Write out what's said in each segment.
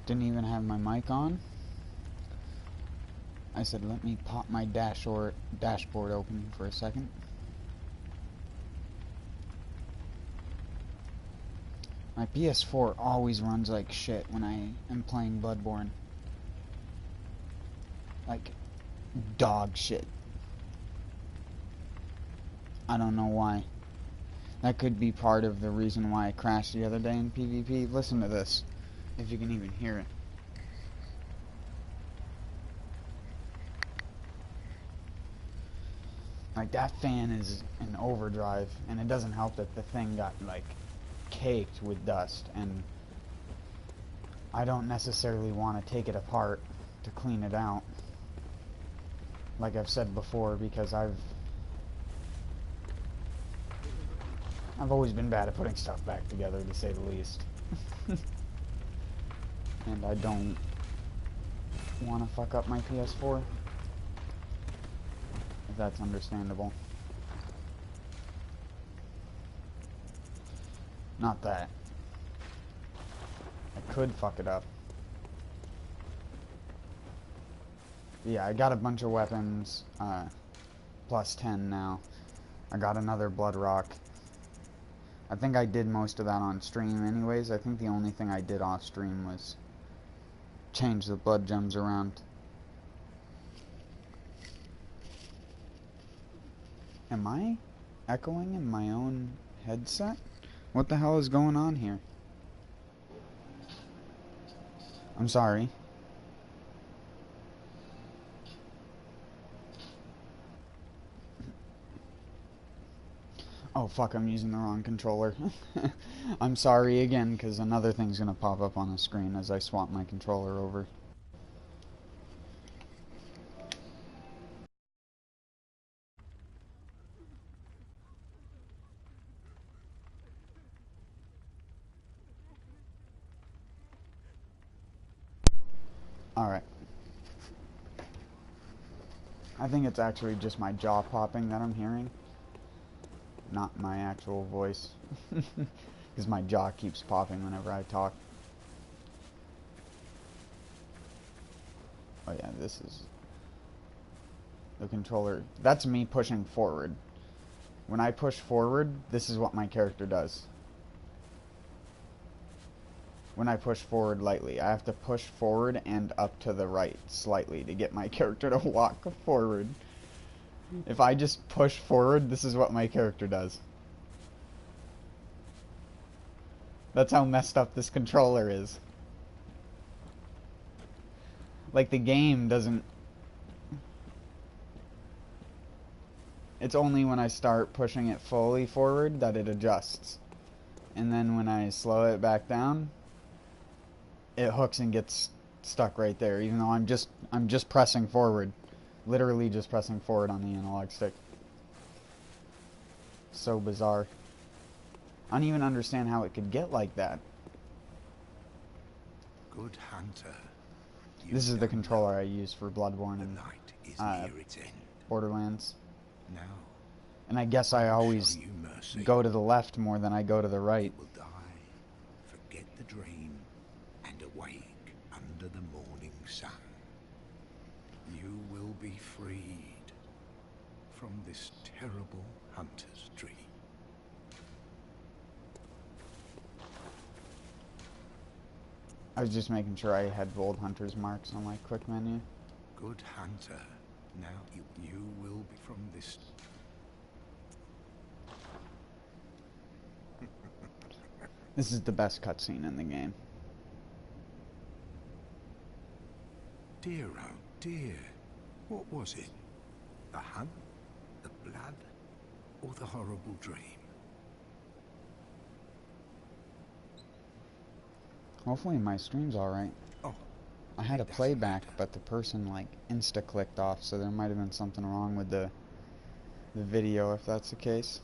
Didn't even have my mic on. I said, let me pop my dashboard open for a second. My PS4 always runs like shit when I am playing Bloodborne. Like, dog shit. I don't know why. That could be part of the reason why I crashed the other day in PvP. Listen to this, if you can even hear it. Like, that fan is in overdrive, and it doesn't help that the thing got, like, caked with dust, and I don't necessarily want to take it apart to clean it out, like I've said before, because I've always been bad at putting stuff back together, to say the least. And I don't want to fuck up my PS4, if that's understandable. Not that. I could fuck it up. Yeah, I got a bunch of weapons, plus 10 now. I got another blood rock. I think I did most of that on stream anyways. I think the only thing I did off stream was change the blood gems around. Am I echoing in my own headset? What the hell is going on here? I'm sorry. Oh fuck, I'm using the wrong controller. I'm sorry again, because another thing's gonna pop up on the screen as I swap my controller over. Alright. I think it's actually just my jaw popping that I'm hearing, not my actual voice, because my jaw keeps popping whenever I talk. Oh yeah, this is the controller. That's me pushing forward. When I push forward, this is what my character does. When I push forward lightly, I have to push forward and up to the right slightly to get my character to walk forward. If I just push forward, this is what my character does. That's how messed up this controller is. Like, the game doesn't... It's only when I start pushing it fully forward that it adjusts. And then when I slow it back down, it hooks and gets stuck right there, even though I'm just pressing forward. Literally just pressing forward on the analog stick. So bizarre. I don't even understand how it could get like that. Good hunter. This is the controller I use for Bloodborne and Borderlands. Now, and I guess I always go to the left more than I go to the right. You will die, forget the dream, and awake under the morning sun. You will be freed from this terrible hunter's dream. I was just making sure I had bold hunter's marks on my quick menu. Good hunter. Now you will be from this. This is the best cutscene in the game. Dear, oh dear. What was it? The hunt? The blood? Or the horrible dream? Hopefully my stream's alright. Oh, I had a playback, but the person like insta-clicked off, so there might have been something wrong with the video if that's the case.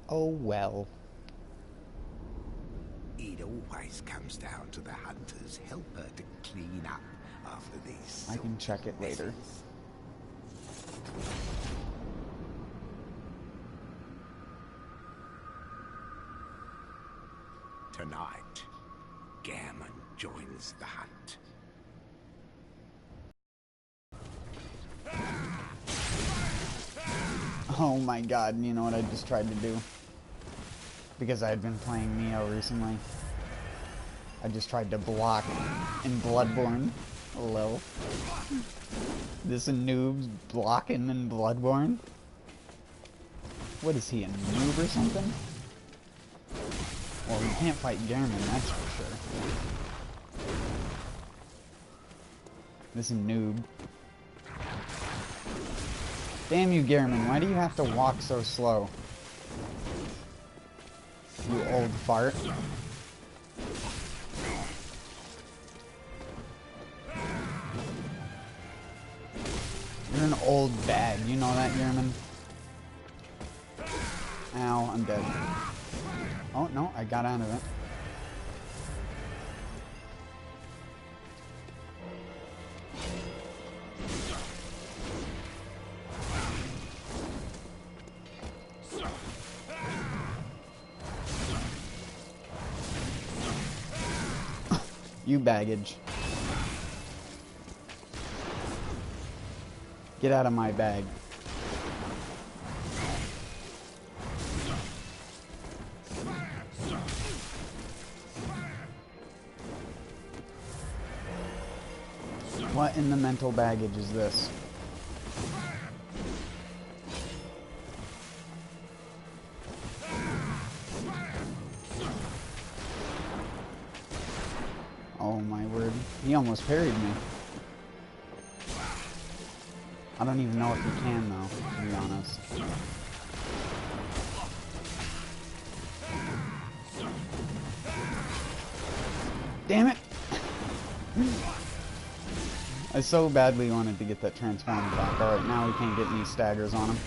Oh well. It always comes down to the hunter's helper to clean up after these. I can check it later. Tonight, Gehrman joins Oh my god, you know what I just tried to do? Because I had been playing Neo recently. I just tried to block in Bloodborne. Hello. This noob's blocking in Bloodborne? What is he, a noob or something? Well, he can't fight Gehrman, that's for sure. This noob. Damn you, Gehrman, why do you have to walk so slow? You old fart. You're an old bag, you know that, Gehrman? Ow, I'm dead. Oh, no, I got out of it. You baggage. Get out of my bag. What in the mental baggage is this? Oh my word. He almost parried me. I don't even know if he can though, to be honest. Damn it! I so badly wanted to get that transform back. Alright, now we can't get any staggers on him.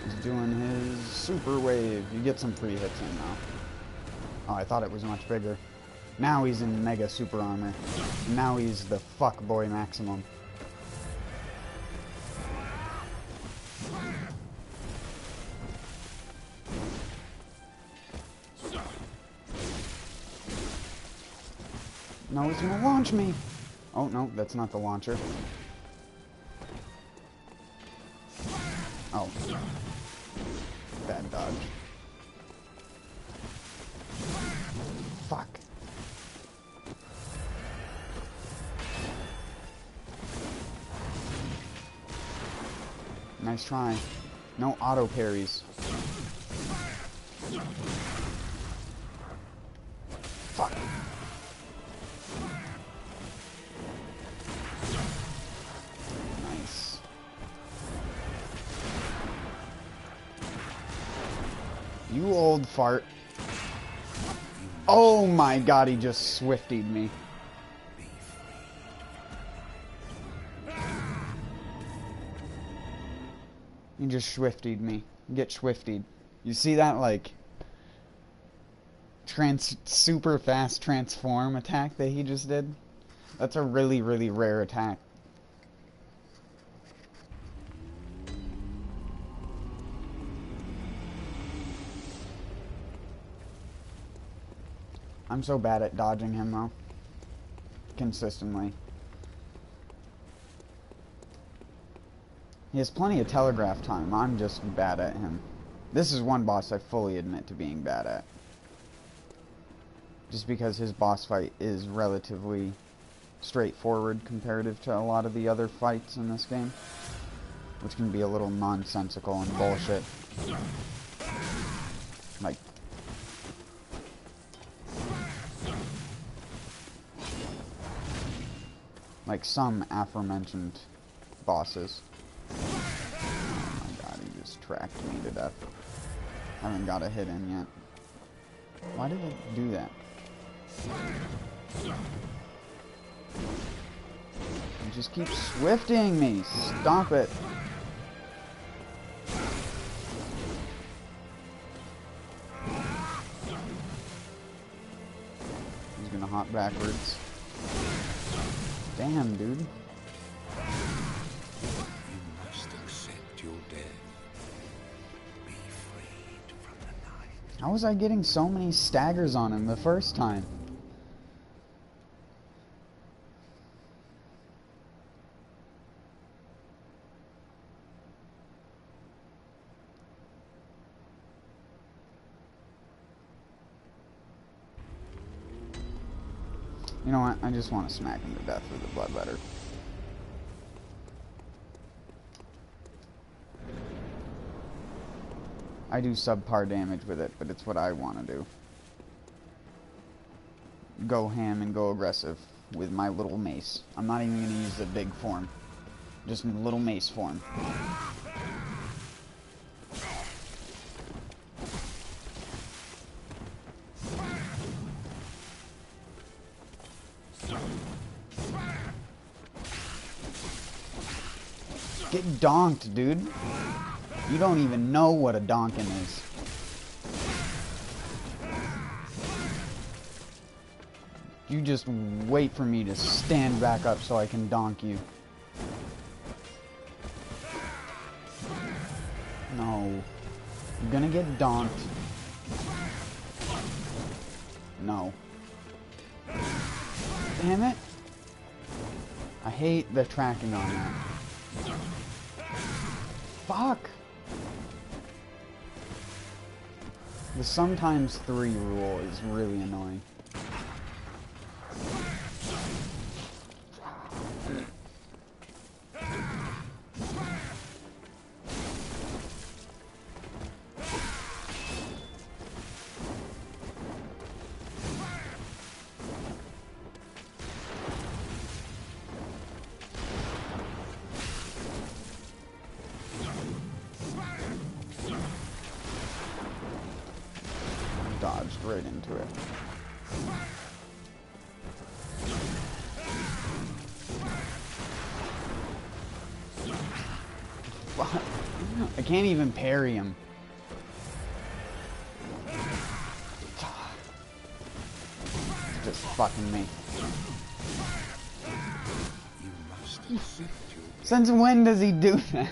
He's doing his super wave. You get some free hits in now. Oh, I thought it was much bigger. Now he's in mega super armor. Now he's the fuckboy maximum. No, he's gonna launch me! Oh, no, that's not the launcher. Oh. Bad dodge. Fuck. Nice try. No auto parries. Fuck. Nice. You old fart. Oh my god, he just swiftied me. He just swiftied me. Get swiftied. You see that, like, super fast transform attack that he just did? That's a really, really rare attack. I'm so bad at dodging him, though. Consistently. He has plenty of telegraph time. I'm just bad at him. This is one boss I fully admit to being bad at. Just because his boss fight is relatively straightforward comparative to a lot of the other fights in this game. Which can be a little nonsensical and bullshit. Like some aforementioned bosses. Oh my god, he just tracked me to death. Haven't got a hit in yet. Why did it do that? It just keeps swifting me. Stop it. He's gonna hop backwards. Damn, dude. You must accept your death. Be freed from the night. How was I getting so many staggers on him the first time? You know what? I just want to smack him to death with the bloodletter. I do subpar damage with it, but it's what I want to do. Go ham and go aggressive with my little mace. I'm not even going to use the big form. Just little mace form. Get donked, dude. You don't even know what a donkin is. You just wait for me to stand back up so I can donk you. No. You're gonna get donked. No. Damn it. I hate the tracking on that. Fuck! The sometimes 3 rule is really annoying. Dodged right into it. I can't even parry him. It's just fucking me. Since when does he do that?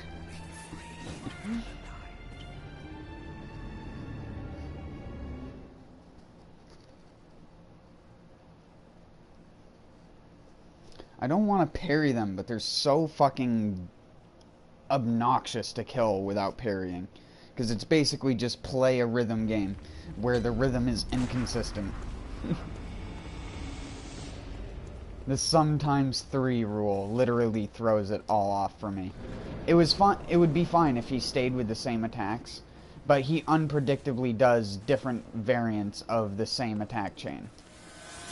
I don't want to parry them, but they're so fucking obnoxious to kill without parrying. Because it's basically just play a rhythm game, where the rhythm is inconsistent. The sometimes 3 rule literally throws it all off for me. It was fine. It would be fine if he stayed with the same attacks, but he unpredictably does different variants of the same attack chain.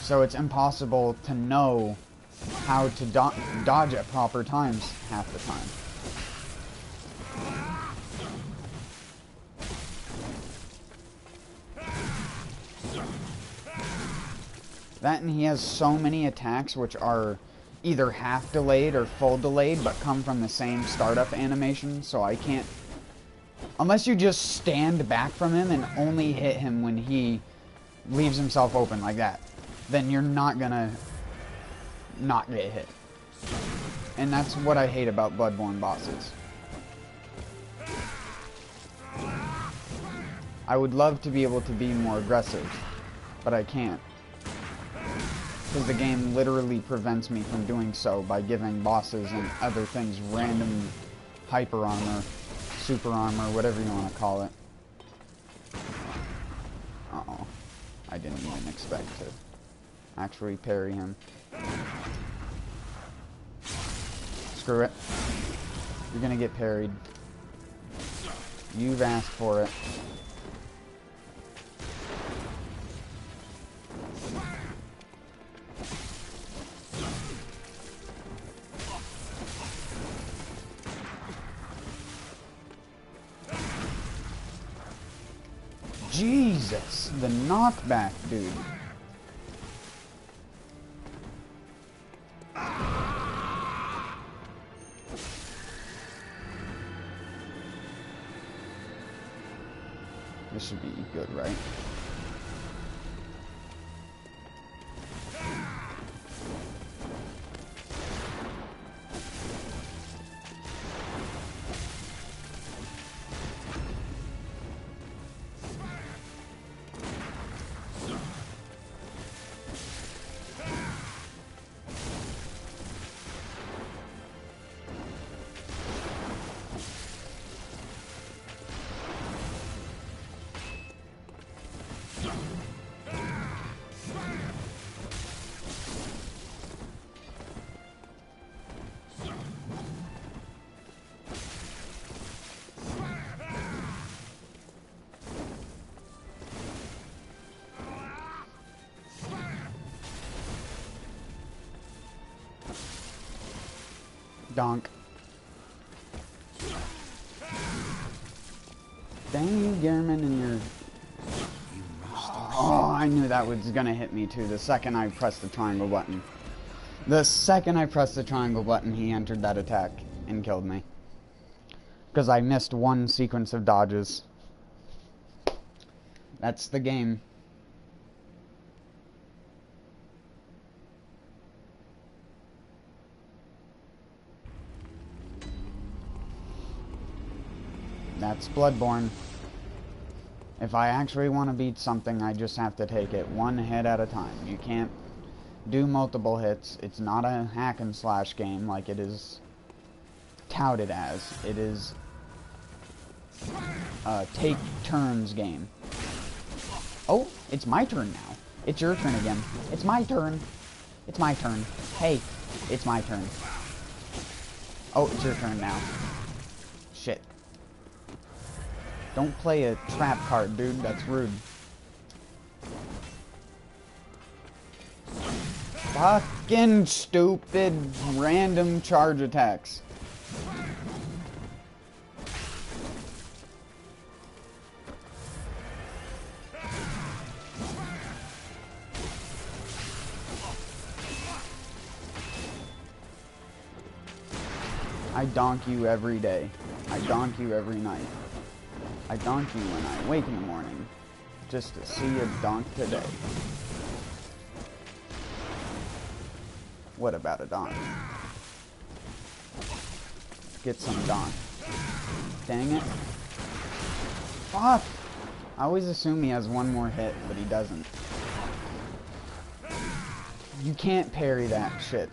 So it's impossible to know how to dodge at proper times half the time. That, and he has so many attacks which are either half delayed or full delayed, but come from the same startup animation, so I can't... Unless you just stand back from him and only hit him when he leaves himself open like that, then you're not gonna not get hit. And that's what I hate about Bloodborne bosses. I would love to be able to be more aggressive, but I can't. Because the game literally prevents me from doing so by giving bosses and other things random hyper armor, super armor, whatever you want to call it. Uh-oh. I didn't even expect to actually parry him. Screw it. You're gonna get parried. You've asked for it. Jesus, the knockback, dude. This should be good, right? Donk. Dang you, Gehrman, and your... Oh, I knew that was gonna hit me too the second I pressed the triangle button. The second I pressed the triangle button, he entered that attack and killed me. Because I missed one sequence of dodges. That's the game. That's Bloodborne. If I actually want to beat something, I just have to take it one hit at a time. You can't do multiple hits. It's not a hack and slash game like it is touted as. It is a take turns game. Oh, it's my turn now. It's your turn again. It's my turn. It's my turn. Hey, it's my turn. Oh, it's your turn now. Shit. Don't play a trap card, dude. That's rude. Fucking stupid random charge attacks. I donk you every day. I donk you every night. I donk you when I wake in the morning, just to see you donk today. What about a donk? Get some donk. Dang it. Fuck! I always assume he has one more hit, but he doesn't. You can't parry that shit.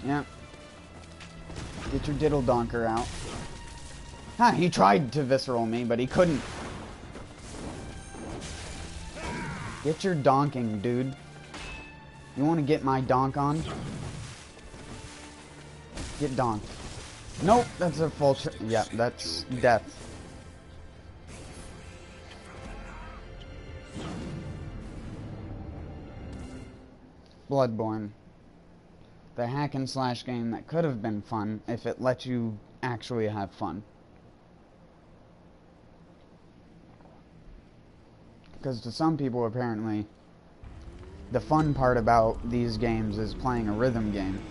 Yeah. Get your diddle donker out. Huh, he tried to visceral me, but he couldn't. Get your donking, dude. You want to get my donk on? Get donked. Nope, that's a full... Yeah, that's death. Bloodborne. The hack and slash game that could have been fun if it let you actually have fun. Because to some people, apparently, the fun part about these games is playing a rhythm game.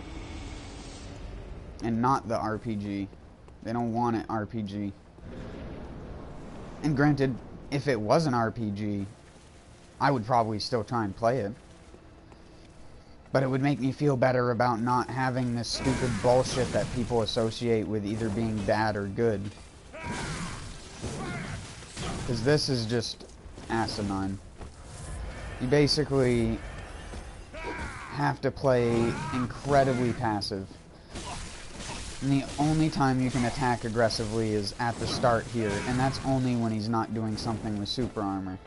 And not the RPG. They don't want it RPG. And granted, if it was an RPG, I would probably still try and play it. But it would make me feel better about not having this stupid bullshit that people associate with either being bad or good. Because this is just asinine. You basically have to play incredibly passive. And the only time you can attack aggressively is at the start here, and that's only when he's not doing something with super armor.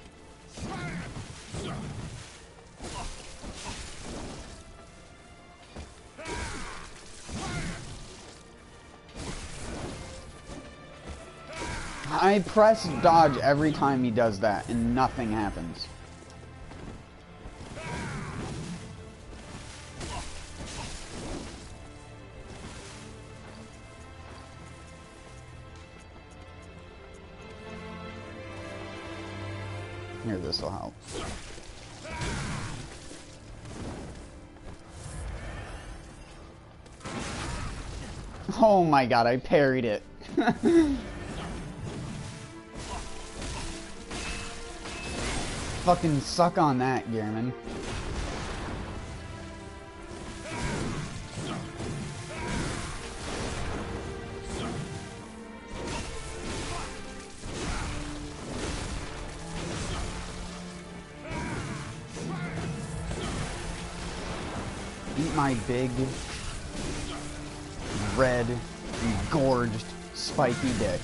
I press dodge every time he does that, and nothing happens. Here, this will help. Oh my god, I parried it. Fucking suck on that, Gehrman. Eat my big red, engorged, spiky dick.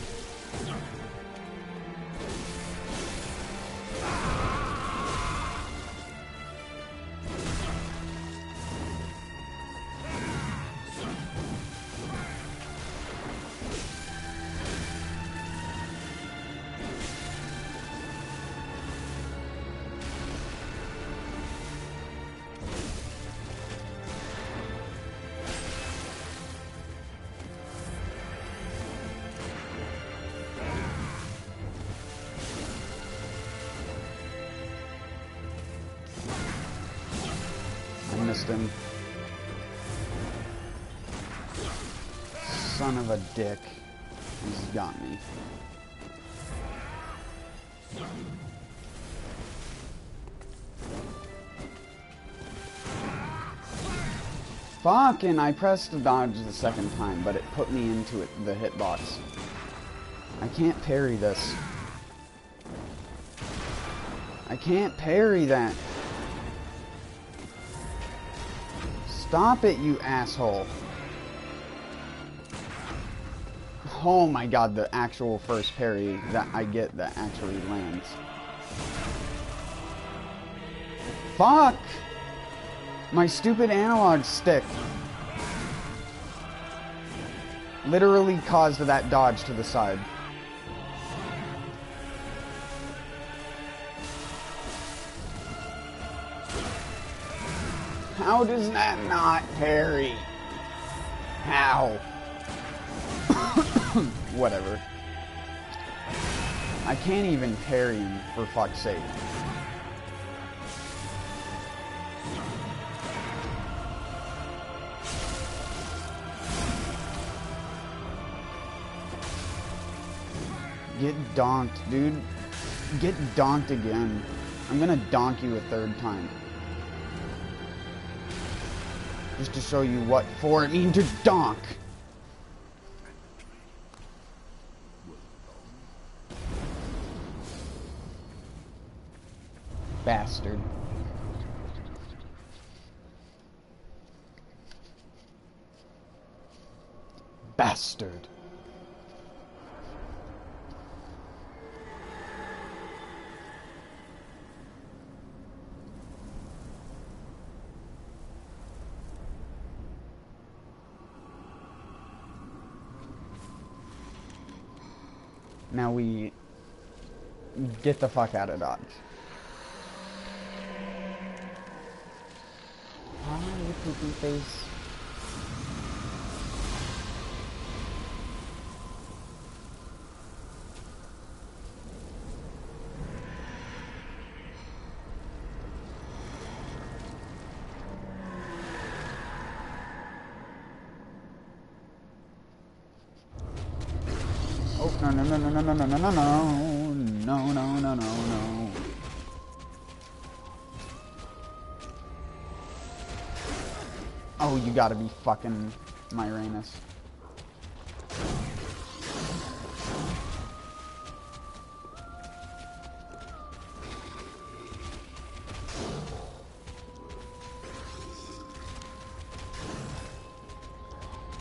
Him. Son of a dick. He's got me. Fucking, I pressed the dodge the second time, but it put me into the hitbox. I can't parry this. I can't parry that. Stop it, you asshole. Oh my god, the actual first parry that I get that actually lands. Fuck! My stupid analog stick literally caused that dodge to the side. How does that not parry? How? Whatever. I can't even parry him, for fuck's sake. Get donked, dude. Get donked again. I'm gonna donk you a third time. Just to show you what for it means to donk. Bastard. Bastard. Now we get the fuck out of Dodge. Hi, you poopy face. No, no, no, no, no, no, no, no, no, no, no, no, no, no. Oh, you gotta be fucking Myranus.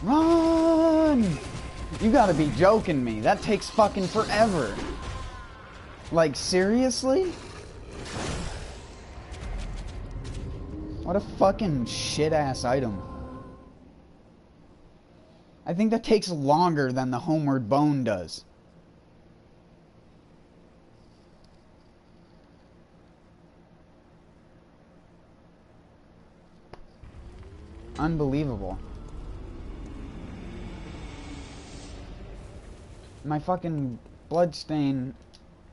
Run! You gotta be joking me. That takes fucking forever. Like, seriously? What a fucking shit-ass item. I think that takes longer than the Homeward Bone does. Unbelievable. My fucking bloodstain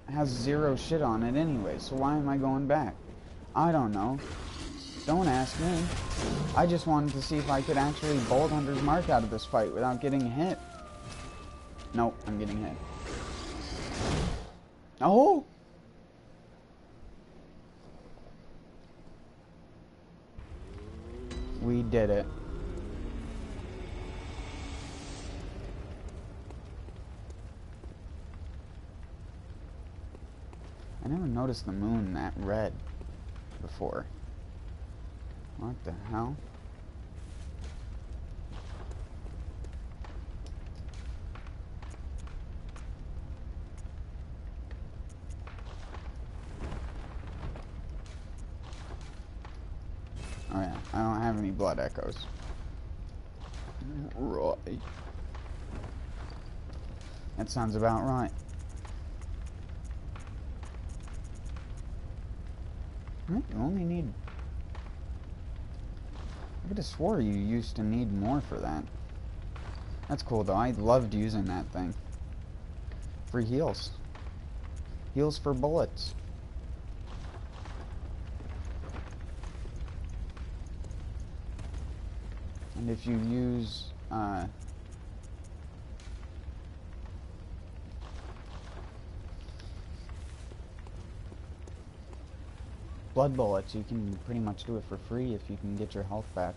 has 0 shit on it anyway, so why am I going back? I don't know. Don't ask me. I just wanted to see if I could actually Bolt Hunter's Mark out of this fight without getting hit. Nope, I'm getting hit. Oh! We did it. I never noticed the moon that red before. What the hell? have any blood echoes. Right. That sounds about right. You only need... I could have swore you used to need more for that. That's cool though, I loved using that thing. For heals. Heals for bullets. And if you use, blood bullets, you can pretty much do it for free if you can get your health back.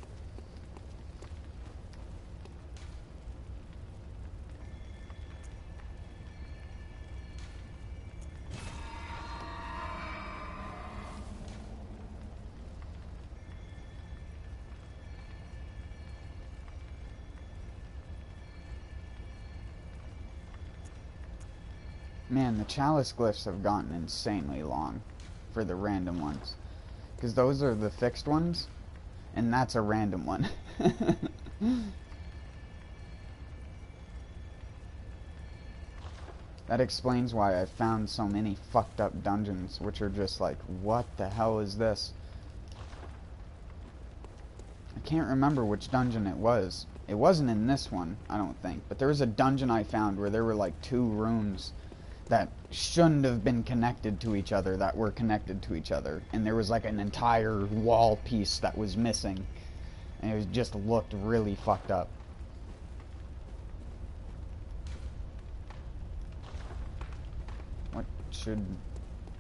Man, the Chalice glyphs have gotten insanely long for the random ones. Because those are the fixed ones, and that's a random one. That explains why I found so many fucked up dungeons, which are just like, what the hell is this? I can't remember which dungeon it was. It wasn't in this one, I don't think. But there was a dungeon I found where there were like 2 rooms that shouldn't have been connected to each other, that were connected to each other. And there was like an entire wall piece that was missing. And it was just looked really fucked up.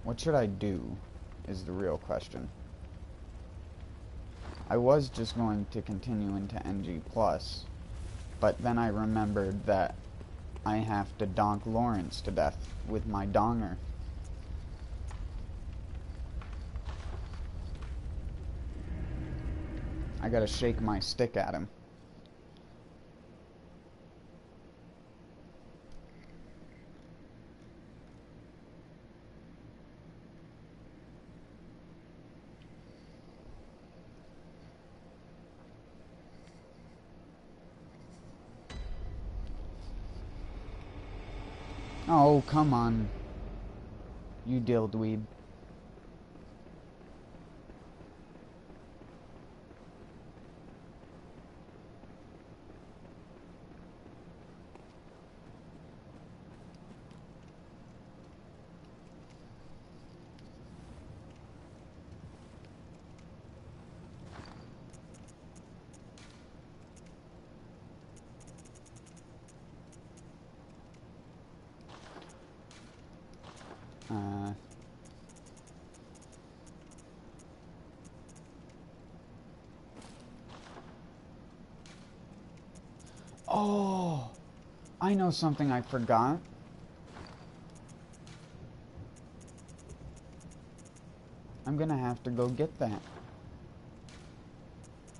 What should I do is the real question. I was just going to continue into NG+, but then I remembered that I have to donk Lawrence to death with my donger. I gotta shake my stick at him. Oh, come on. You dildweeb. Oh, I know something I forgot. I'm gonna have to go get that.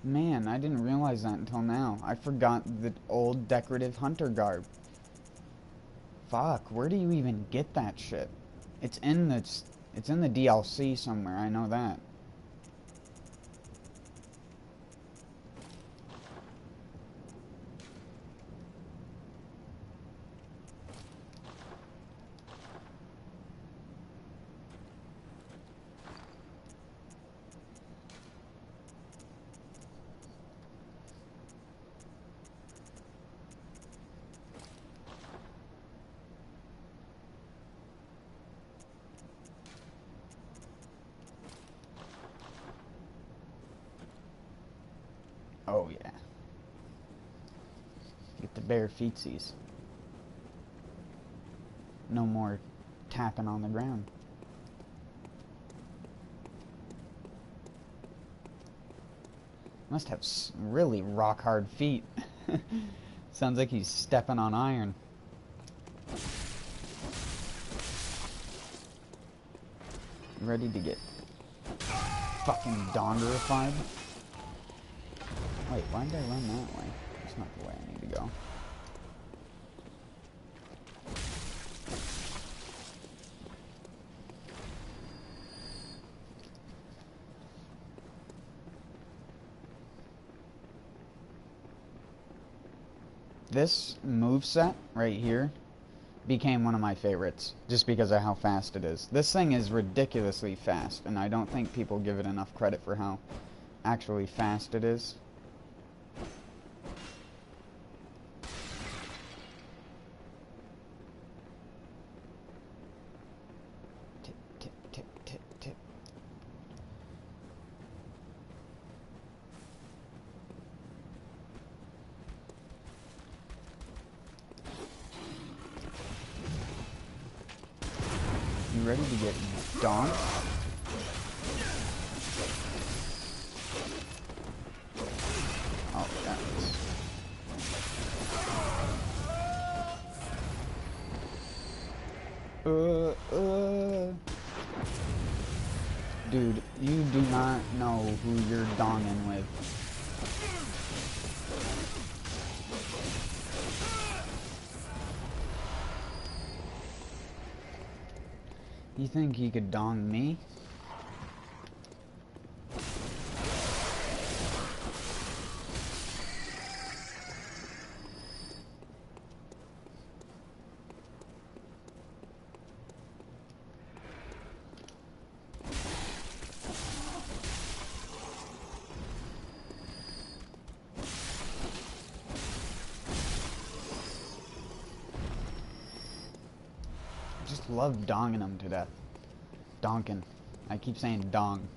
Man, I didn't realize that until now. I forgot the old decorative hunter garb. Fuck, where do you even get that shit? It's in the DLC somewhere, I know that. Oh yeah. Get the bare feetsies. No more tapping on the ground. Must have really rock hard feet. Sounds like he's stepping on iron. Ready to get fucking dongerified? Wait, why did I run that way? That's not the way I need to go. This moveset right here became one of my favorites, just because of how fast it is. This thing is ridiculously fast, and I don't think people give it enough credit for how actually fast it is. Tip, tip, tip, tip, tip. You ready to get donked? Oh, that was... Dude, you do not know who you're donging with. You think he could dong me? Just love donging them to death. Donkin. I keep saying dong.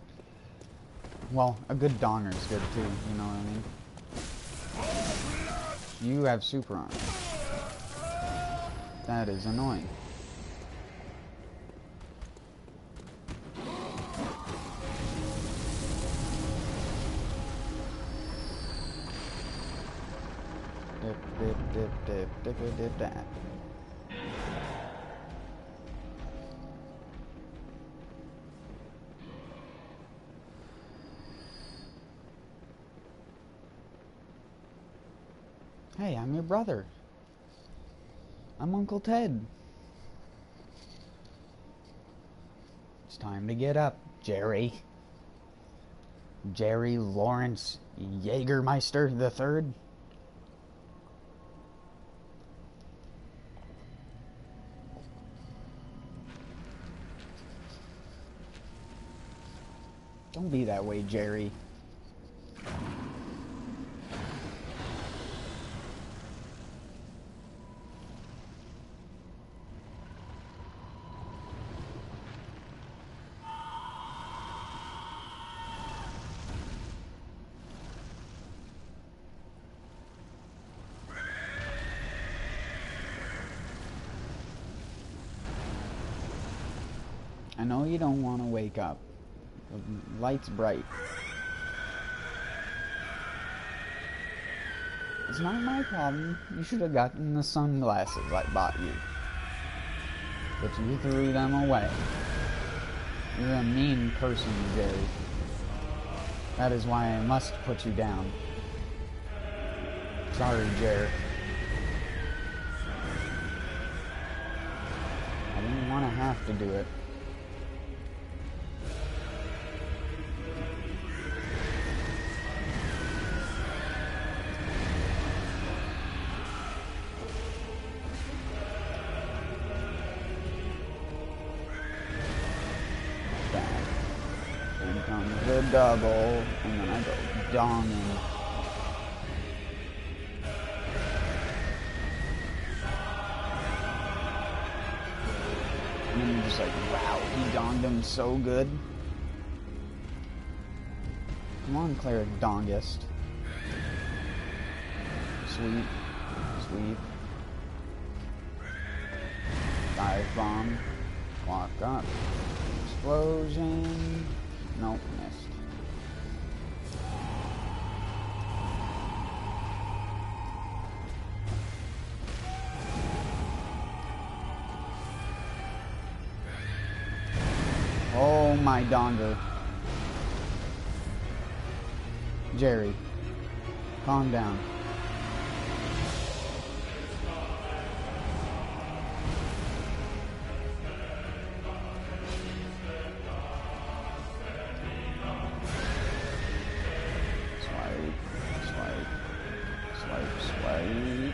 Well, a good donger is good too, you know what I mean? You have super armor. That is annoying. Dip, dip, dip, dip, dip, dip, dip, that. Hey, I'm your brother. I'm Uncle Ted. It's time to get up, Jerry. Jerry Lawrence Jägermeister III. Don't be that way, Jerry. I know you don't want to wake up. The light's bright. It's not my problem. You should have gotten the sunglasses I bought you. But you threw them away. You're a mean person, Jerry. That is why I must put you down. Sorry, Jerry. I didn't want to have to do it. The double, and then I go donging. And then you're just like, wow, he donged him so good. Come on, Cleric Dongist. Sweet. Sweet. Dive bomb. Walk up. Explosion. Nope, missed. Oh my donger. Jerry, calm down. Swipe.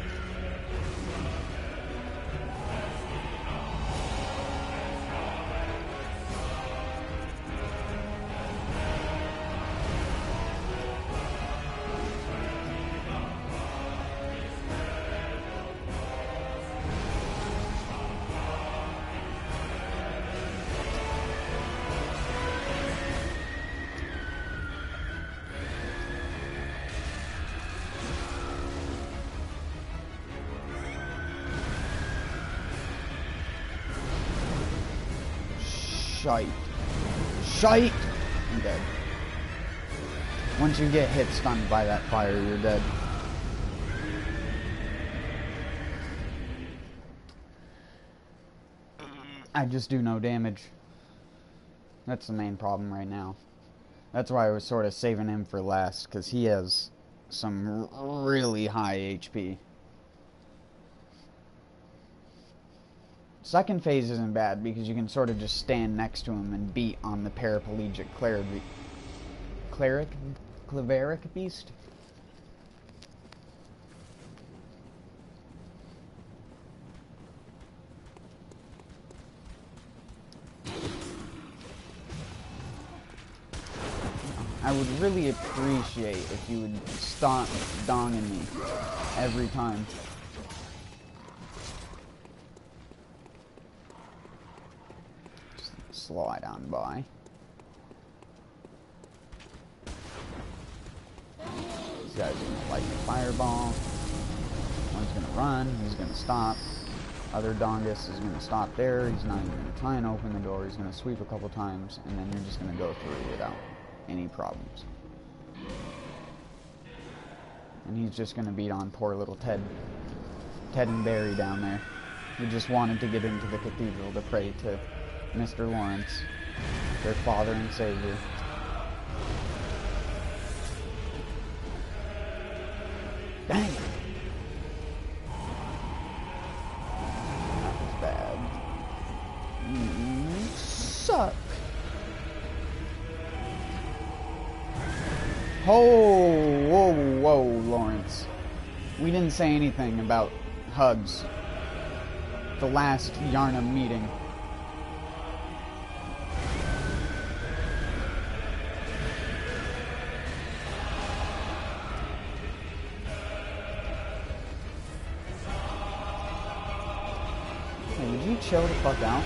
Shite. Shite! I'm dead. Once you get hit stunned by that fire, you're dead. I just do no damage. That's the main problem right now. That's why I was sort of saving him for last, because he has some really high HP. Second phase isn't bad, because you can sort of just stand next to him and beat on the paraplegic cleric beast. I would really appreciate if you would stop donging me every time. Just slide on by. This guy's gonna light the fireball. One's gonna run, he's gonna stop. Other Dongus is gonna stop there, he's not even gonna try and open the door, he's gonna sweep a couple times, and then you're just gonna go through without any problems. And he's just gonna beat on poor little Ted and Barry down there, who just wanted to get into the cathedral to pray to Mr. Lawrence, their father and savior. Dang it! That was bad. You suck. Oh, whoa, whoa, Lawrence. We didn't say anything about hugs. The last Yarnum meeting. Hey, would you chill the fuck out?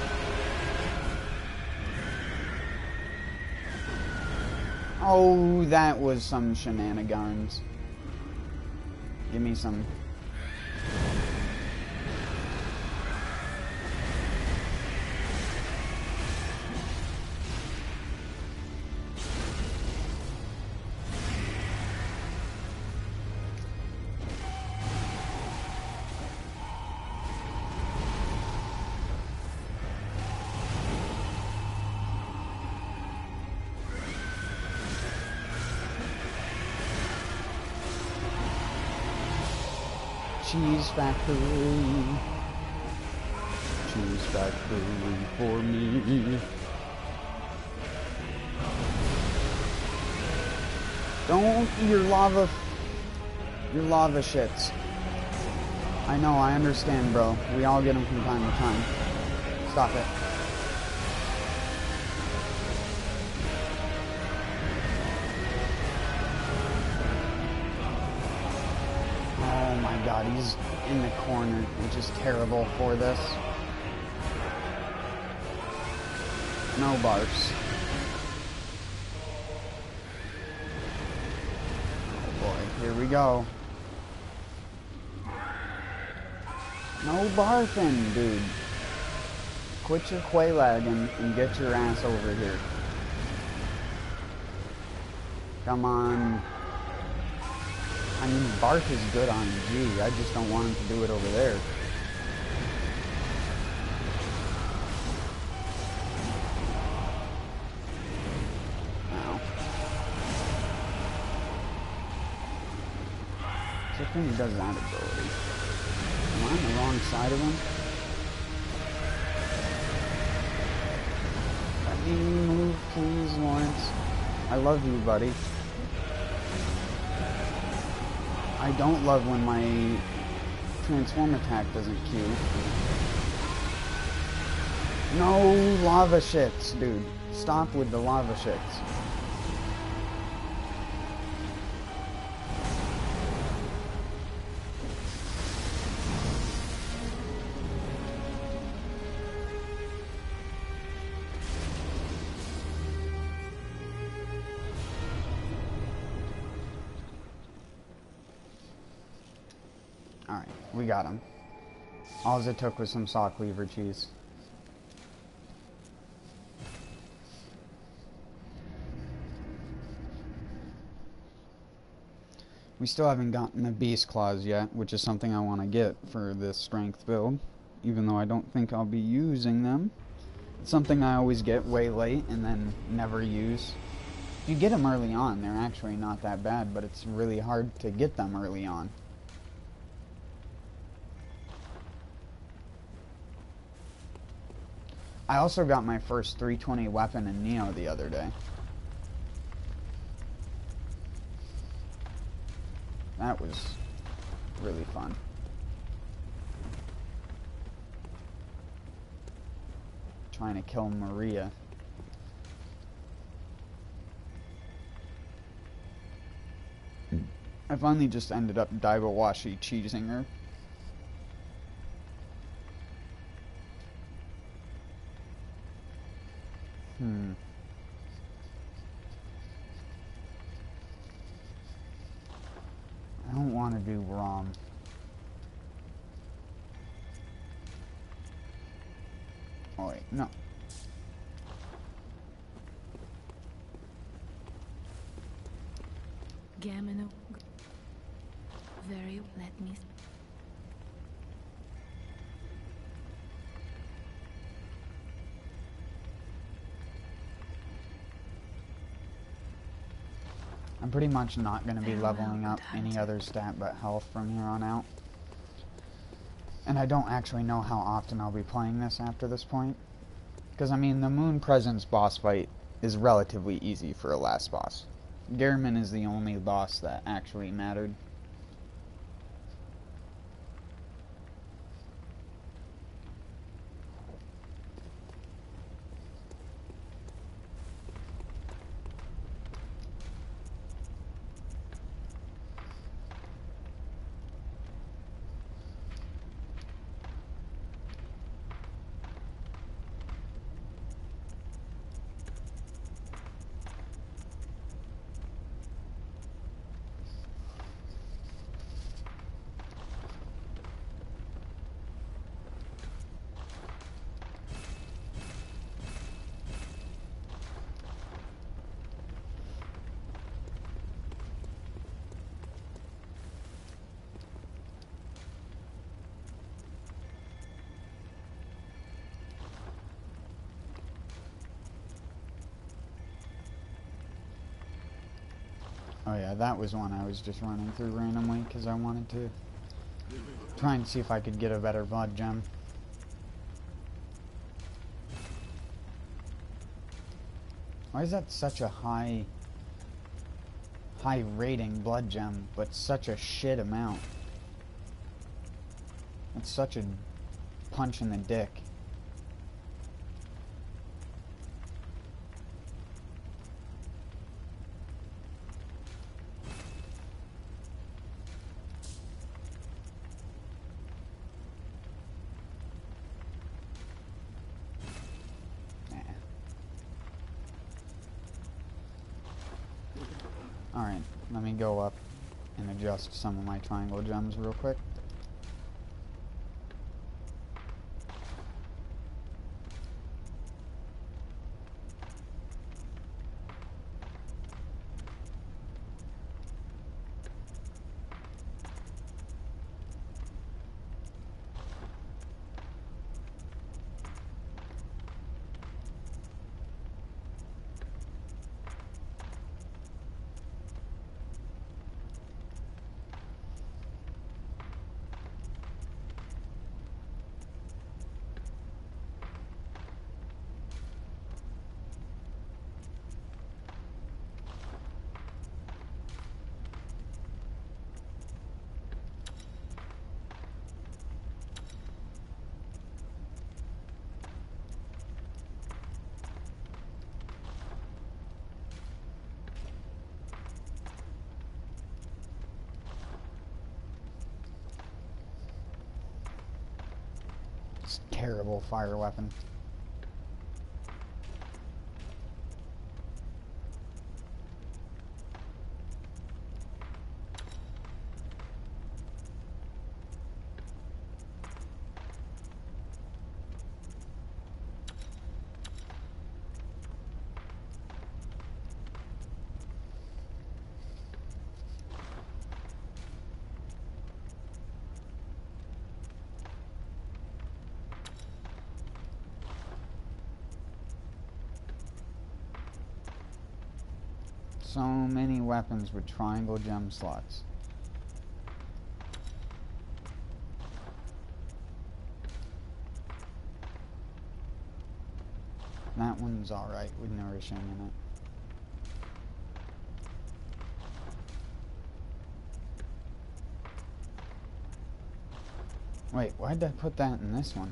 Oh, that was some shenanigans. Give me some. Cheese factory for me. Don't eat your lava shits. I know, I understand, bro. We all get them from time to time. Stop it. Oh my god, he's in the corner, which is terrible for this. No barfs. Oh boy, here we go. No barfing, dude. Quit your quaylagging and get your ass over here. Come on. I mean, barf is good on G. I just don't want him to do it over there. Ow. So I think he does that ability. Am I on the wrong side of him? Let me move, please, Lawrence. I love you, buddy. I don't love when my transform attack doesn't Q. No lava shits, dude. Stop with the lava shits. Alright, we got him. All it took was some saw cleaver cheese. We still haven't gotten the Beast Claws yet, which is something I want to get for this strength build, even though I don't think I'll be using them. It's something I always get way late and then never use. If you get them early on, they're actually not that bad, but it's really hard to get them early on. I also got my first 320 weapon in Neo the other day. That was really fun. Trying to kill Maria. I finally just ended up Daibawashi cheesing her. I don't want to do ROM. Oh wait, no. Gehrman, very let me. I'm pretty much not going to be leveling up any other stat but health from here on out. And I don't actually know how often I'll be playing this after this point. Because, I mean, the Moon Presence boss fight is relatively easy for a last boss. Gehrman is the only boss that actually mattered. Oh yeah, that was one I was just running through randomly because I wanted to try and see if I could get a better blood gem. Why is that such a high rating blood gem, but such a shit amount? It's such a punch in the dick. Alright, let me go up and adjust some of my triangle gems real quick. It's a terrible fire weapon. so many weapons with triangle gem slots. That one's alright with nourishing in it. Wait, why'd I put that in this one?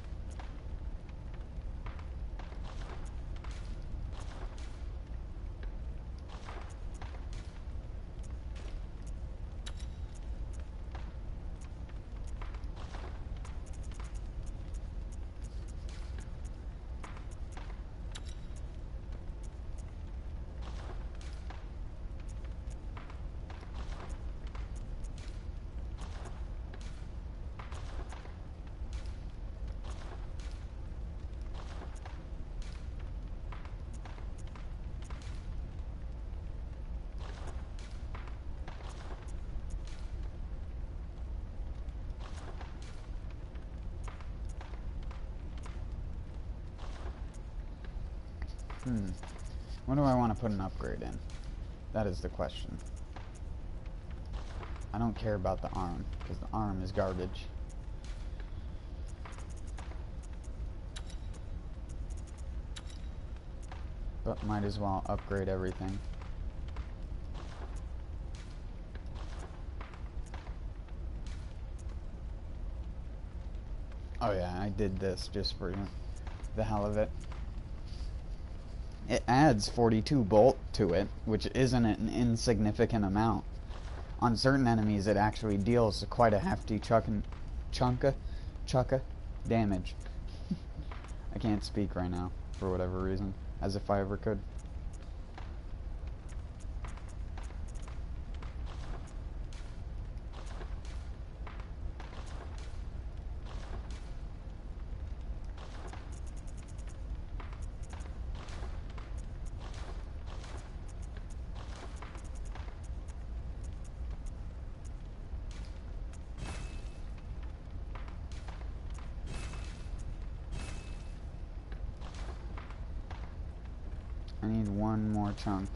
What do I want to put an upgrade in? That is the question. I don't care about the arm, because the arm is garbage. But might as well upgrade everything. Oh yeah, I did this just for the hell of it. It adds 42 bolt to it, which isn't an insignificant amount. On certain enemies, it actually deals quite a hefty chunka damage. I can't speak right now, for whatever reason, as if I ever could. I need one more chunk.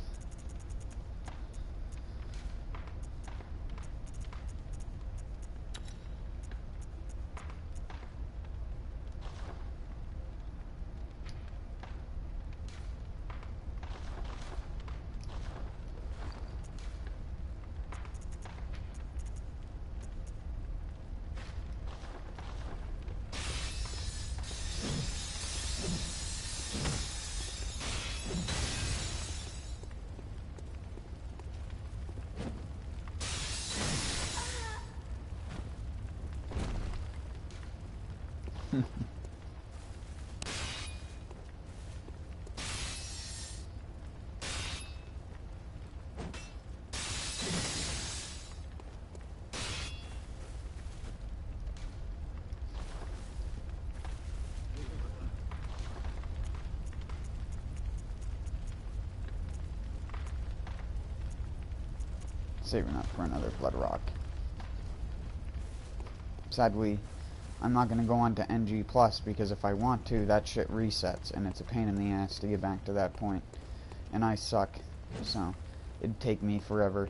Saving up for another blood rock. Sadly, I'm not going to go on to NG+, because if I want to, that shit resets, and it's a pain in the ass to get back to that point. And I suck, so it'd take me forever.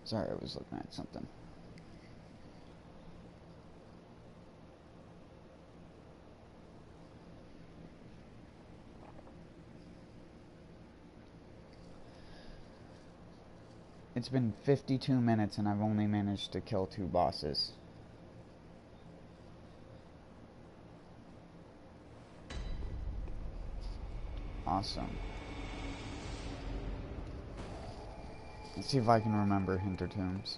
Sorry, I was looking at something. It's been 52 minutes and I've only managed to kill 2 bosses. Awesome. Let's see if I can remember Hintertombs.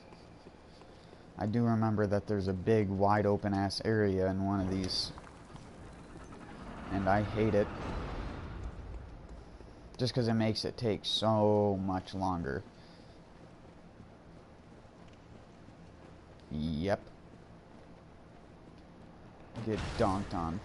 I do remember that there's a big, wide open ass area in one of these. And I hate it. Just because it makes it take so much longer. Yep. Get donked on.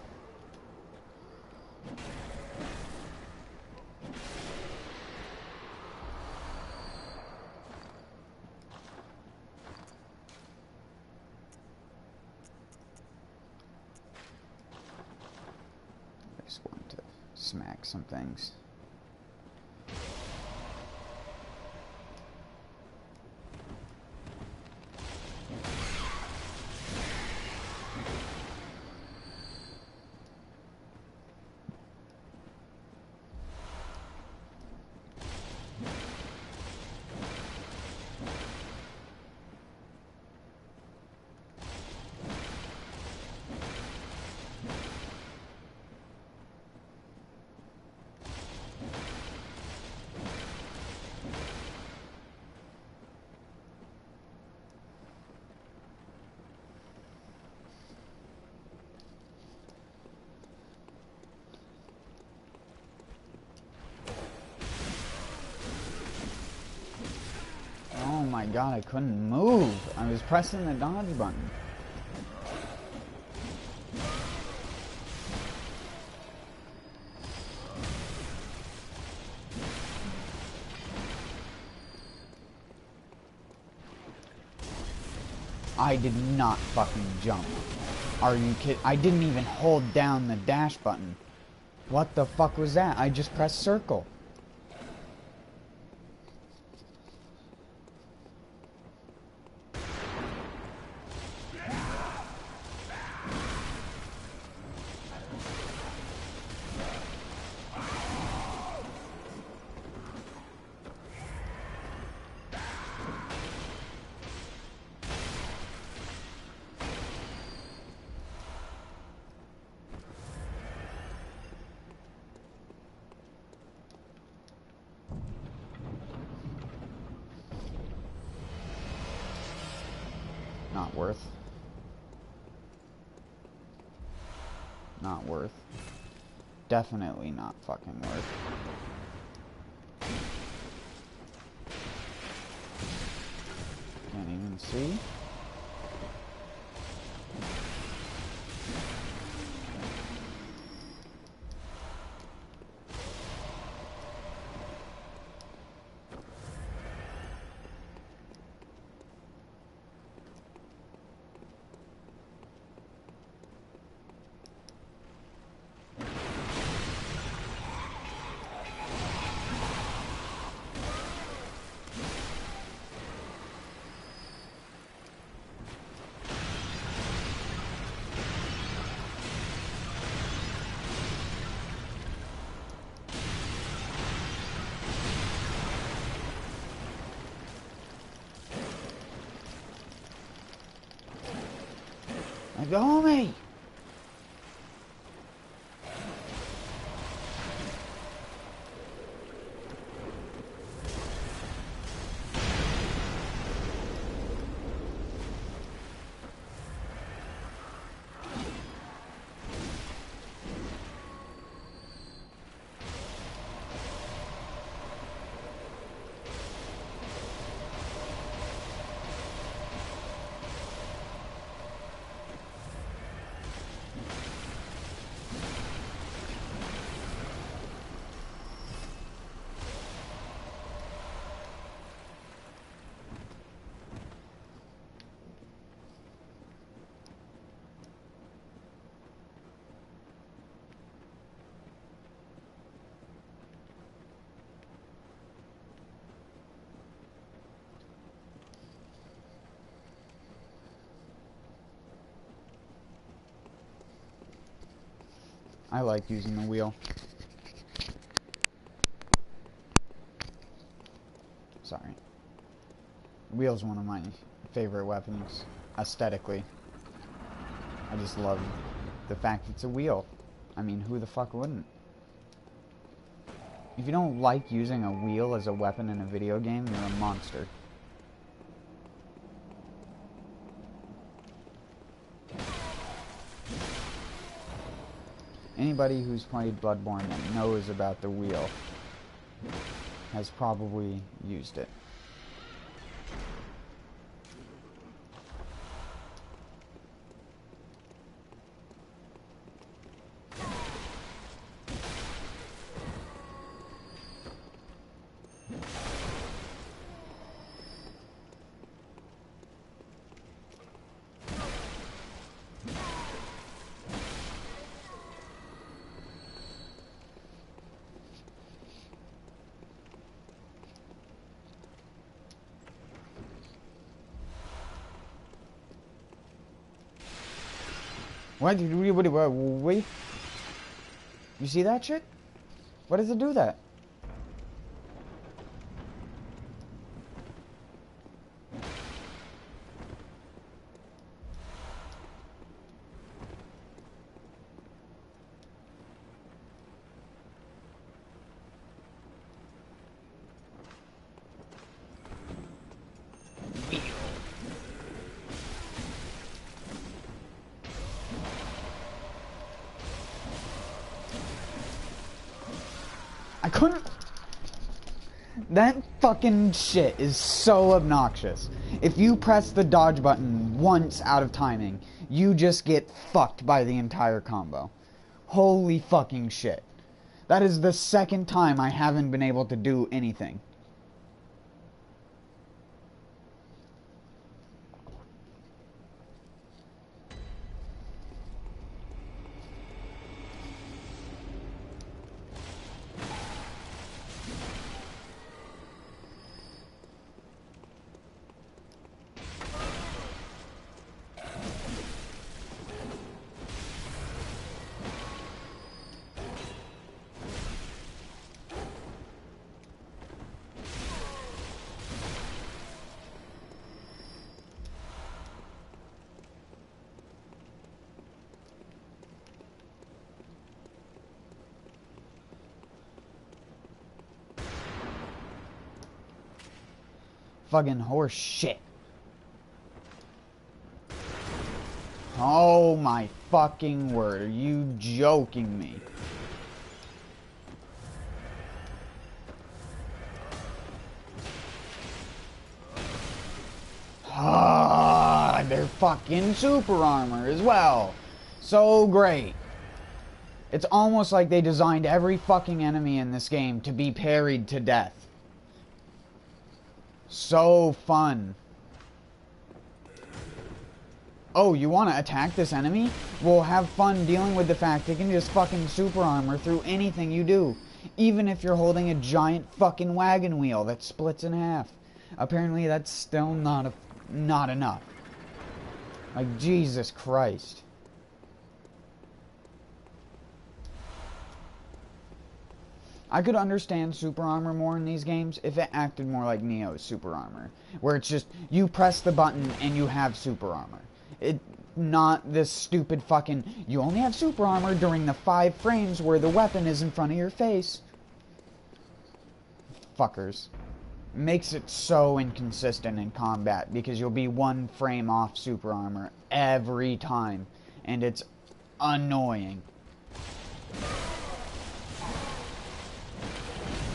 I just want to smack some things. Oh my god, I couldn't move. I was pressing the dodge button. I did not fucking jump. Are you kidding? I didn't even hold down the dash button. What the fuck was that? I just pressed circle. Not worth. Not worth. Definitely not fucking worth. Can't even see. Go me! I like using the wheel. Sorry. Wheel's one of my favorite weapons, aesthetically. I just love the fact it's a wheel. I mean, who the fuck wouldn't? If you don't like using a wheel as a weapon in a video game, you're a monster. Anybody who's played Bloodborne that knows about the wheel has probably used it. What? Wait. You see that shit? Why does it do that? I couldn't... That fucking shit is so obnoxious. If you press the dodge button once out of timing, you just get fucked by the entire combo. Holy fucking shit. That is the second time I haven't been able to do anything. Fucking horse shit. Oh my fucking word. Are you joking me? Ah, they're fucking super armor as well. So great. It's almost like they designed every fucking enemy in this game to be parried to death. So fun. Oh, you want to attack this enemy? Well, have fun dealing with the fact they can just fucking super armor through anything you do. Even if you're holding a giant fucking wagon wheel that splits in half. Apparently that's still not enough. Like, Jesus Christ. I could understand super armor more in these games if it acted more like Neo's super armor, where it's just you press the button and you have super armor. Not this stupid fucking you only have super armor during the 5 frames where the weapon is in front of your face. Fuckers. Makes it so inconsistent in combat because you'll be 1 frame off super armor every time, and it's annoying.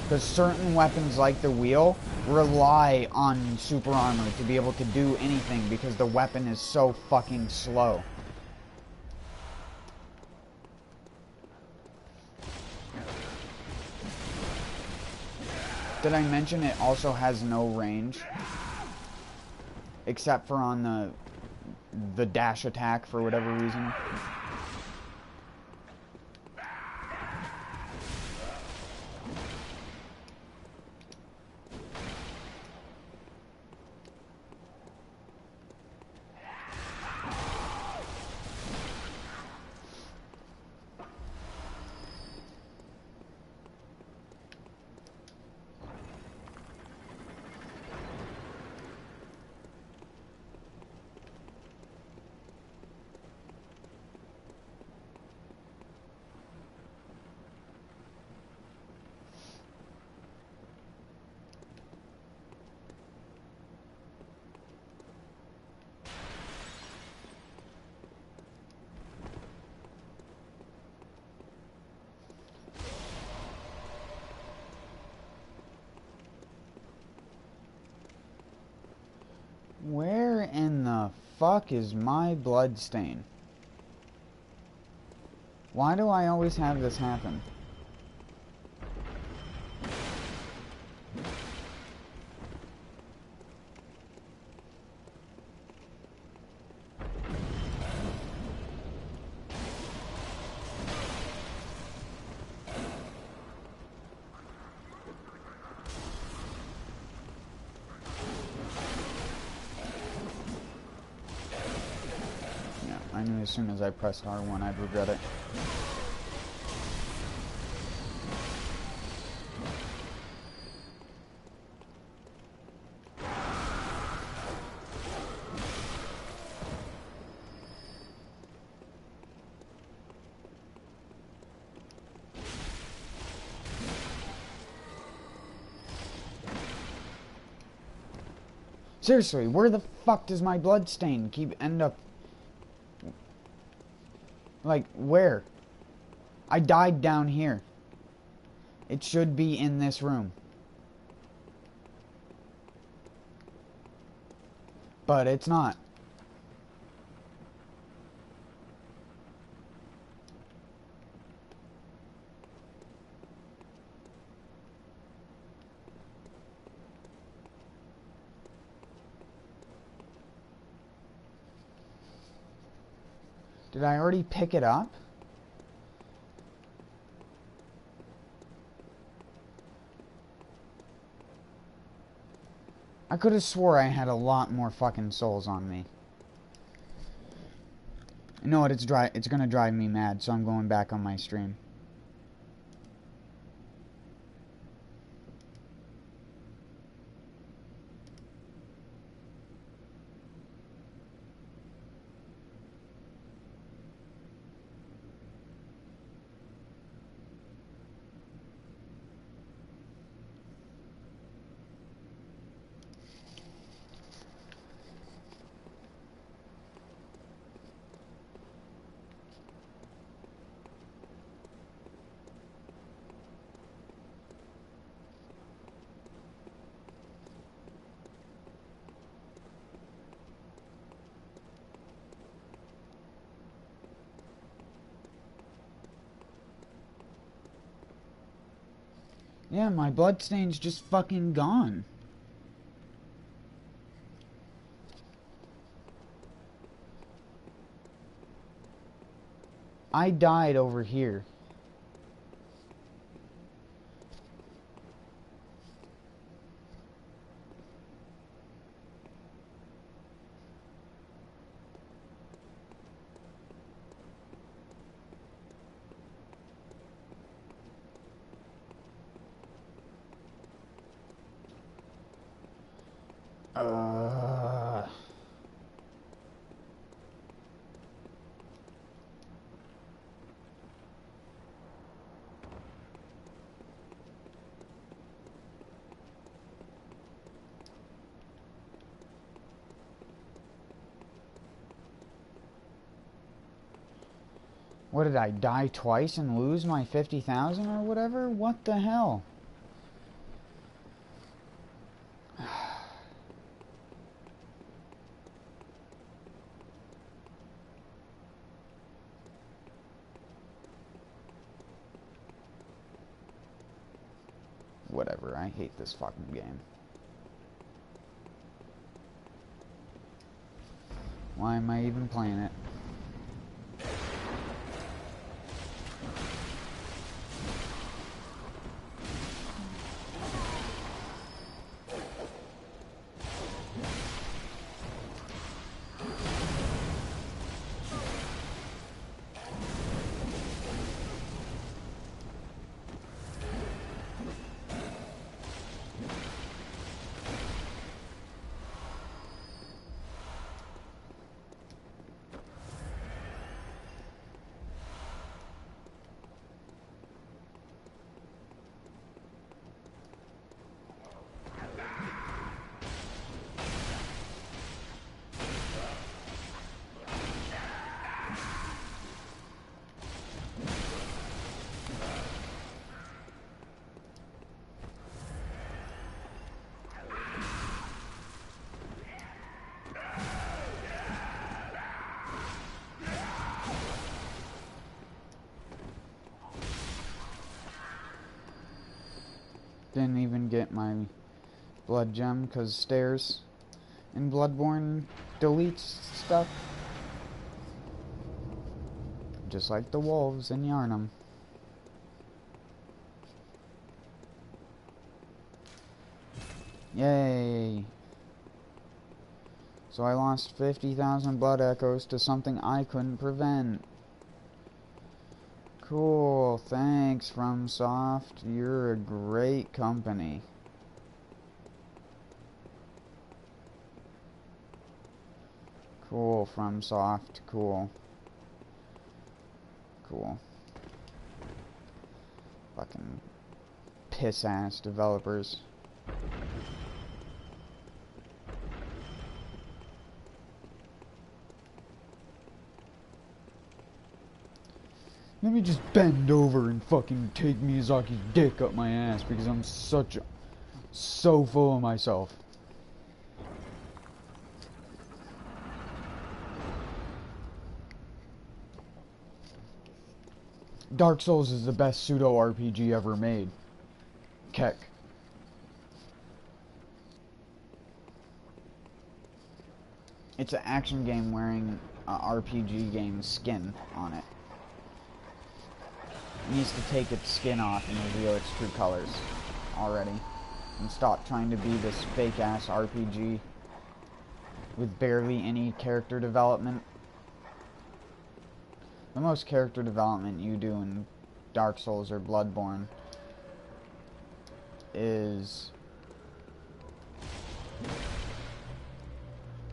Because certain weapons like the wheel rely on super armor to be able to do anything because the weapon is so fucking slow. Did I mention it also has no range? Except for on the dash attack for whatever reason. fuck is my blood stain? Why do I always have this happen? I knew as soon as I pressed R1 I'd regret it. Seriously, where the fuck does my blood stain end up? Like, where? I died down here. It should be in this room. But it's not. Did I already pick it up? I could have swore I had a lot more fucking souls on me. You know what? It's gonna drive me mad, so I'm going back on my stream. Yeah, my bloodstain's just fucking gone. I died over here. What did I die twice and lose my 50,000 or whatever? What the hell? Whatever, I hate this fucking game. Why am I even playing it? Didn't even get my blood gem because stairs in Bloodborne deletes stuff. Just like the wolves in Yarnum. Yay! So I lost 50,000 blood echoes to something I couldn't prevent. Cool, thanks FromSoft. You're a great company. Cool, FromSoft, cool. Cool. Fucking piss-ass developers. Let me just bend over and fucking take Miyazaki's dick up my ass because I'm so full of myself. Dark Souls is the best pseudo RPG ever made. Keck. It's an action game wearing an RPG game skin on it. It needs to take its skin off and reveal its true colors already. And stop trying to be this fake ass RPG with barely any character development. The most character development you do in Dark Souls or Bloodborne is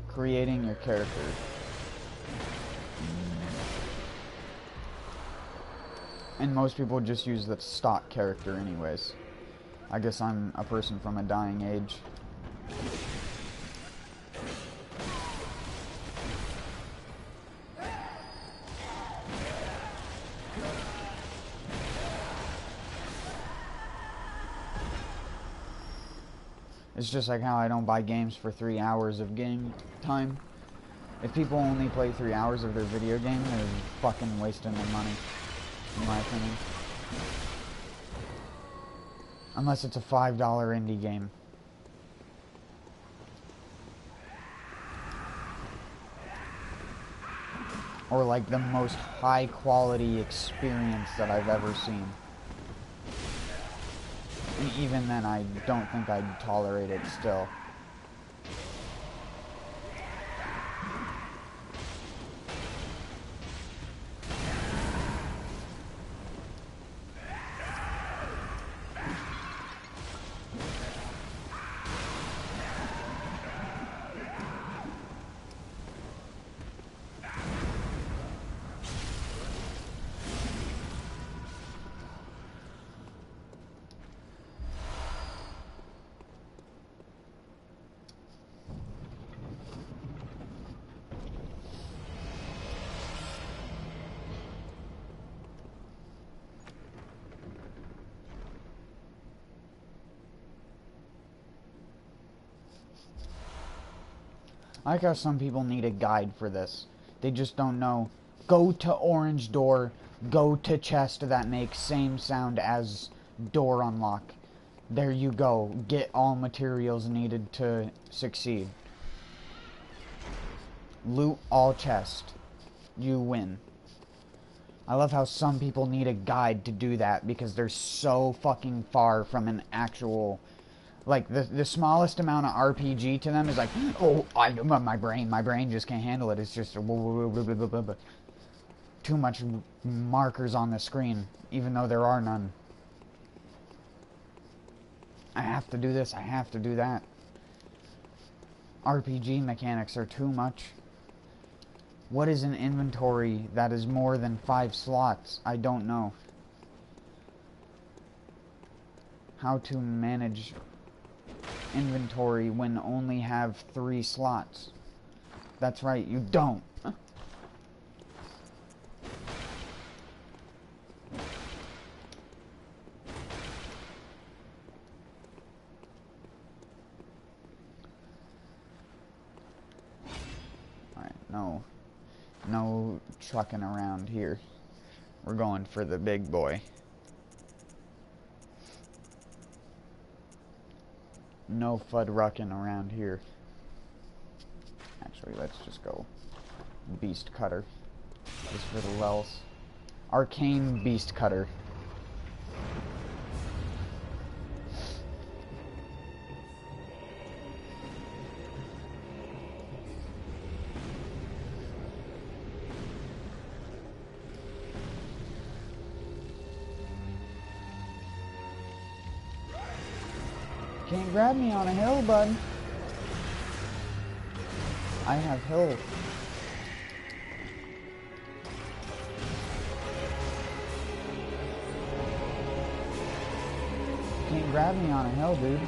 creating your character. And most people just use the stock character anyways. I guess I'm a person from a dying age. It's just like how I don't buy games for 3 hours of game time. If people only play 3 hours of their video game, they're fucking wasting their money, in my opinion. Unless it's a $5 indie game. Or like the most high quality experience that I've ever seen. And even then, I don't think I'd tolerate it still. I like how some people need a guide for this. They just don't know. Go to orange door. Go to chest that makes same sound as door unlock. There you go. Get all materials needed to succeed. Loot all chest. You win. I love how some people need a guide to do that because they're so fucking far from an actual... Like, the smallest amount of RPG to them is like, oh, my brain just can't handle it. It's just too much markers on the screen, even though there are none. I have to do this, I have to do that. RPG mechanics are too much. What is an inventory that is more than 5 slots? I don't know. How to manage inventory when only have 3 slots. That's right, you don't. Alright, no trucking around here. We're going for the big boy. no FUD rucking around here. Actually, let's just go Beast Cutter. Just for the lulz. Arcane Beast Cutter. Can't grab me on a hill, bud. I have hill. Can't grab me on a hill, dude.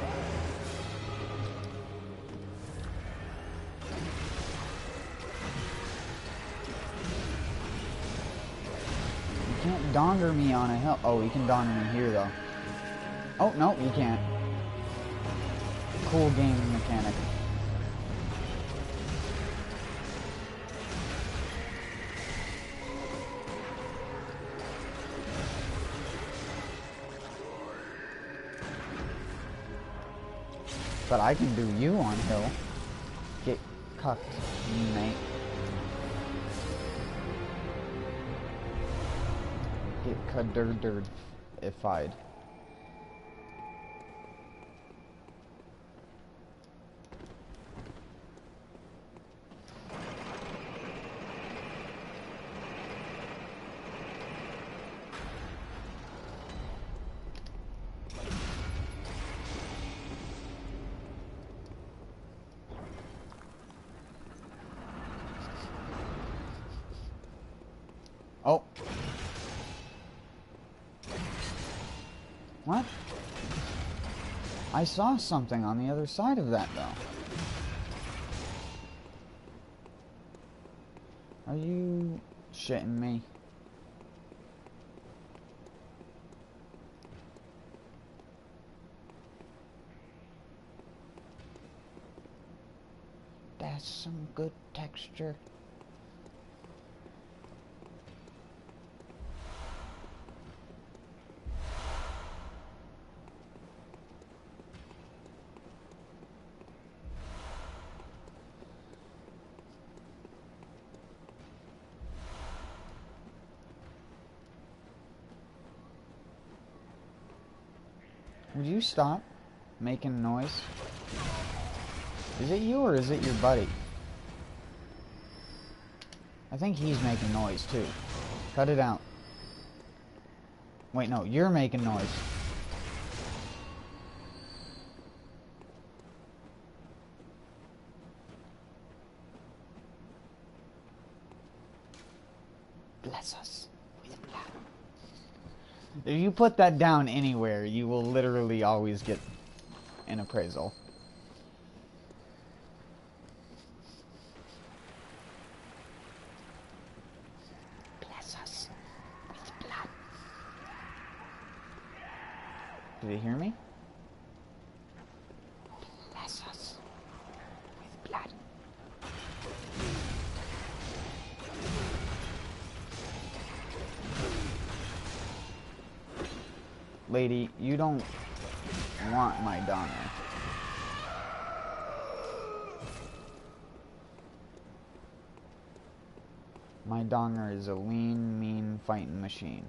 You can't donger me on a hill. Oh, you can donger me here, though. Oh, no, you can't. Cool game mechanic. But I can do you on hill. Get cucked, mate. Get cudder-ified. Oh. What? I saw something on the other side of that, though. Are you shitting me? That's some good texture. Would you stop making noise? Is it you or is it your buddy? I think he's making noise too. Cut it out. Wait, no, you're making noise. Bless us with blood. If you put that down anywhere, you will literally always get an appraisal. Bless us with blood. Did you hear me? Bless us with blood. Lady, you don't want my donger. My donger is a lean, mean fighting machine.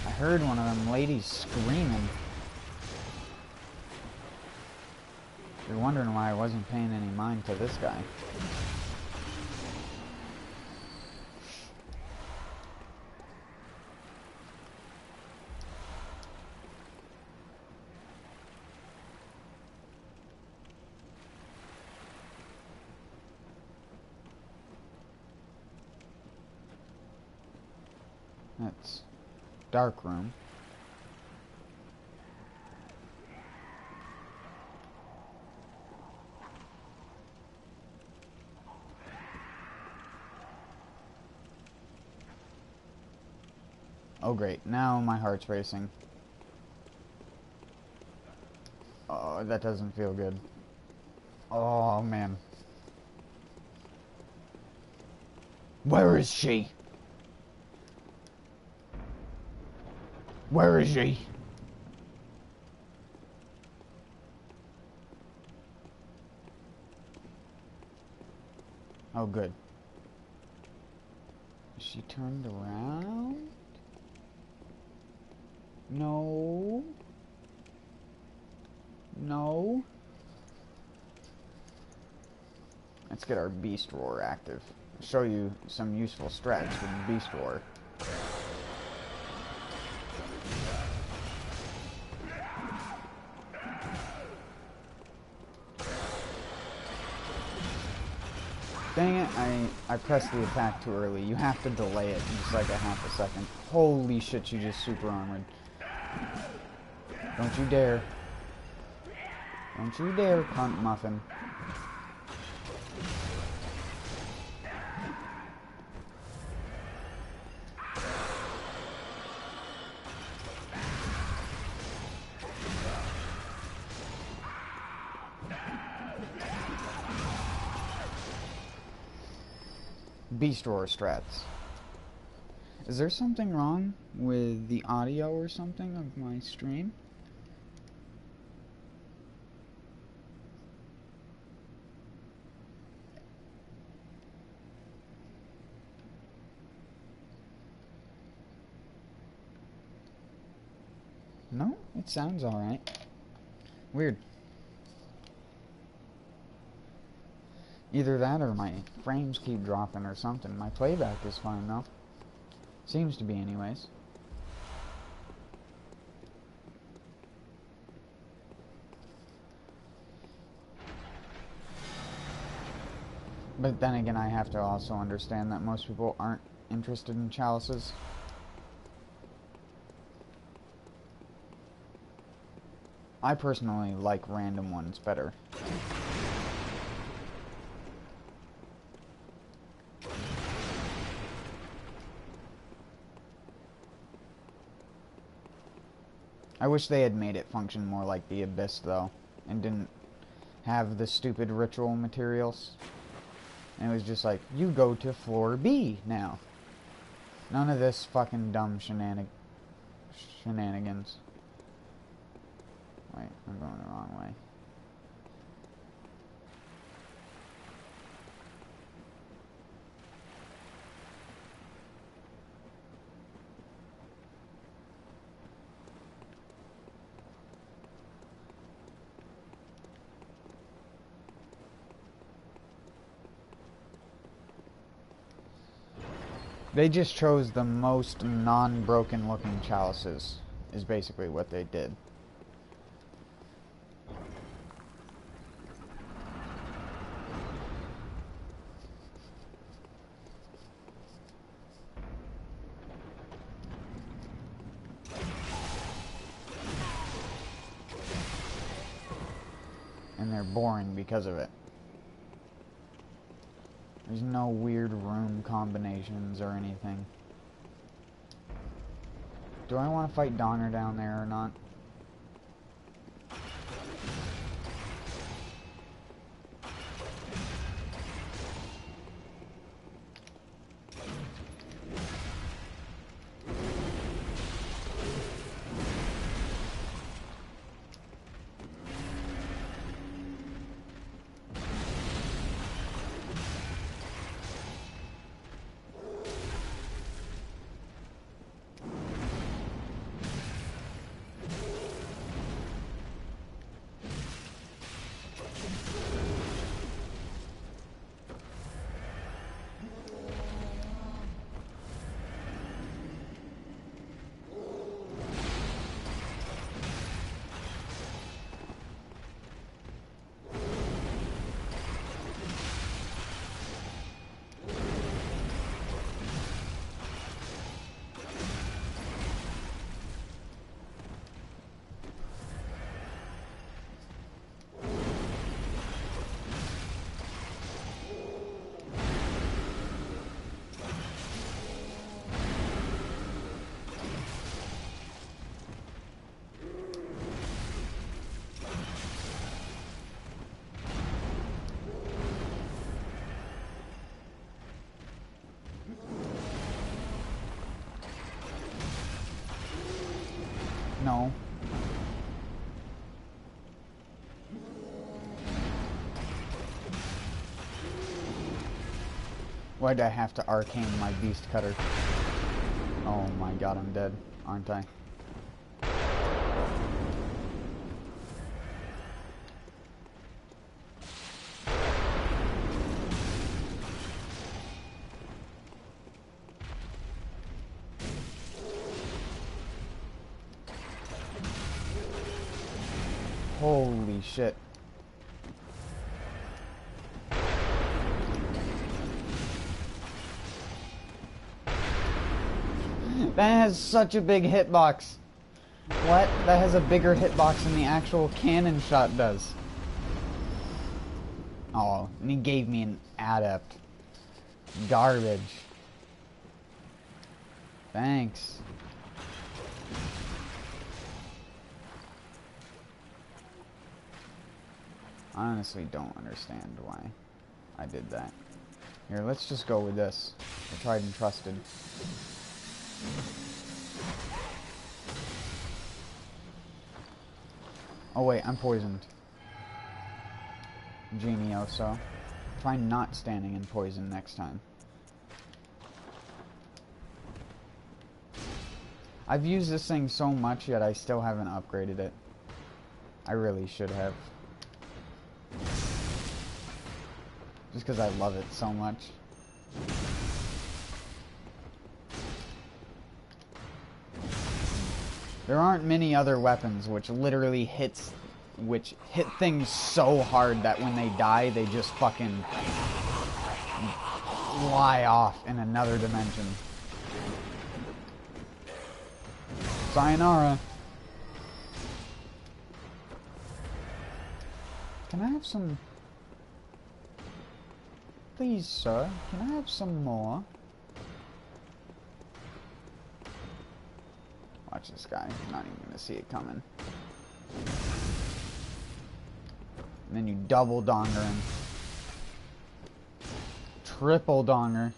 I heard one of them ladies screaming. You're wondering why I wasn't paying any mind to this guy. That's dark room. Oh great, now my heart's racing. Oh, that doesn't feel good. Oh man. Where is she? Where is she? Oh good. Is she turned around? No. No. Let's get our Beast Roar active. I'll show you some useful strats with Beast Roar. Dang it, I pressed the attack too early. You have to delay it just like a half a second. Holy shit, you just super armored. Don't you dare. Don't you dare, cunt muffin. Beast Roar strats. Is there something wrong with the audio or something of my stream? No, it sounds alright. Weird. Either that or my frames keep dropping or something. My playback is fine though. Seems to be anyways. But then again, I have to also understand that most people aren't interested in chalices. I personally like random ones better. I wish they had made it function more like the Abyss, though, and didn't have the stupid ritual materials. And it was just like, you go to floor B now. None of this fucking dumb shenanigans. Wait, I'm going the wrong way. They just chose the most non-broken looking chalices, is basically what they did. And they're boring because of it. There's no weird room combinations or anything. Do I want to fight Donner down there or not? Why'd I have to arcane my beast cutter? Oh my god, I'm dead, aren't I? Holy shit. That has such a big hitbox. What? That has a bigger hitbox than the actual cannon shot does. Oh, and he gave me an adept. Garbage. Thanks. I honestly don't understand why I did that. Here, let's just go with this. I tried and trusted. Oh wait, I'm poisoned. Genioso. Try not standing in poison next time. I've used this thing so much, yet I still haven't upgraded it. I really should have. Just because I love it so much. There aren't many other weapons which literally hit things so hard that when they die, they just fucking fly off in another dimension. Sayonara. Can I have some... Please, sir, can I have some more? Watch this guy. I'm not even gonna see it coming. And then you double donger him. Triple donger.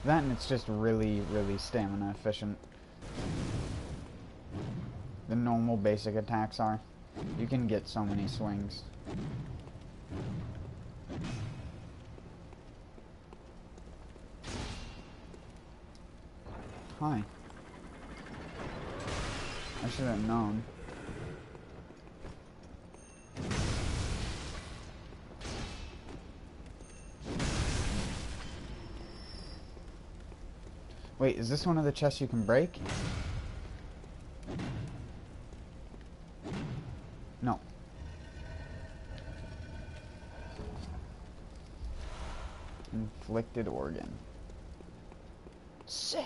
That and it's just really, really stamina efficient. The normal basic attacks are. You can get so many swings. Hi. I should have known. Wait, is this one of the chests you can break? No. Inflicted organ. Sick.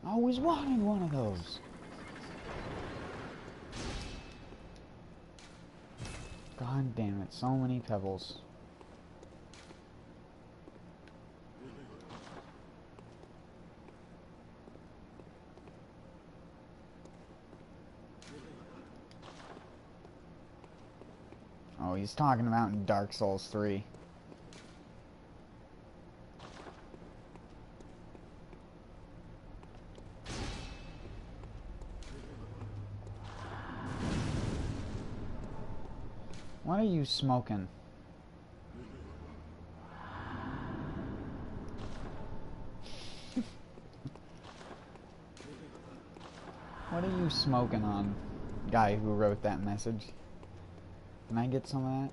I always wanted one of those. God damn it, so many pebbles. Oh, he's talking about in Dark Souls 3. What are you smoking? What are you smoking on, guy who wrote that message? Can I get some of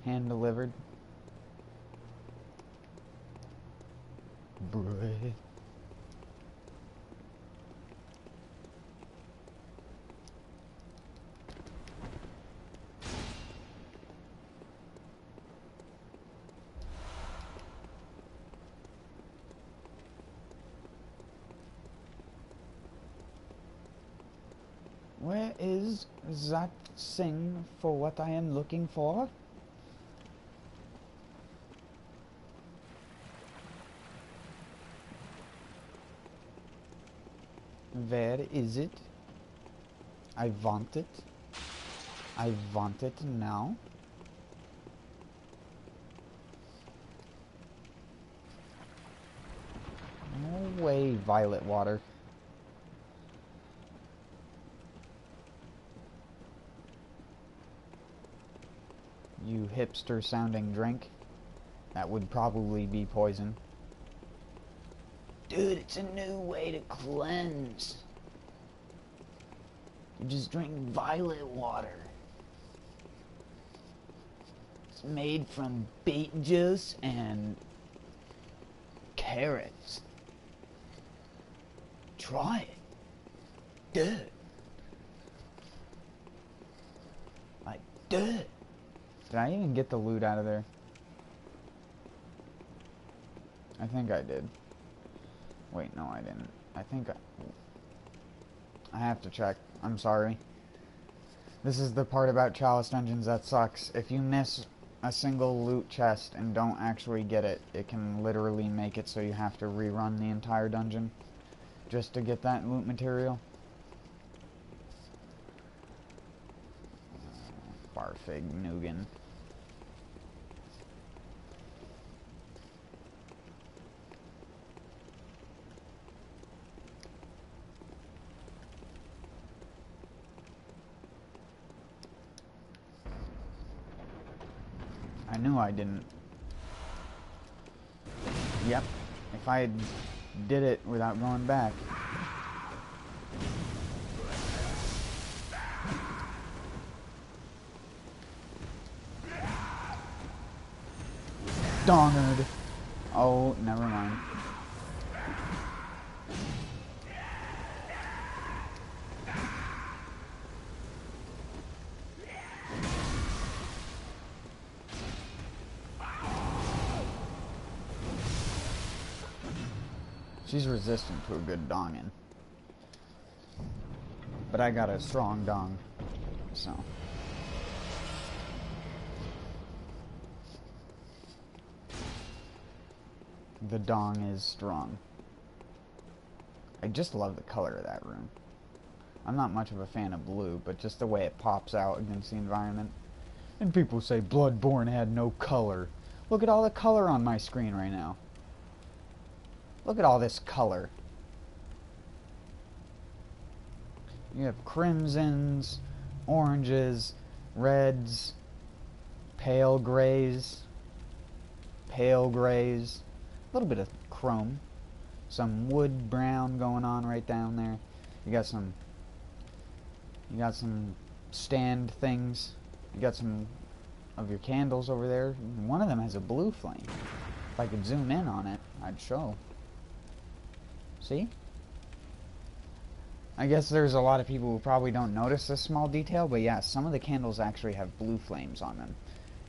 that? Hand delivered. Bruh. Where is that thing for what I am looking for? Where is it? I want it. I want it now. way, violet water. You hipster sounding drink. That would probably be poison. Dude, it's a new way to cleanse. You just drink violet water. It's made from beet juice and carrots. Try it. Dude. Like, dude. Did I even get the loot out of there? I think I did. Wait, no I didn't. I have to check. I'm sorry. This is the part about Chalice dungeons that sucks. If you miss a single loot chest and don't actually get it, it can literally make it so you have to rerun the entire dungeon just to get that loot material. Barfig Nugan. I knew I didn't. Yep. If I did it without going back. Dongered. Oh, never mind. She's resistant to a good donging. But I got a strong dong, so. The dong is strong. I just love the color of that room. I'm not much of a fan of blue, but just the way it pops out against the environment. And people say Bloodborne had no color. Look at all the color on my screen right now. Look at all this color. You have crimsons, oranges, reds, pale grays, a little bit of chrome, some wood brown going on right down there. You got some stand things. You got some of your candles over there. One of them has a blue flame. If I could zoom in on it, I'd show. See? I guess there's a lot of people who probably don't notice this small detail, but yeah, some of the candles actually have blue flames on them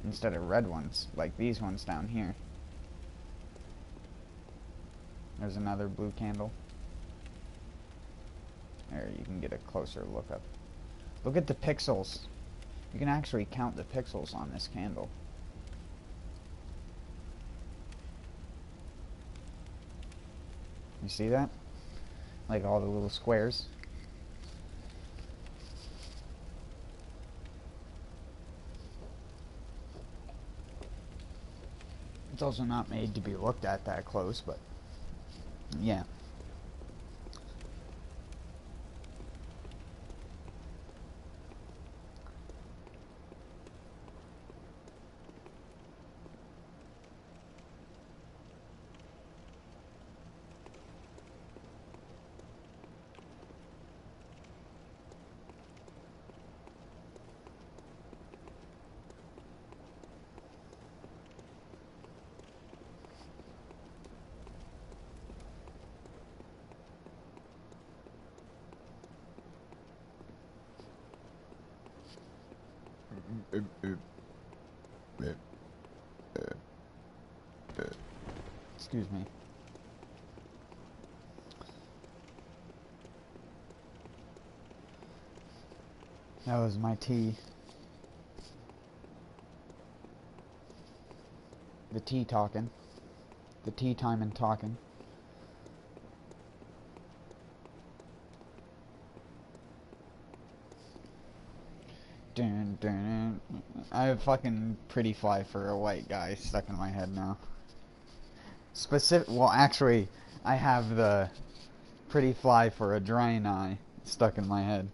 instead of red ones, like these ones down here. There's another blue candle. There, you can get a closer look up. Look at the pixels. You can actually count the pixels on this candle. You see that? Like all the little squares. It's also not made to be looked at that close, but yeah. Excuse me. That was my tea. The tea talking. The tea time and talking. Dun, dun, dun. I have fucking pretty fly for a white guy stuck in my head now. Well, actually, I have the pretty fly for a Draenei stuck in my head.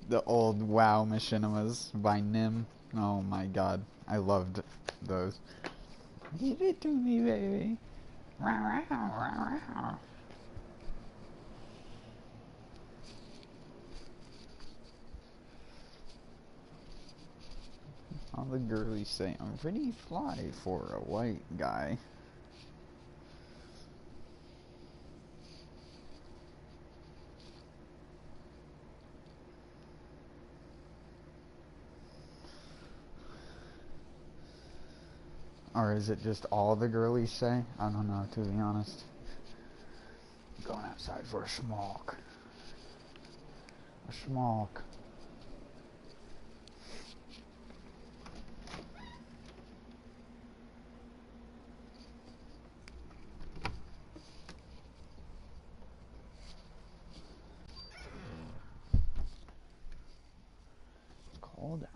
The old WoW machinimas by Nim. Oh my god, I loved those. Give it to me, baby. All the girlies say I'm pretty fly for a white guy. Or is it just all the girlies say? I don't know, to be honest. Going outside for a smoke. A smoke. It's cold out.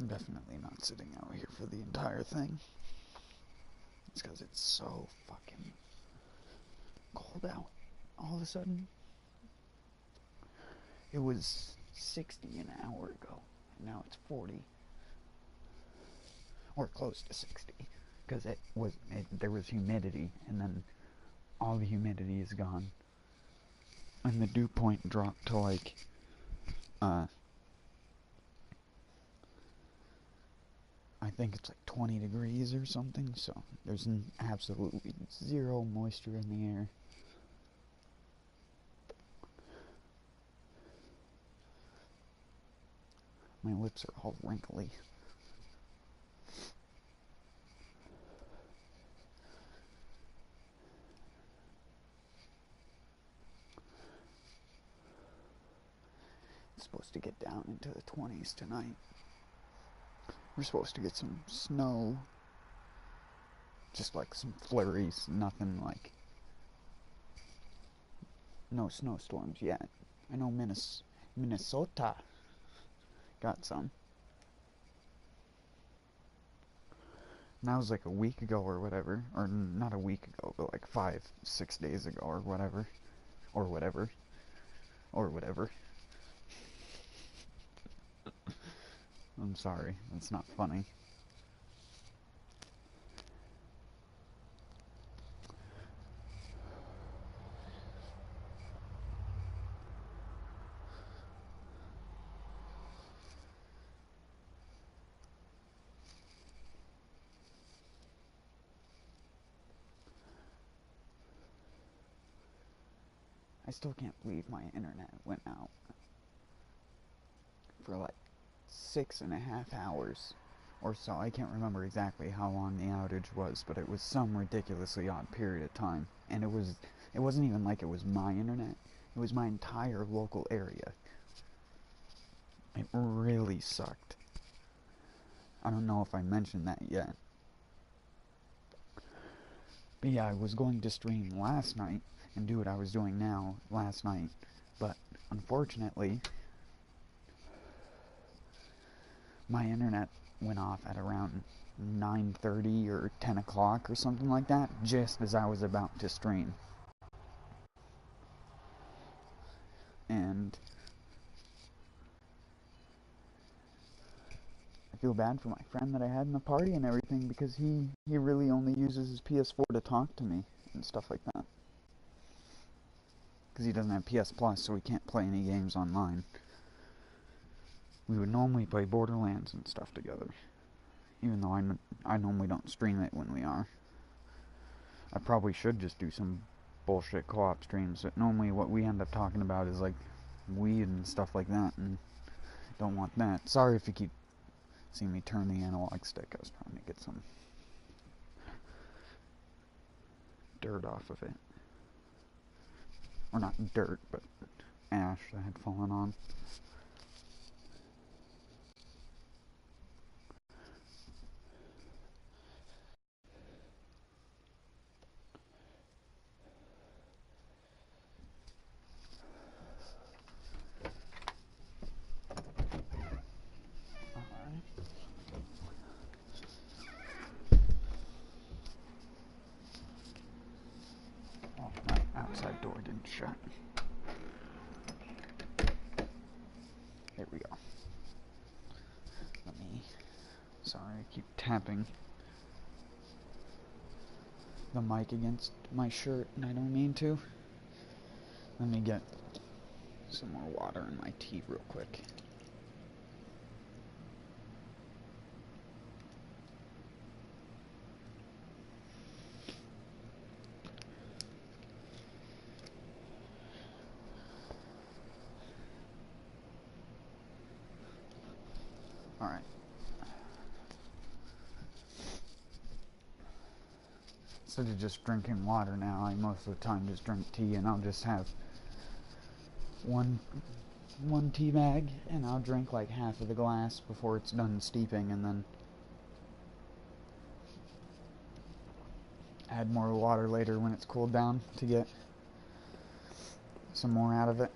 I'm definitely not sitting out here for the entire thing. It's because it's so fucking cold out. All of a sudden, it was 60 an hour ago, and now it's 40. Or close to 60. Because there was humidity, and then all the humidity is gone. And the dew point dropped to like, I think it's like 20 degrees or something, so there's absolutely zero moisture in the air. My lips are all wrinkly. It's supposed to get down into the 20s tonight. We're supposed to get some snow. Just like some flurries, nothing like... No snowstorms yet. I know Minnesota got some. And that was like a week ago or whatever. Or not a week ago, but like 5-6 days ago or whatever. Or whatever. Or whatever. I'm sorry, that's not funny. I still can't believe my internet went out for like 6.5 hours or so. I can't remember exactly how long the outage was, but it was some ridiculously odd period of time. And it wasn't even like it was my internet. It was my entire local area. It really sucked. I don't know if I mentioned that yet. But yeah, I was going to stream last night and do what I was doing now last night, but unfortunately my internet went off at around 9:30 or 10 o'clock or something like that, just as I was about to stream. And I feel bad for my friend that I had in the party and everything, because he really only uses his PS4 to talk to me and stuff like that. Because he doesn't have PS Plus, so he can't play any games online. We would normally play Borderlands and stuff together, even though I normally don't stream it when we are. I probably should just do some bullshit co-op streams, but normally what we end up talking about is like weed and stuff like that, and don't want that. Sorry if you keep See me turn the analog stick. I was trying to get some dirt off of it. Or not dirt, but ash that had fallen on. Outside door didn't shut. There we go. Let me... Sorry, I keep tapping the mic against my shirt, and I don't mean to. Let me get some more water in my tea real quick. Alright. Instead of just drinking water now, I most of the time just drink tea, and I'll just have one tea bag, and I'll drink like half of the glass before it's done steeping, and then add more water later when it's cooled down to get some more out of it.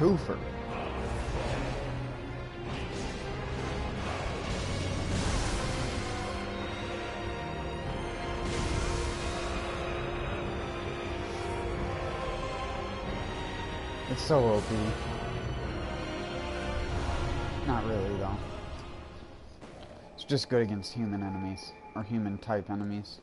Twofer. It's so OP. Not really, though. It's just good against human enemies, or human-type enemies.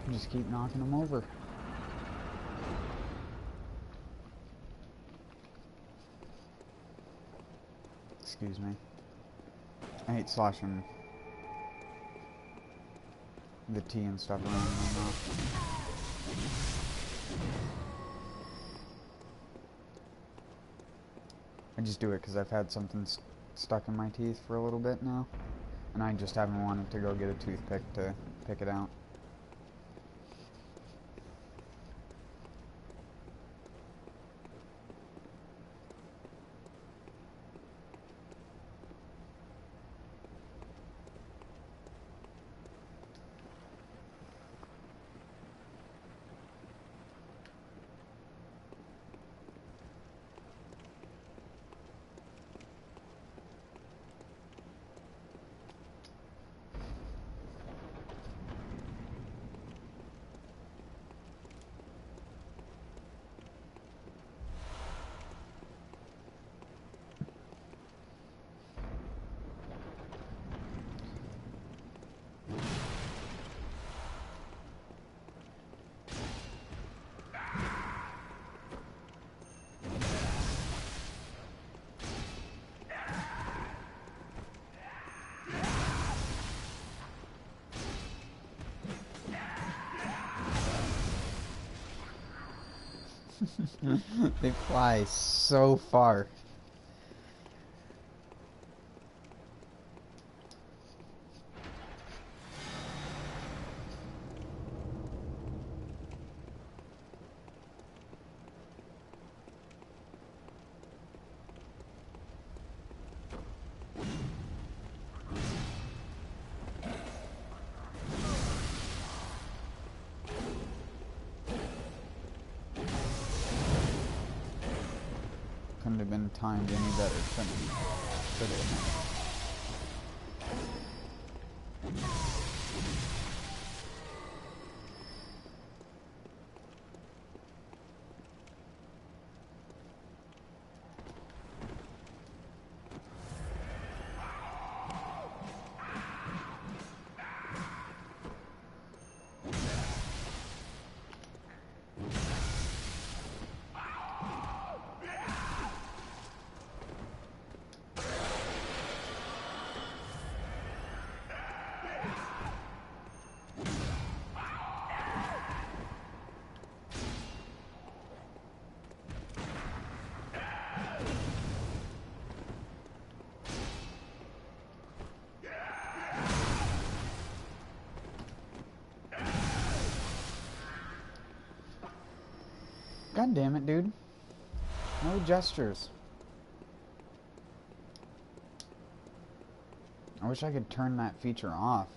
Just keep knocking them over. Excuse me. I hate sloshing the tea and stuff around my mouth. I just do it because I've had something stuck in my teeth for a little bit now, and I just haven't wanted to go get a toothpick to pick it out. They fly so far. Couldn't have been timed any better, could it? God damn it, dude. No gestures. I wish I could turn that feature off.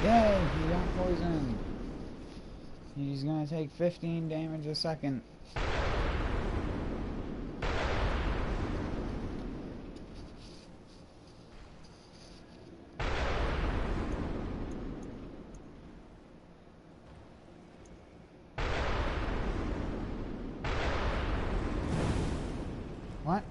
Yay, he got poisoned. He's gonna take 15 damage a second. What?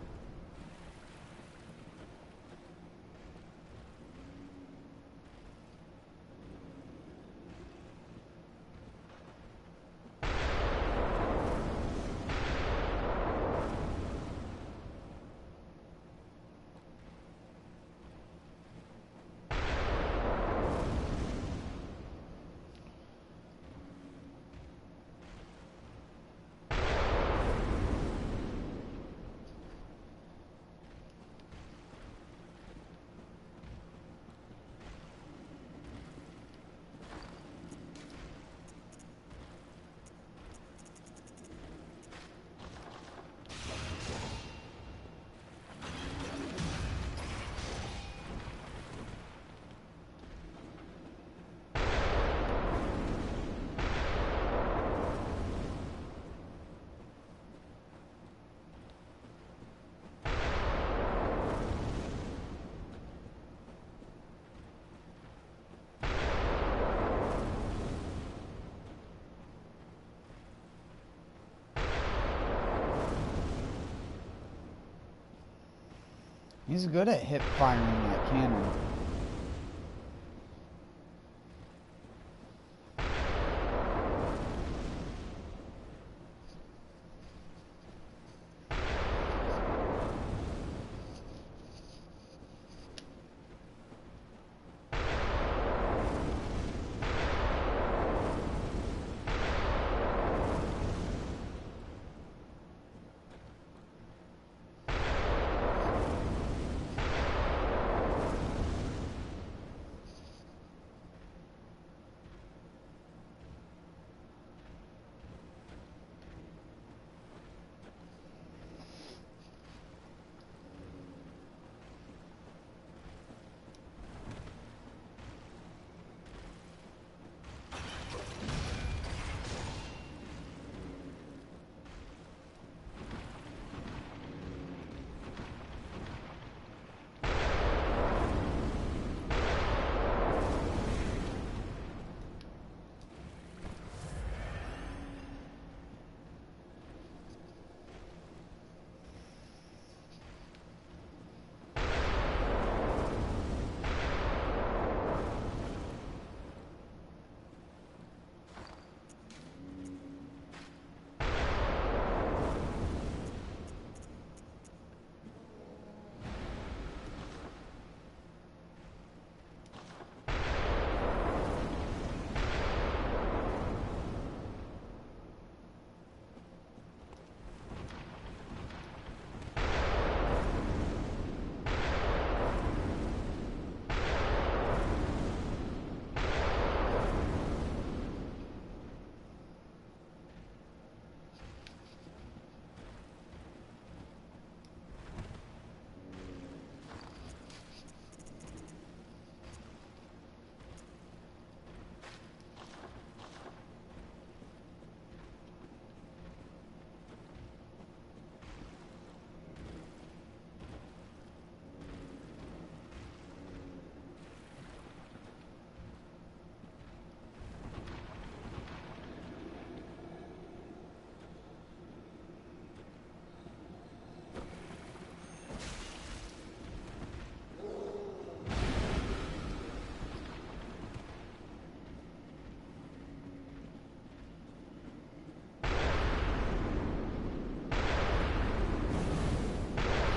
He's good at hip firing that cannon.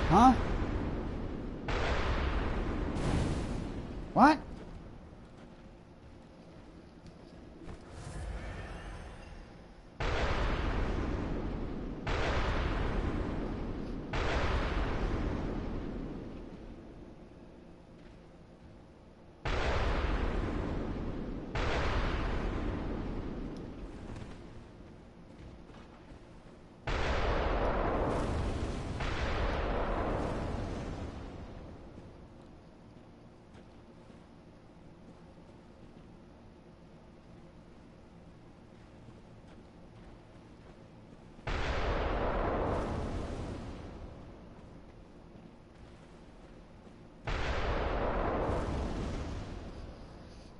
Huh? What?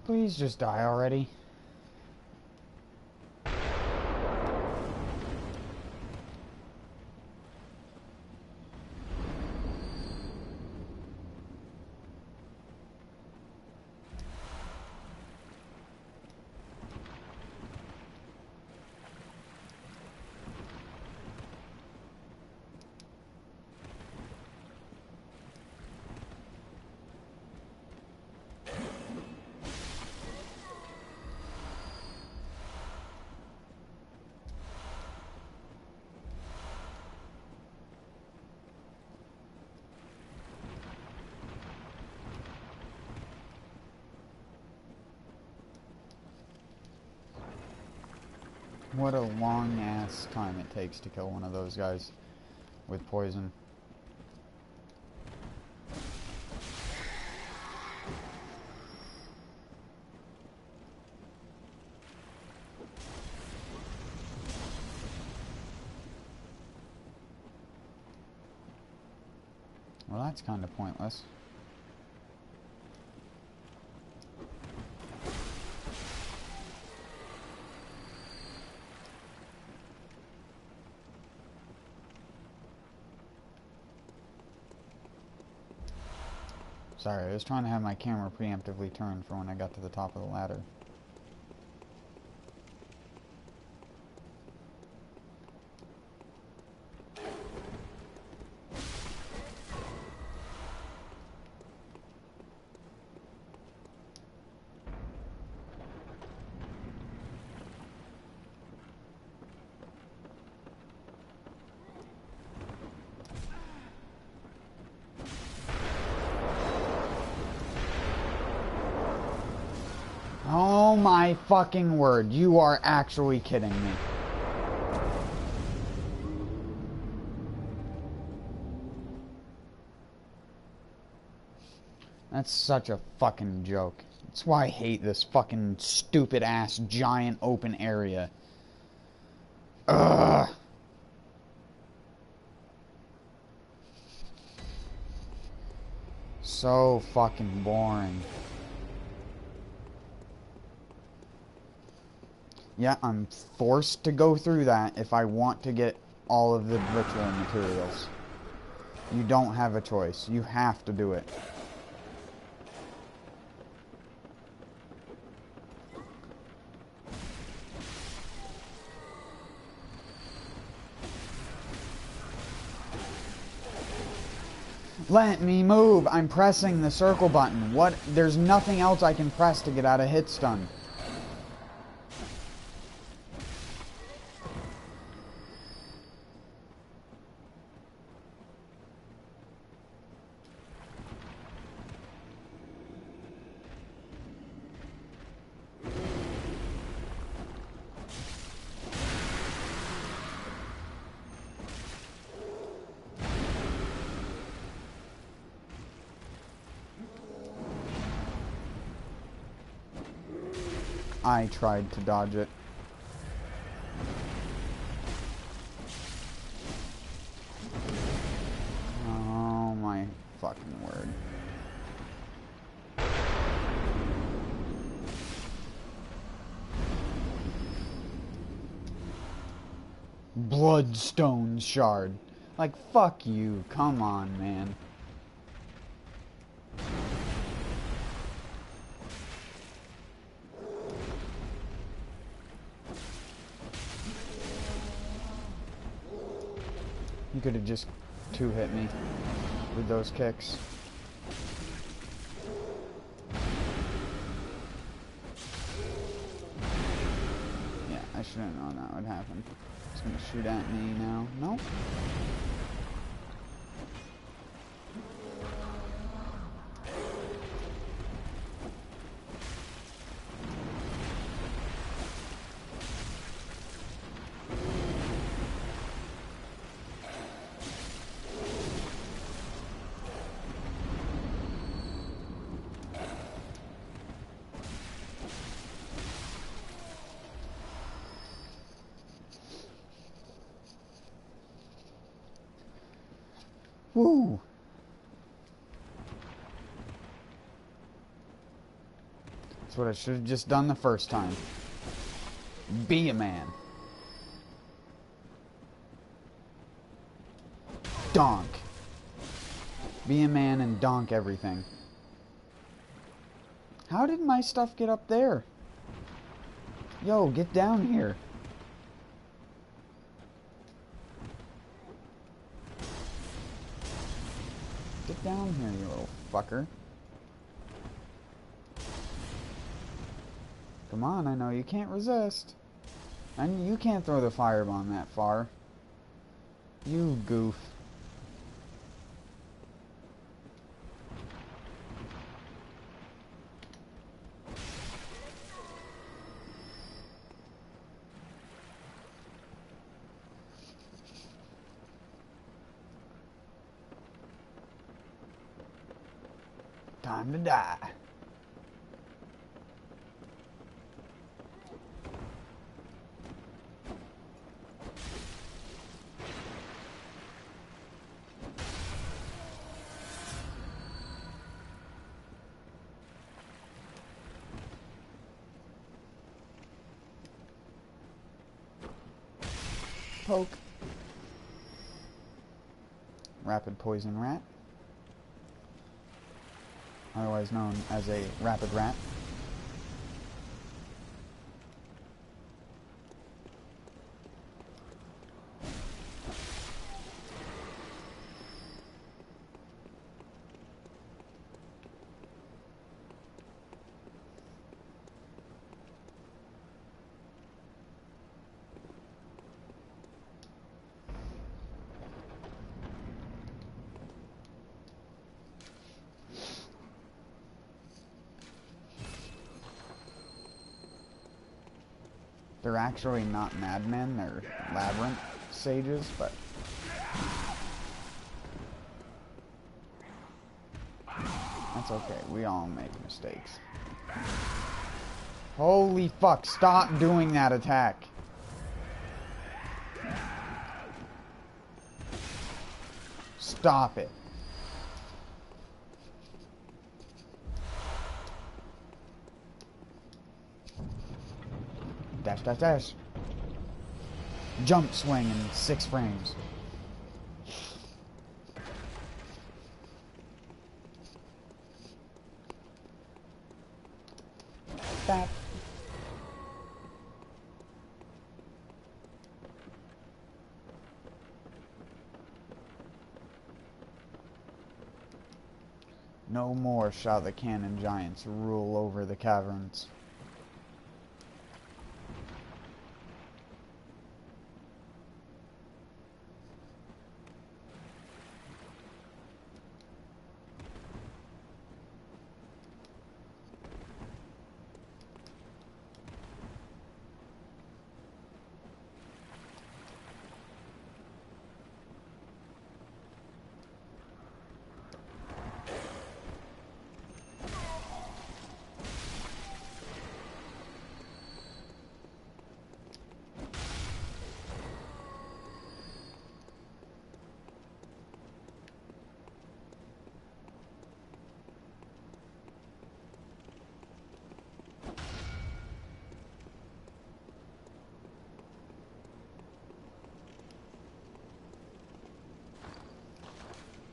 Please just die already. What a long ass time it takes to kill one of those guys with poison. Well, that's kind of pointless. Sorry, I was trying to have my camera preemptively turned for when I got to the top of the ladder. Oh my fucking word, you are actually kidding me. That's such a fucking joke. That's why I hate this fucking stupid ass giant open area. Ugh. So fucking boring. Yeah, I'm forced to go through that if I want to get all of the ritual materials. You don't have a choice. You have to do it. Let me move! I'm pressing the circle button. What? There's nothing else I can press to get out of hit stun. I tried to dodge it. Oh my fucking word. Bloodstone shard. Like, fuck you. Come on, man. You could have just two-hit me with those kicks. Yeah, I should have known that would happen. It's gonna shoot at me now. Nope. Woo! That's what I should have just done the first time. Be a man. Donk. Be a man and donk everything. How did my stuff get up there? Yo, get down here. Get down here, you little fucker. Come on, I know you can't resist. And you can't throw the firebomb that far. You goof. Time to die. Poke. Rapid poison rat. Otherwise known as a rapid rat. They're actually not madmen, they're labyrinth sages, but that's okay, we all make mistakes. Holy fuck, stop doing that attack. Stop it. Dash, dash, dash. Jump swing in 6 frames. That. No more shall the cannon giants rule over the caverns.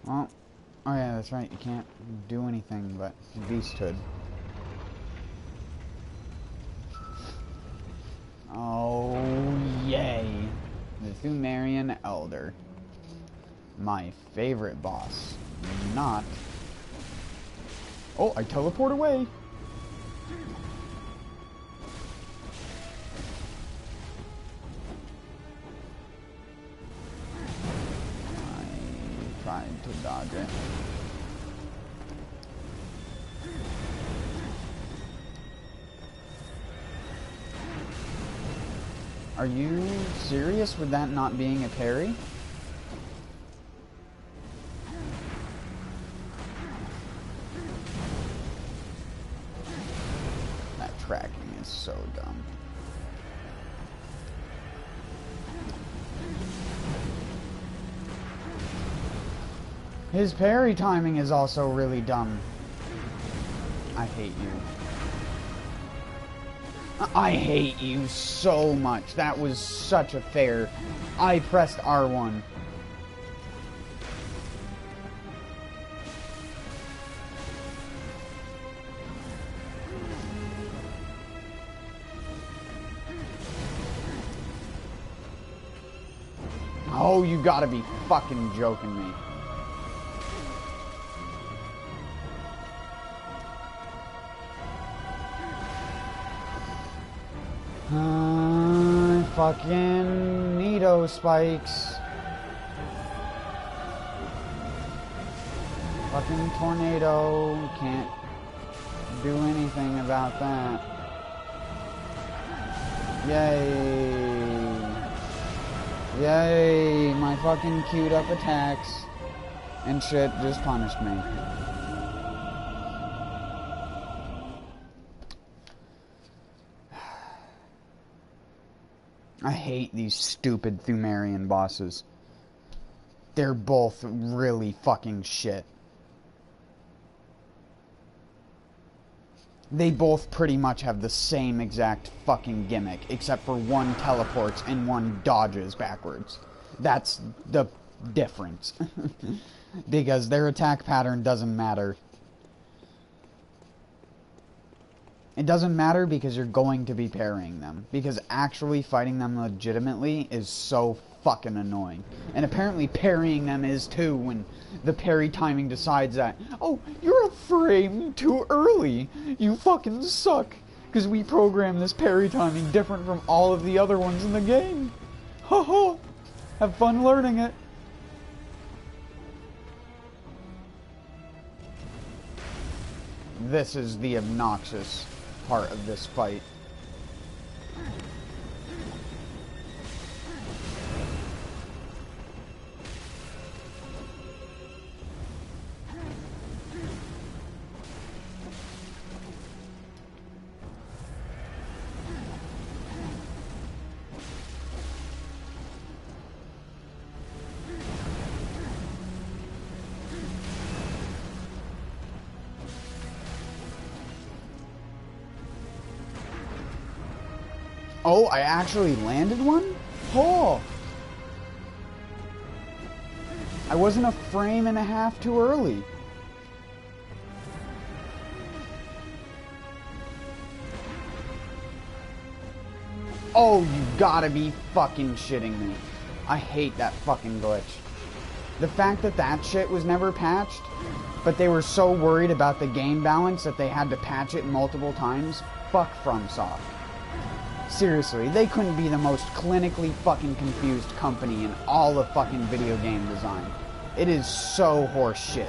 Well, oh yeah, that's right, you can't do anything but beasthood. Oh, yay. The Thumerian Elder. My favorite boss. Not. Oh, I teleport away. I tried to dodge it. Are you serious with that not being a parry? That tracking is so dumb. His parry timing is also really dumb. I hate you. I hate you so much. That was such a fair. I pressed R1. Oh, you gotta be fucking joking me. Fucking Nido spikes. Fucking tornado. Can't do anything about that. Yay. Yay. My fucking queued up attacks and shit just punished me. I hate these stupid Thumerian bosses. They're both really fucking shit. They both pretty much have the same exact fucking gimmick, except for one teleports and one dodges backwards. That's the difference. Because their attack pattern doesn't matter. It doesn't matter because you're going to be parrying them. Because actually fighting them legitimately is so fucking annoying. And apparently parrying them is too when the parry timing decides that, oh, you're a frame too early. You fucking suck. Because we programmed this parry timing different from all of the other ones in the game. Ho ho. Have fun learning it. This is the obnoxious part of this fight. Oh, I actually landed one? Oh! I wasn't a frame and a half too early. Oh, you gotta be fucking shitting me. I hate that fucking glitch. The fact that that shit was never patched, but they were so worried about the game balance that they had to patch it multiple times. Fuck FromSoft. Seriously, they couldn't be the most clinically fucking confused company in all of fucking video game design. It is so horse shit.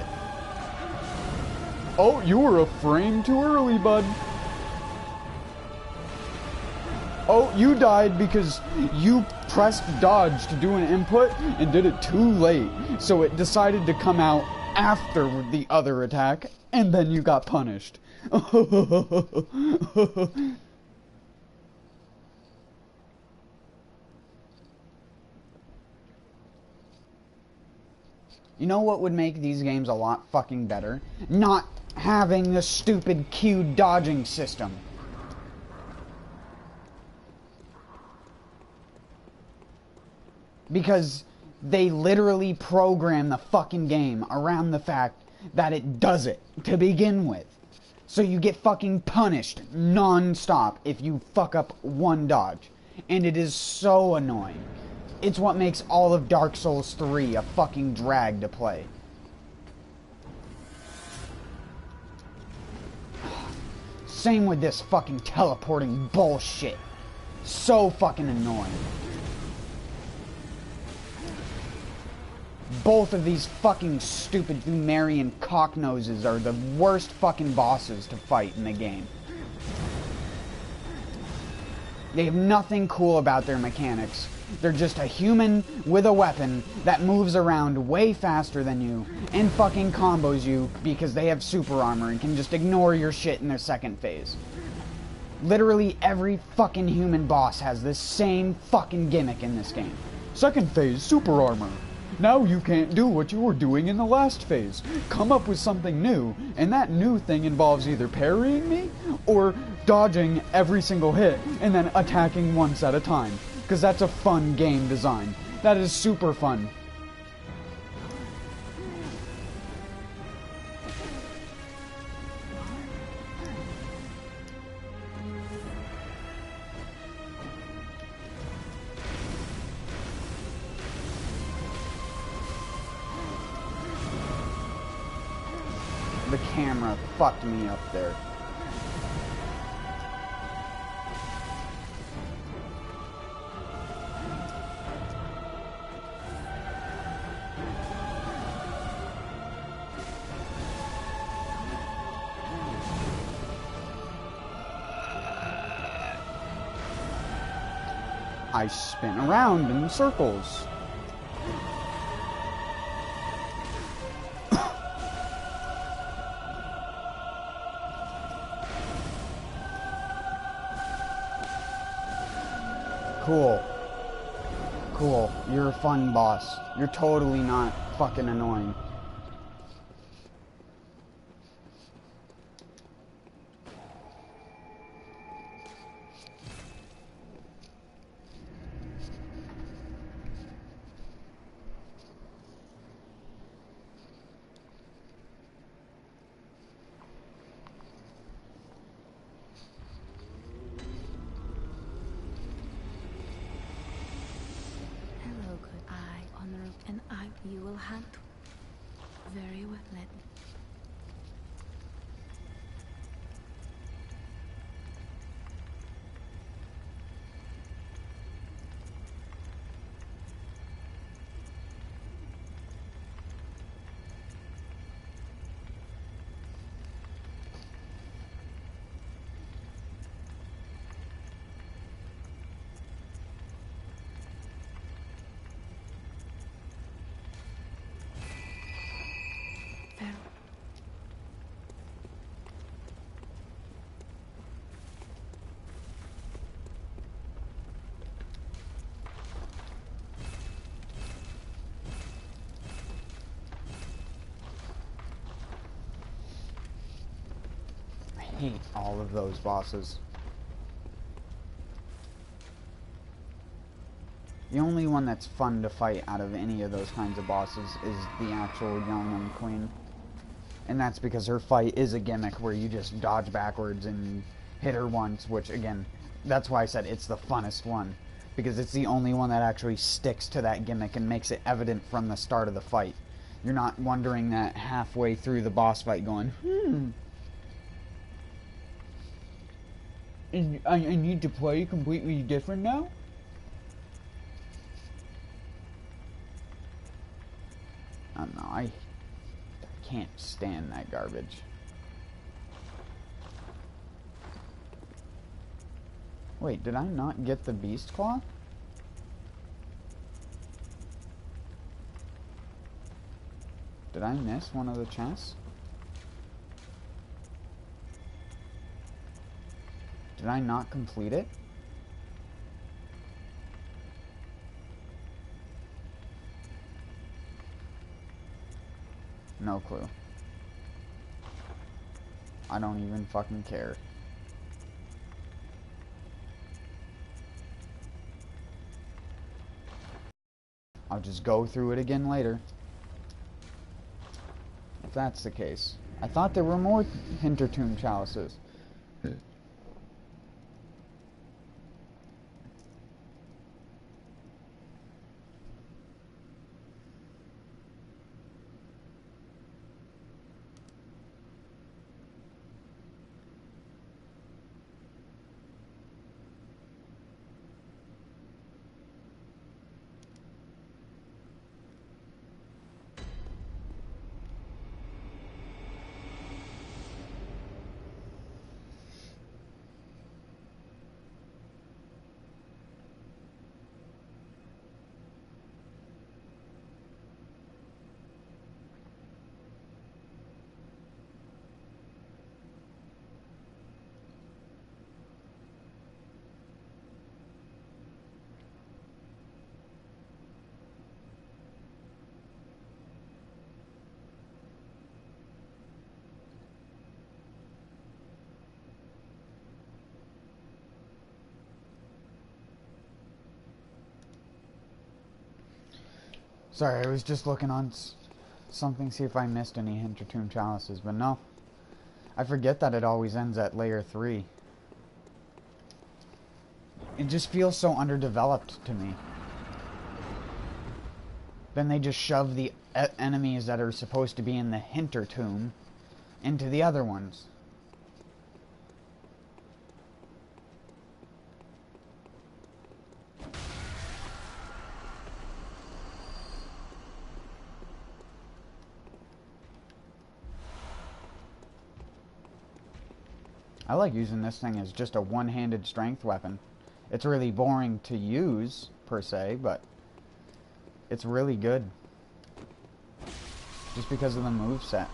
Oh, you were a frame too early, bud. Oh, you died because you pressed dodge to do an input and did it too late. So it decided to come out after the other attack, and then you got punished. You know what would make these games a lot fucking better? Not having the stupid Q dodging system. Because they literally program the fucking game around the fact that it does it to begin with. So you get fucking punished non-stop if you fuck up one dodge. And it is so annoying. It's what makes all of Dark Souls 3 a fucking drag to play. Same with this fucking teleporting bullshit. So fucking annoying. Both of these fucking stupid Pthumerian cocknoses are the worst fucking bosses to fight in the game. They have nothing cool about their mechanics. They're just a human with a weapon that moves around way faster than you and fucking combos you because they have super armor and can just ignore your shit in their second phase. Literally every fucking human boss has this same fucking gimmick in this game. Second phase, super armor. Now you can't do what you were doing in the last phase. Come up with something new, and that new thing involves either parrying me or dodging every single hit and then attacking once at a time. Because that's a fun game design. That is super fun. The camera fucked me up there. I spin around in circles. Cool. Cool. You're a fun boss. You're totally not fucking annoying. And you will handle. Very well, then. I hate all of those bosses. The only one that's fun to fight out of any of those kinds of bosses is the actual Gehrman Queen. And that's because her fight is a gimmick where you just dodge backwards and hit her once, which again, that's why I said it's the funnest one. Because it's the only one that actually sticks to that gimmick and makes it evident from the start of the fight. You're not wondering that halfway through the boss fight going, I need to play completely different now? I don't know, I can't stand that garbage. Wait, did I not get the beast claw? Did I miss one of the chests? Did I not complete it? No clue. I don't even fucking care. I'll just go through it again later. If that's the case. I thought there were more Hintertomb Chalices. Sorry, I was just looking on something, see if I missed any Hintertomb Chalices, but no. I forget that it always ends at layer 3. It just feels so underdeveloped to me. Then they just shove the enemies that are supposed to be in the Hintertomb into the other ones. I like using this thing as just a one-handed strength weapon. It's really boring to use, per se, but it's really good. Just because of the moveset.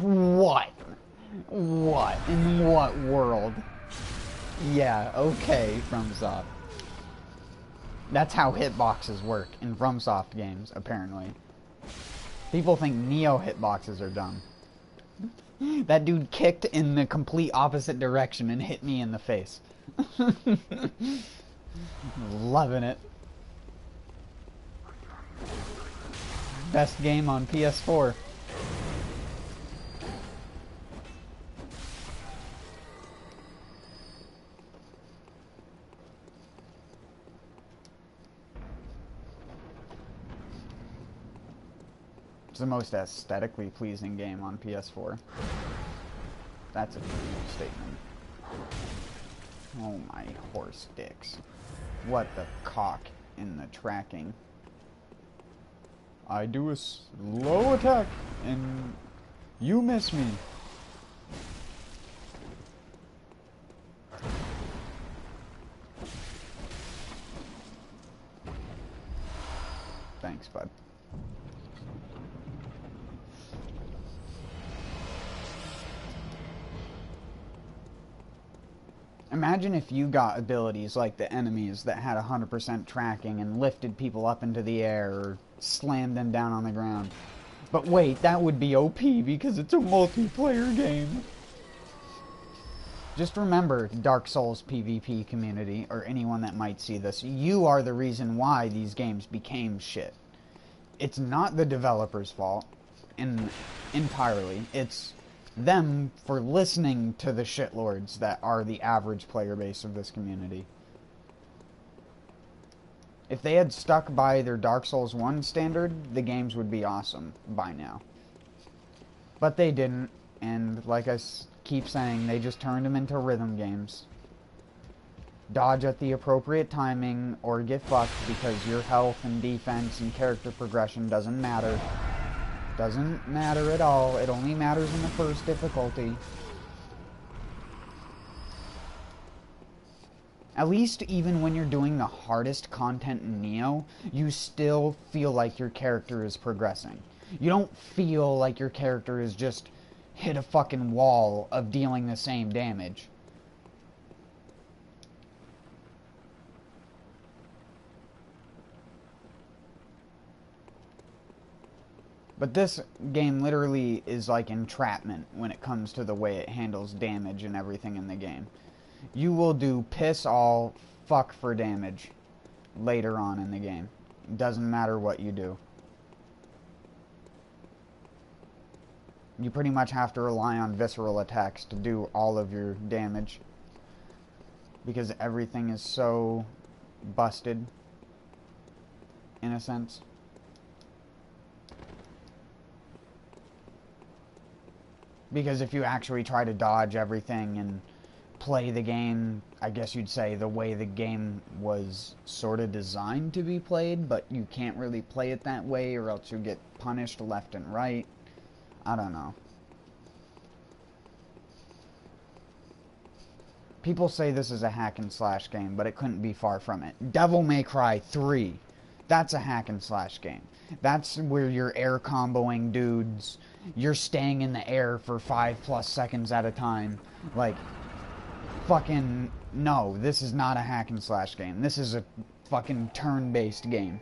What? What? In what world? Yeah, okay, FromSoft. That's how hitboxes work in FromSoft games, apparently. People think Neo hitboxes are dumb. That dude kicked in the complete opposite direction and hit me in the face. Loving it. Best game on PS4. It's the most aesthetically pleasing game on PS4. That's a true statement. Oh my horse dicks. What the cock in the tracking. I do a slow attack and you miss me. Thanks, bud. Imagine if you got abilities like the enemies that had 100% tracking and lifted people up into the air or slammed them down on the ground. But wait, that would be OP because it's a multiplayer game. Just remember, Dark Souls PvP community, or anyone that might see this, you are the reason why these games became shit. It's not the developer's fault entirely. It's them for listening to the shitlords that are the average player base of this community. If they had stuck by their Dark Souls 1 standard, the games would be awesome by now. But they didn't, and like I keep saying, they just turned them into rhythm games. Dodge at the appropriate timing, or get fucked because your health and defense and character progression doesn't matter. Doesn't matter at all. It only matters in the first difficulty. At least even when you're doing the hardest content in Neo, you still feel like your character is progressing. You don't feel like your character is just hit a fucking wall of dealing the same damage. But this game literally is like entrapment when it comes to the way it handles damage and everything in the game. You will do piss all fuck for damage later on in the game. It doesn't matter what you do. You pretty much have to rely on visceral attacks to do all of your damage. Because everything is so busted, in a sense. Because if you actually try to dodge everything and play the game, I guess you'd say, the way the game was sort of designed to be played, but you can't really play it that way or else you get punished left and right. I don't know. People say this is a hack and slash game, but it couldn't be far from it. Devil May Cry 3. That's a hack and slash game. That's where you're air comboing dudes. You're staying in the air for 5+ seconds at a time. Like, fucking no, this is not a hack and slash game. This is a fucking turn-based game.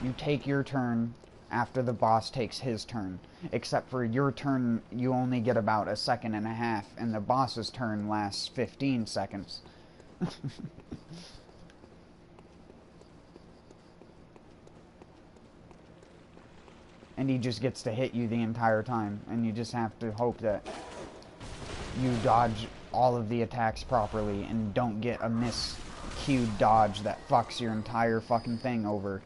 You take your turn after the boss takes his turn. Except for your turn, you only get about a second and a half, and the boss's turn lasts 15 seconds. And he just gets to hit you the entire time, and you just have to hope that you dodge all of the attacks properly and don't get a miscued dodge that fucks your entire fucking thing over.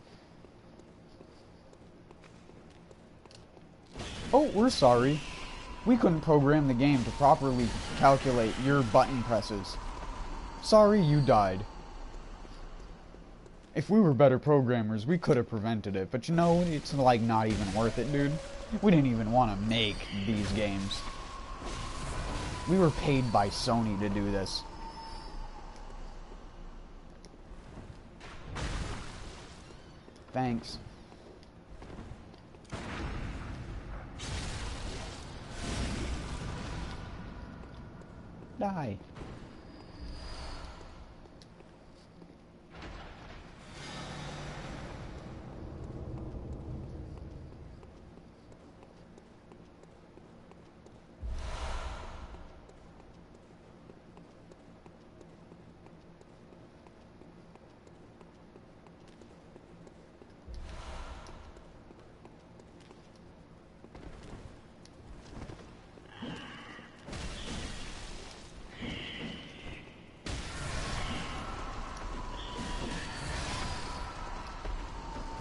Oh, we're sorry. We couldn't program the game to properly calculate your button presses. Sorry you died. If we were better programmers, we could have prevented it, but you know, it's like not even worth it, dude. We didn't even want to make these games. We were paid by Sony to do this. Thanks. Die.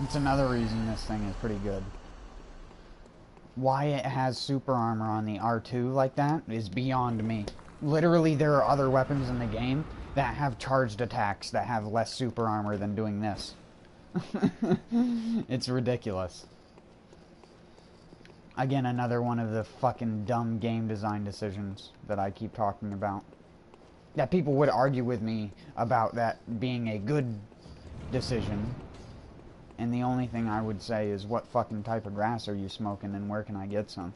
It's another reason this thing is pretty good. Why it has super armor on the R2 like that is beyond me. Literally, there are other weapons in the game that have charged attacks that have less super armor than doing this. It's ridiculous. Again, another one of the fucking dumb game design decisions that I keep talking about. That people would argue with me about that being a good decision. And the only thing I would say is, what fucking type of grass are you smoking and where can I get some?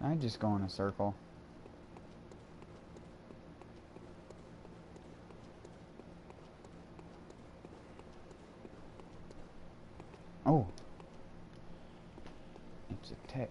I just go in a circle. Oh. It's a tick.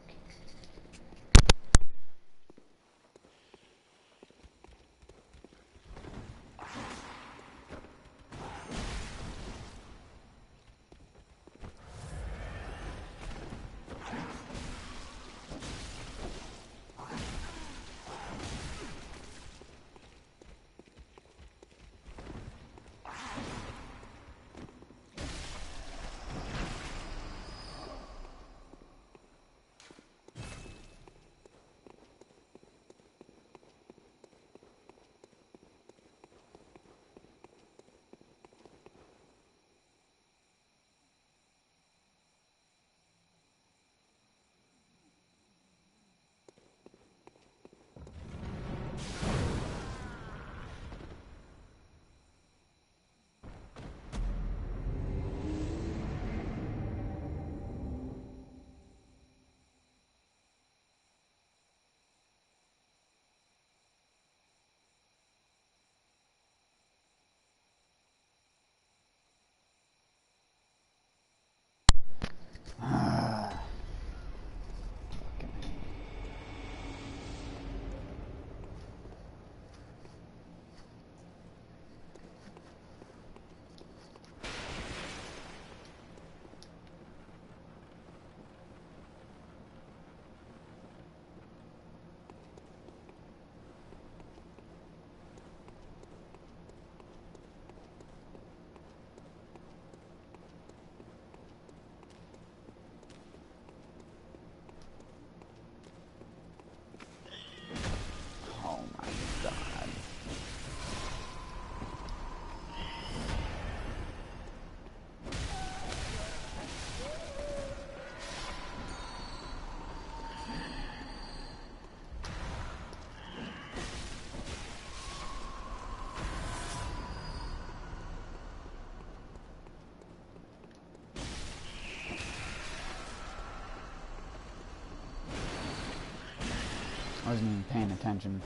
wasn't even paying attention.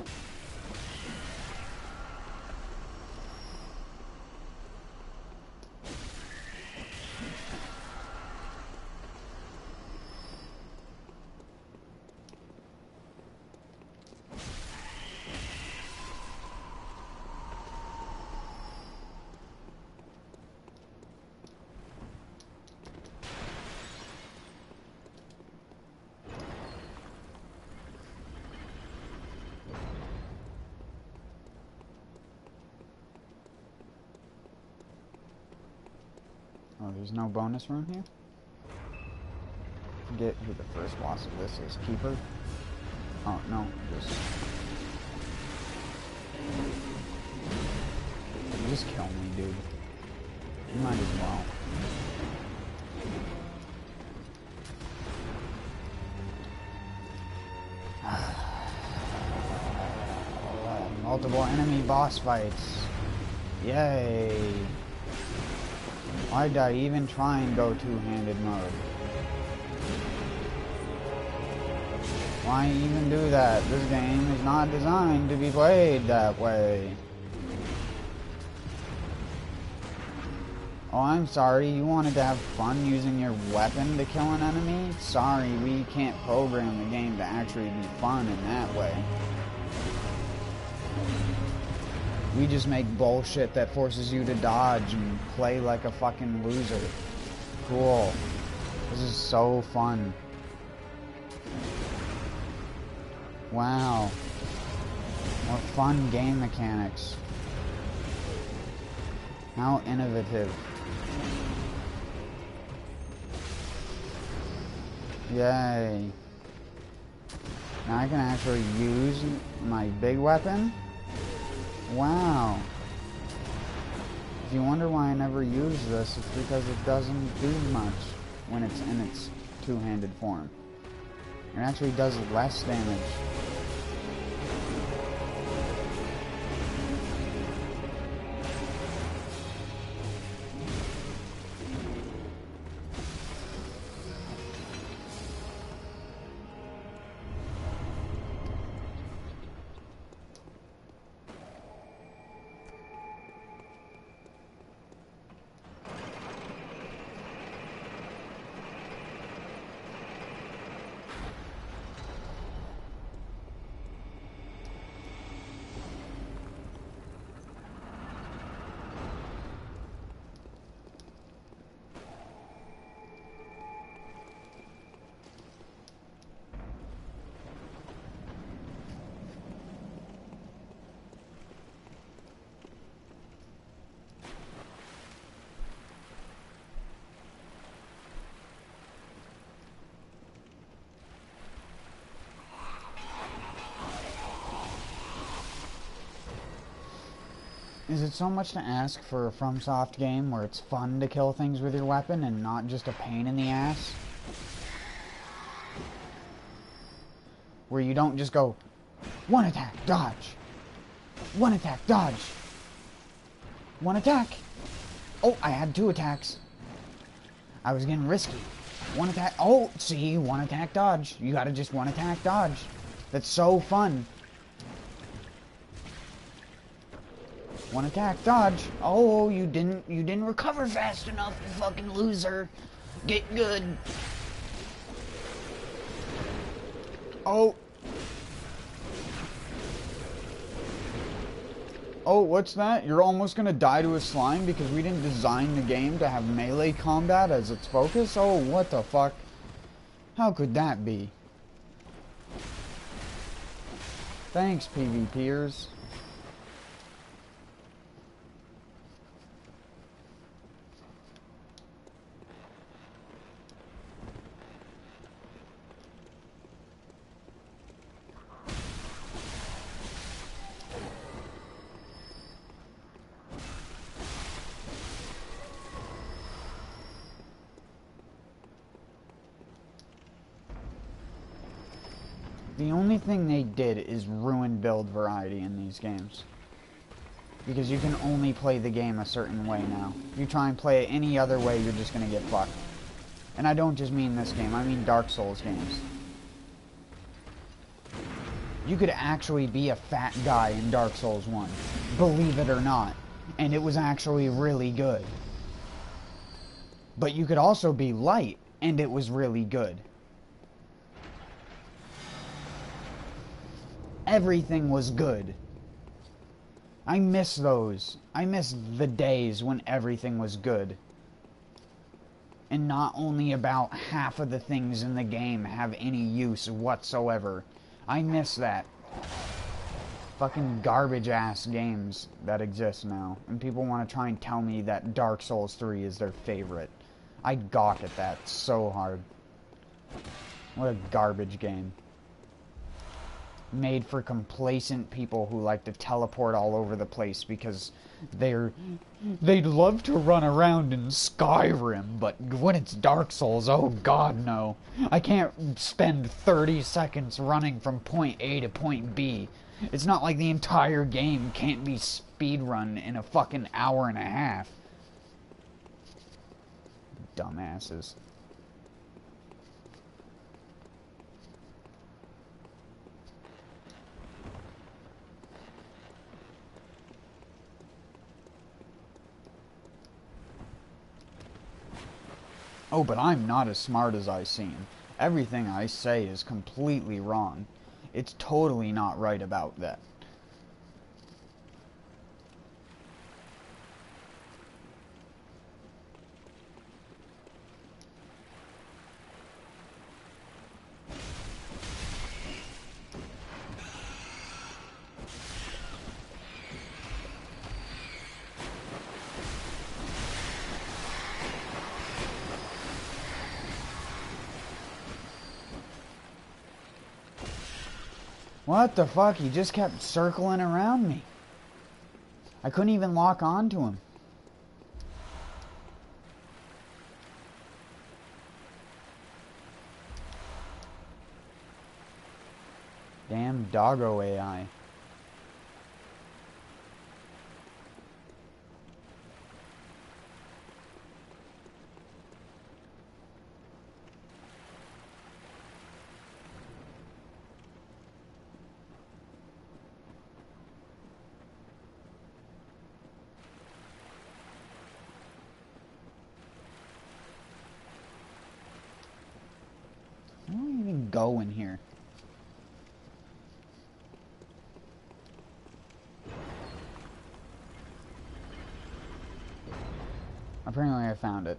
Oh, there's no bonus rune here? Forget who the first boss of this is. Keeper? Oh, no. Just kill me, dude. You might as well. Multiple enemy boss fights. Yay. Why'd I even try and go two-handed mode? Why even do that? This game is not designed to be played that way. Oh, I'm sorry. You wanted to have fun using your weapon to kill an enemy? Sorry, we can't program the game to actually be fun in that way. We just make bullshit that forces you to dodge and play like a fucking loser. Cool. This is so fun. Wow. More fun game mechanics. How innovative. Yay. Now I can actually use my big weapon? Wow. If you wonder why I never use this, it's because it doesn't do much when it's in its two-handed form. It actually does less damage. Is it so much to ask for a FromSoft game where it's fun to kill things with your weapon and not just a pain in the ass? Where you don't just go, one attack, dodge. One attack, dodge. One attack. Oh, I had two attacks. I was getting risky. One attack. Oh, see, one attack, dodge. You gotta just one attack, dodge. That's so fun. One attack, dodge. Oh, you didn't recover fast enough, you fucking loser. Get good. Oh. Oh, what's that? You're almost gonna die to a slime because we didn't design the game to have melee combat as its focus? Oh, what the fuck? How could that be? Thanks, PvPers. The only thing they did is ruin build variety in these games. Because you can only play the game a certain way now. If you try and play it any other way, you're just gonna get fucked. And I don't just mean this game, I mean Dark Souls games. You could actually be a fat guy in Dark Souls 1, believe it or not, and it was actually really good. But you could also be light, and it was really good. Everything was good. I miss those. I miss the days when everything was good. And not only about half of the things in the game have any use whatsoever. I miss that. Fucking garbage-ass games that exist now. And people want to try and tell me that Dark Souls 3 is their favorite. I gawk at that so hard. What a garbage game. Made for complacent people who like to teleport all over the place because they'd love to run around in Skyrim, but when it's Dark Souls, oh god no. I can't spend 30 seconds running from point A to point B. It's not like the entire game can't be speedrun in a fucking hour and a half. Dumbasses. Oh, but I'm not as smart as I seem. Everything I say is completely wrong. It's totally not right about that. What the fuck? He just kept circling around me. I couldn't even lock onto him. Damn doggo AI. I don't even go in here. Apparently I found it.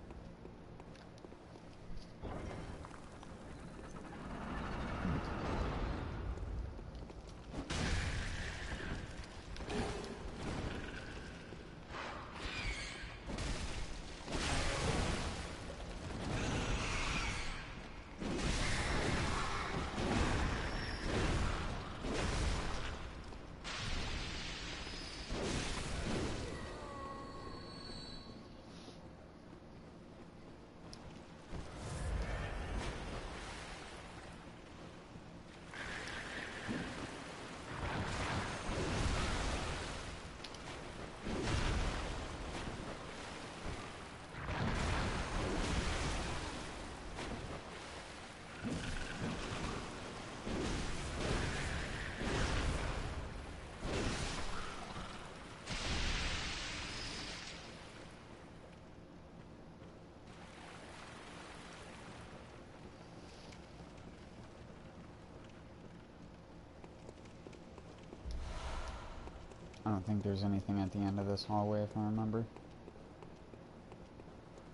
I don't think there's anything at the end of this hallway if I remember.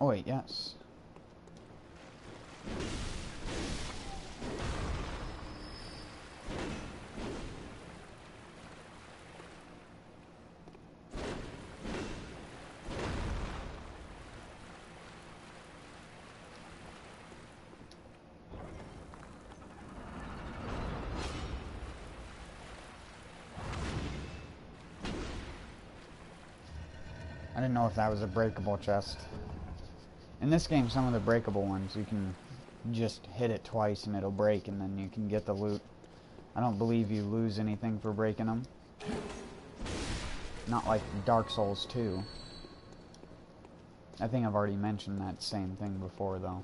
Oh wait, yes. I didn't know if that was a breakable chest. In this game, some of the breakable ones, you can just hit it twice and it'll break and then you can get the loot. I don't believe you lose anything for breaking them. Not like Dark Souls 2. I think I've already mentioned that same thing before, though.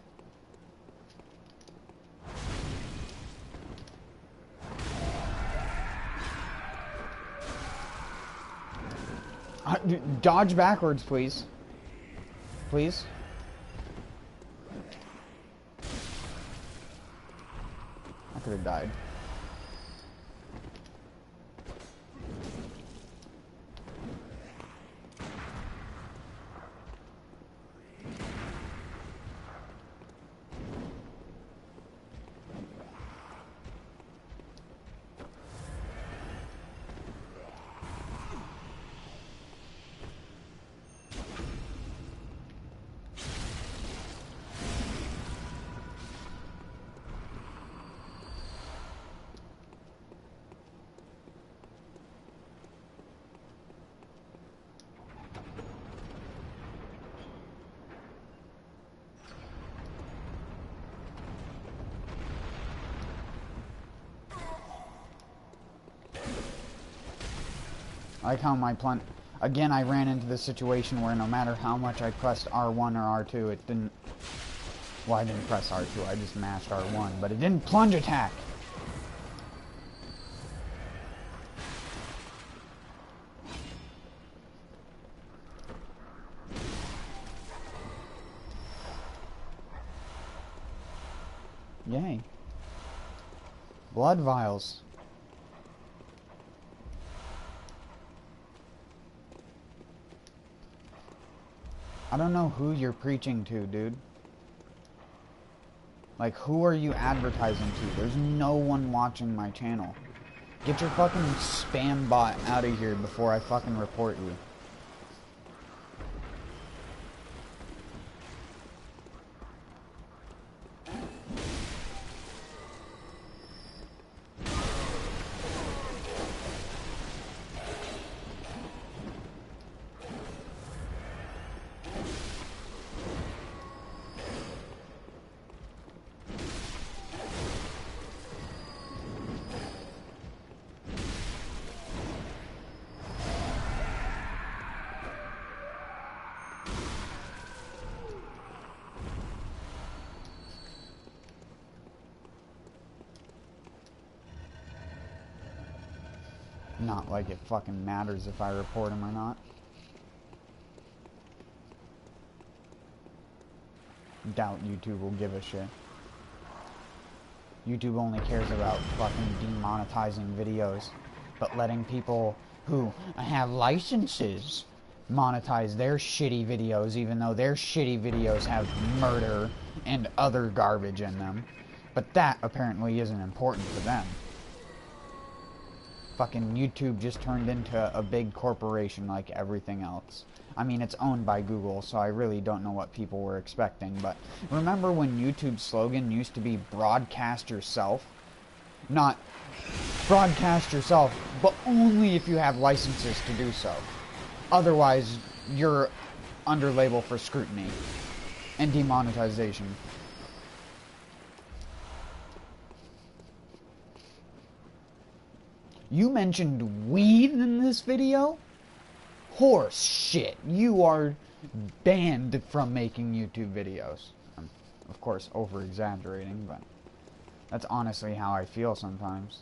Dodge backwards, please. Please. I could have died. I like how my plunge... Again, I ran into the situation where no matter how much I pressed R1 or R2, it didn't... Well, I didn't press R2, I just mashed R1, but it didn't plunge attack! Yay. Blood vials. I don't know who you're preaching to, dude. Like, who are you advertising to? There's no one watching my channel. Get your fucking spam bot out of here before I fucking report you. Not like it fucking matters if I report him or not. Doubt YouTube will give a shit. YouTube only cares about fucking demonetizing videos, but letting people who have licenses monetize their shitty videos, even though their shitty videos have murder and other garbage in them. But that apparently isn't important to them. Fucking YouTube just turned into a big corporation like everything else. I mean, it's owned by Google, so I really don't know what people were expecting, but remember when YouTube's slogan used to be broadcast yourself? Not broadcast yourself, but only if you have licenses to do so. Otherwise, you're under label for scrutiny and demonetization. You mentioned weed in this video? Horse shit. You are banned from making YouTube videos. I'm, of course, over-exaggerating, but that's honestly how I feel sometimes.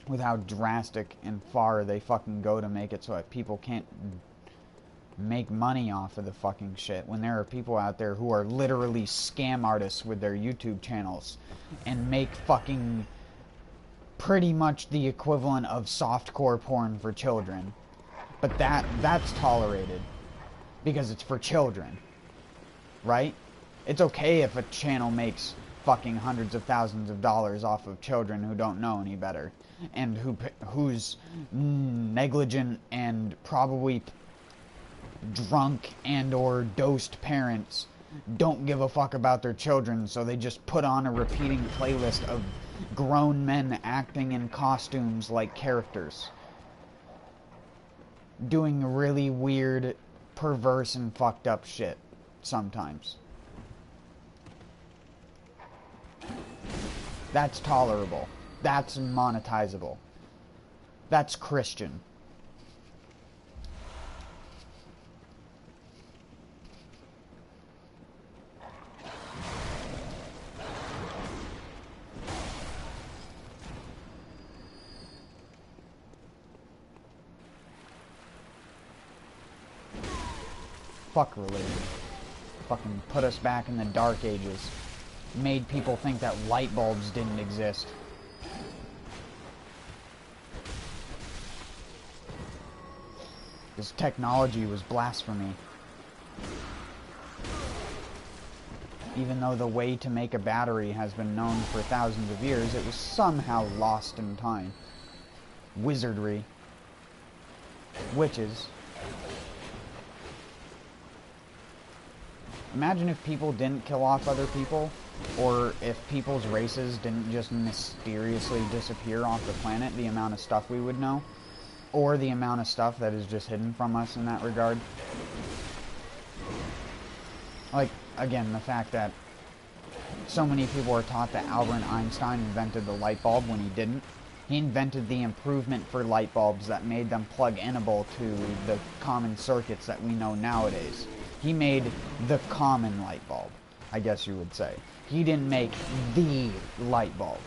With how drastic and far they fucking go to make it so that people can't make money off of the fucking shit, when there are people out there who are literally scam artists with their YouTube channels and make fucking pretty much the equivalent of softcore porn for children. But that's tolerated because it's for children, right? It's okay if a channel makes fucking hundreds of thousands of dollars off of children who don't know any better and whose negligent and probably drunk and or dosed parents don't give a fuck about their children, so they just put on a repeating playlist of grown men acting in costumes like characters, doing really weird, perverse, and fucked up shit sometimes. That's tolerable. That's monetizable. That's Christian. fuck related. Fucking put us back in the Dark Ages. Made people think that light bulbs didn't exist. This technology was blasphemy. Even though the way to make a battery has been known for thousands of years, it was somehow lost in time. Wizardry. Witches. Imagine if people didn't kill off other people, or if people's races didn't just mysteriously disappear off the planet, the amount of stuff we would know, or the amount of stuff that is just hidden from us in that regard. Like, again, the fact that so many people are taught that Albert Einstein invented the light bulb when he didn't. He invented the improvement for light bulbs that made them plug-inable to the common circuits that we know nowadays. He made the common light bulb, I guess you would say. He didn't make the light bulb.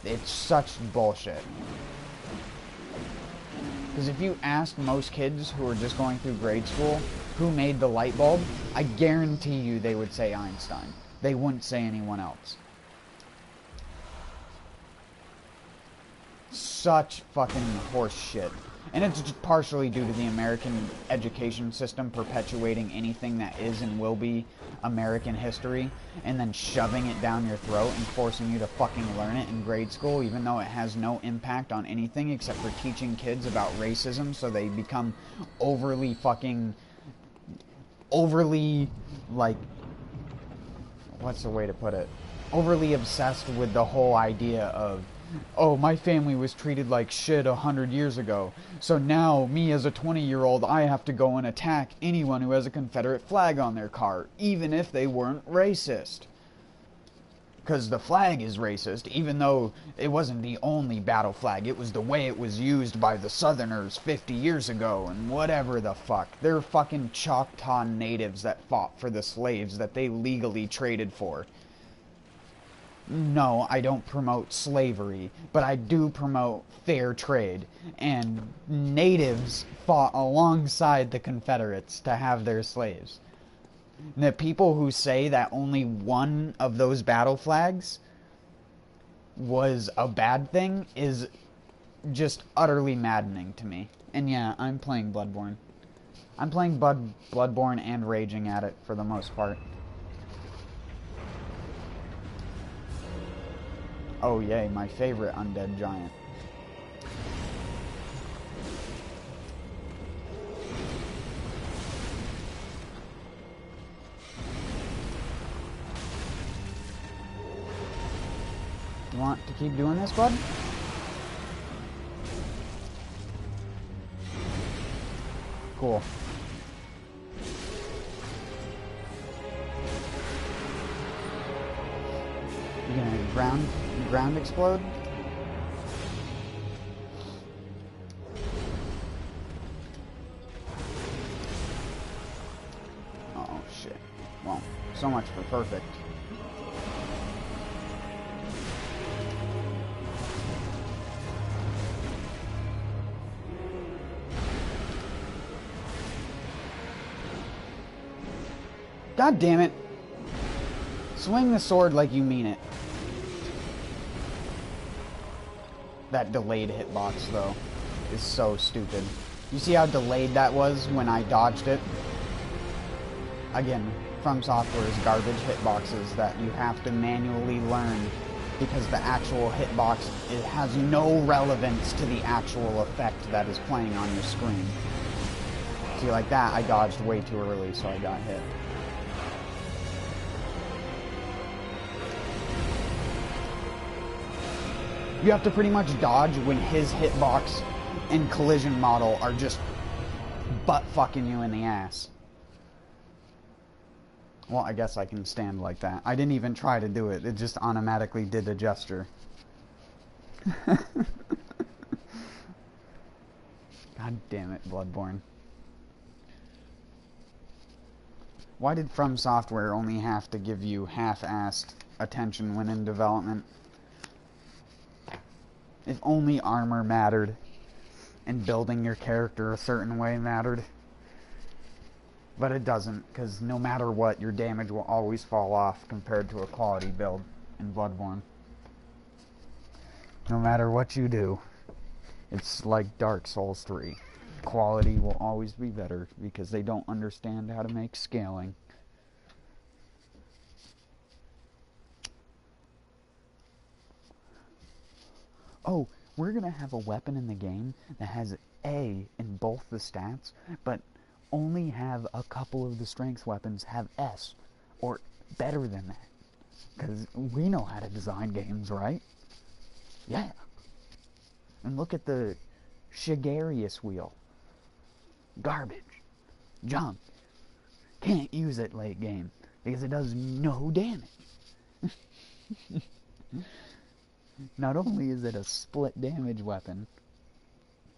It's such bullshit. Because if you asked most kids who are just going through grade school who made the light bulb, I guarantee you they would say Einstein. They wouldn't say anyone else. Such fucking horse shit. And it's just partially due to the American education system perpetuating anything that is and will be American history, and then shoving it down your throat and forcing you to fucking learn it in grade school, even though it has no impact on anything except for teaching kids about racism, so they become overly, like, what's the way to put it? Overly obsessed with the whole idea of, oh, my family was treated like shit 100 years ago, so now, me as a 20-year-old, I have to go and attack anyone who has a Confederate flag on their car, even if they weren't racist. Because the flag is racist, even though it wasn't the only battle flag, it was the way it was used by the Southerners 50 years ago, and whatever the fuck. They're fucking Choctaw natives that fought for the slaves that they legally traded for. No, I don't promote slavery, but I do promote fair trade. And natives fought alongside the Confederates to have their slaves. And the people who say that only one of those battle flags was a bad thing is just utterly maddening to me. And yeah, I'm playing Bloodborne. I'm playing Bloodborne and raging at it for the most part. Oh yay, my favorite undead giant. You want to keep doing this, bud? Cool. You gonna ground explode? Oh shit. Well, so much for perfect. God damn it. Swing the sword like you mean it. That delayed hitbox, though, is so stupid. You see how delayed that was when I dodged it? Again, From Software's garbage hitboxes that you have to manually learn because the actual hitbox, it has no relevance to the actual effect that is playing on your screen. See, like that, I dodged way too early, so I got hit. You have to pretty much dodge when his hitbox and collision model are just butt-fucking you in the ass. Well, I guess I can stand like that. I didn't even try to do it. It just automatically did a gesture. God damn it, Bloodborne. Why did From Software only have to give you half-assed attention when in development? If only armor mattered, and building your character a certain way mattered. But it doesn't, because no matter what, your damage will always fall off compared to a quality build in Bloodborne. No matter what you do. It's like Dark Souls 3. Quality will always be better because they don't understand how to make scaling. Oh, we're going to have a weapon in the game that has A in both the stats, but only have a couple of the strength weapons have S, or better than that. Because we know how to design games, right? Yeah. And look at the Shigarius wheel. Garbage. Junk. Can't use it late game because it does no damage. Not only is it a split damage weapon,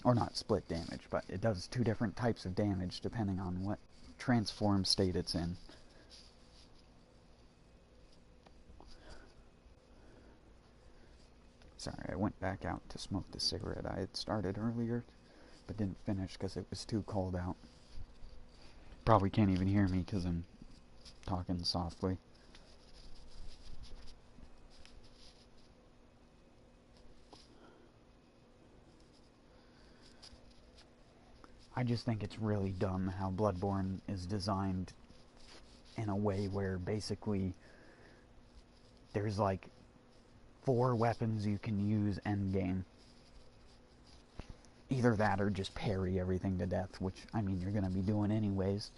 or not split damage, but it does two different types of damage depending on what transform state it's in. Sorry, I went back out to smoke the cigarette I had started earlier, but didn't finish because it was too cold out. Probably can't even hear me because I'm talking softly. I just think it's really dumb how Bloodborne is designed in a way where basically there's like 4 weapons you can use endgame. Either that or just parry everything to death, which, I mean, you're going to be doing anyways.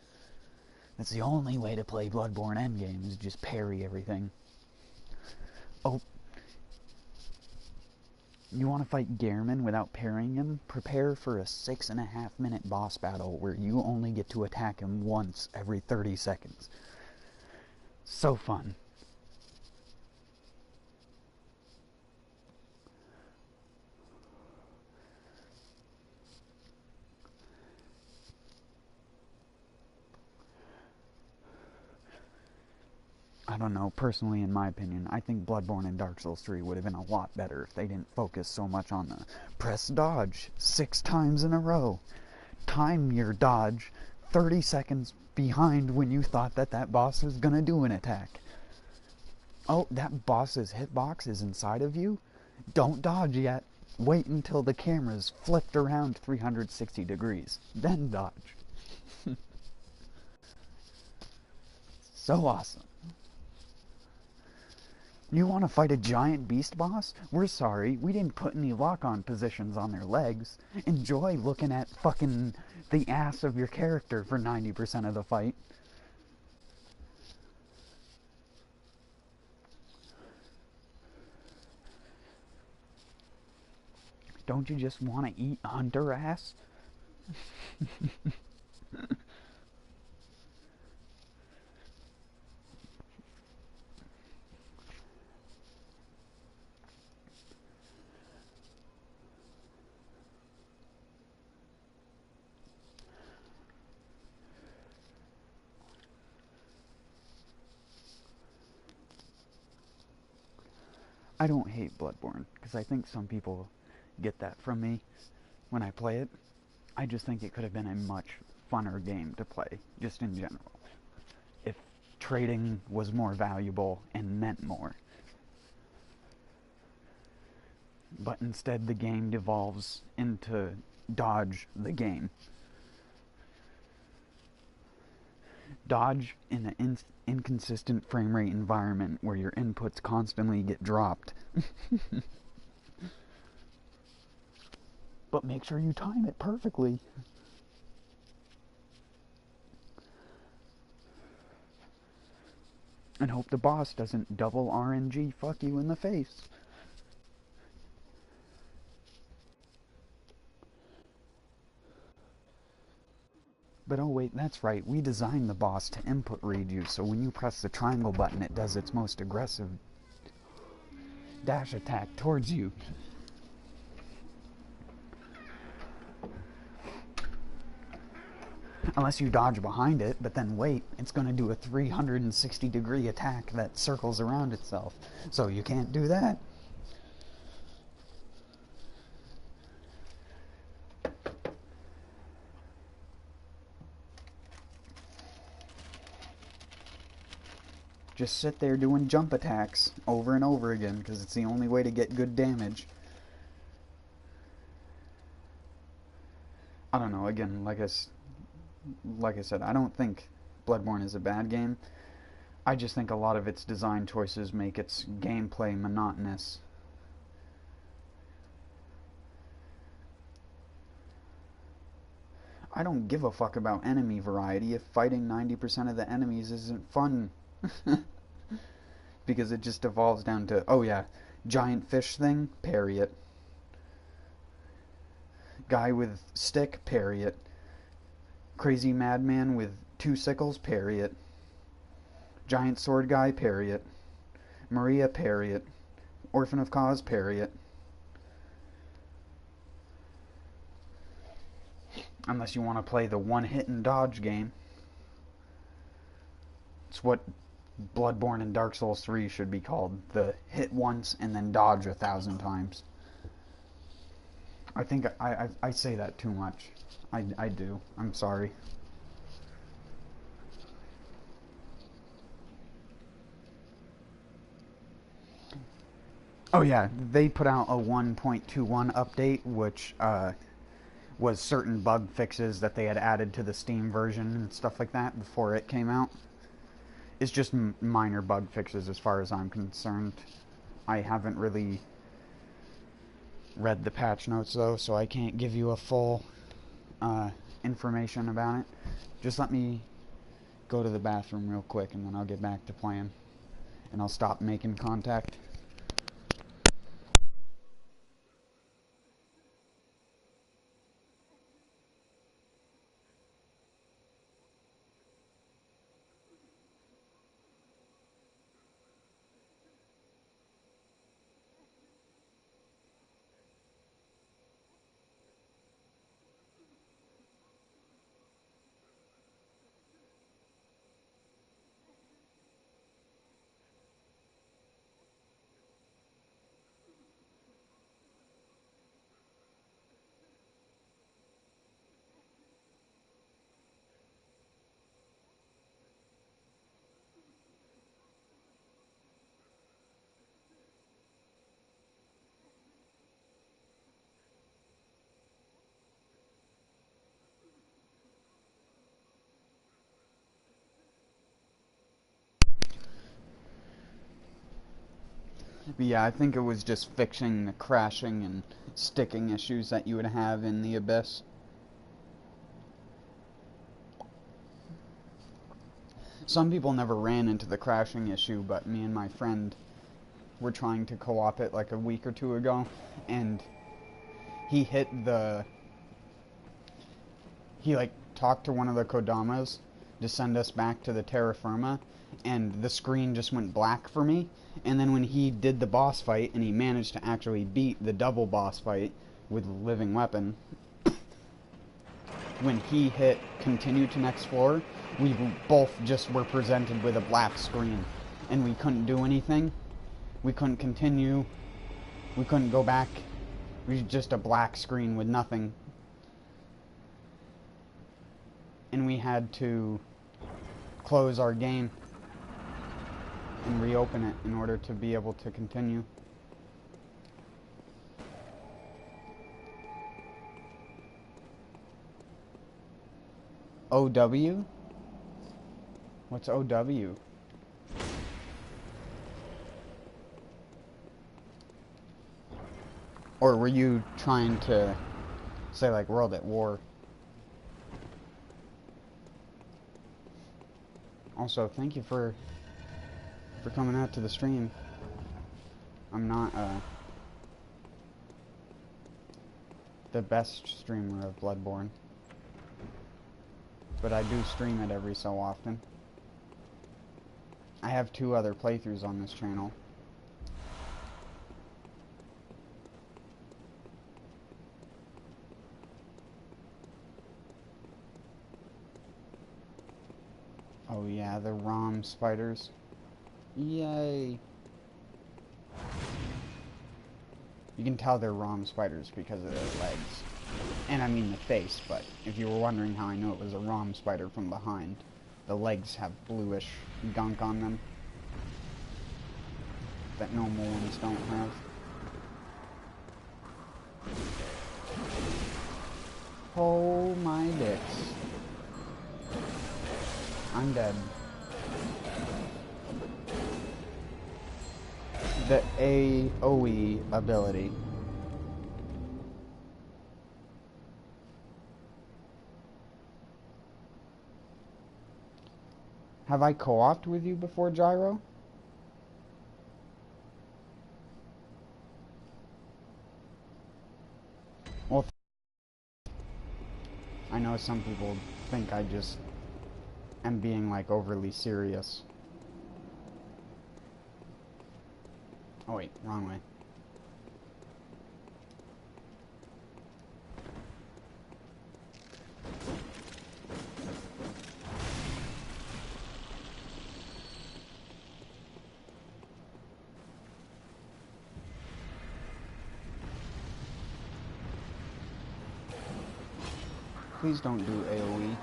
That's the only way to play Bloodborne endgame, is just parry everything. Oh. You want to fight Gehrman without parrying him? Prepare for a 6.5 minute boss battle where you only get to attack him once every 30 seconds. So fun. I don't know, personally, in my opinion, I think Bloodborne and Dark Souls 3 would have been a lot better if they didn't focus so much on the press dodge 6 times in a row. Time your dodge 30 seconds behind when you thought that that boss was gonna do an attack. Oh, that boss's hitbox is inside of you? Don't dodge yet. Wait until the camera's flipped around 360 degrees. Then dodge. So awesome. You want to fight a giant beast boss? We're sorry, we didn't put any lock-on positions on their legs. Enjoy looking at fucking the ass of your character for 90% of the fight. Don't you just want to eat hunter ass? I don't hate Bloodborne, because I think some people get that from me when I play it. I just think it could have been a much funner game to play, just in general, if trading was more valuable and meant more. But instead the game devolves into dodge the game. Dodge in an inconsistent frame rate environment where your inputs constantly get dropped. But make sure you time it perfectly. And hope the boss doesn't double RNG fuck you in the face. But oh wait, that's right, we designed the boss to input read you, so when you press the triangle button it does its most aggressive dash attack towards you. Unless you dodge behind it, but then wait, it's going to do a 360-degree attack that circles around itself. So you can't do that. Just sit there doing jump attacks over and over again, because it's the only way to get good damage. I don't know, again, like I said, I don't think Bloodborne is a bad game. I just think a lot of its design choices make its gameplay monotonous. I don't give a fuck about enemy variety if fighting 90% of the enemies isn't fun. Because it just devolves down to, oh yeah, giant fish thing, parry it. Guy with stick, parry it. Crazy madman with 2 sickles, parry it. Giant sword guy, parry it. Maria, parry it. Orphan of Cause, parry it. Unless you want to play the one-hit and dodge game. It's what Bloodborne and Dark Souls 3 should be called. The hit once and then dodge 1,000 times. I think I say that too much. I do. I'm sorry. Oh yeah, they put out a 1.21 update, which was certain bug fixes that they had added to the Steam version and stuff like that before it came out. It's just minor bug fixes as far as I'm concerned. I haven't really read the patch notes though, so I can't give you a full information about it. Just let me go to the bathroom real quick and then I'll get back to playing. And I'll stop making contact. But yeah, I think it was just fixing the crashing and sticking issues that you would have in the Abyss. Some people never ran into the crashing issue, but me and my friend were trying to co-op it like a week or two ago, and he like talked to one of the Kodamas to send us back to the terra firma, and the screen just went black for me. And then when he did the boss fight and he managed to actually beat the double boss fight with living weapon, when he hit continue to next floor, we both just were presented with a black screen and we couldn't do anything. We couldn't continue. We couldn't go back. It was just a black screen with nothing. And we had to close our game and reopen it in order to be able to continue. OW? What's OW? Or were you trying to say like World at War? Also, thank you for coming out to the stream. I'm not the best streamer of Bloodborne, but I do stream it every so often. I have 2 other playthroughs on this channel. Oh yeah, the ROM spiders. Yay! You can tell they're ROM spiders because of their legs. And I mean the face, but if you were wondering how I knew it was a ROM spider from behind, the legs have bluish gunk on them. that normal ones don't have. Oh my dicks. I'm dead. The AoE ability. Have I co-opted with you before, Gyro? Well, I know some people think I just am being, like, overly serious. Oh wait, wrong way. Please don't do AoE.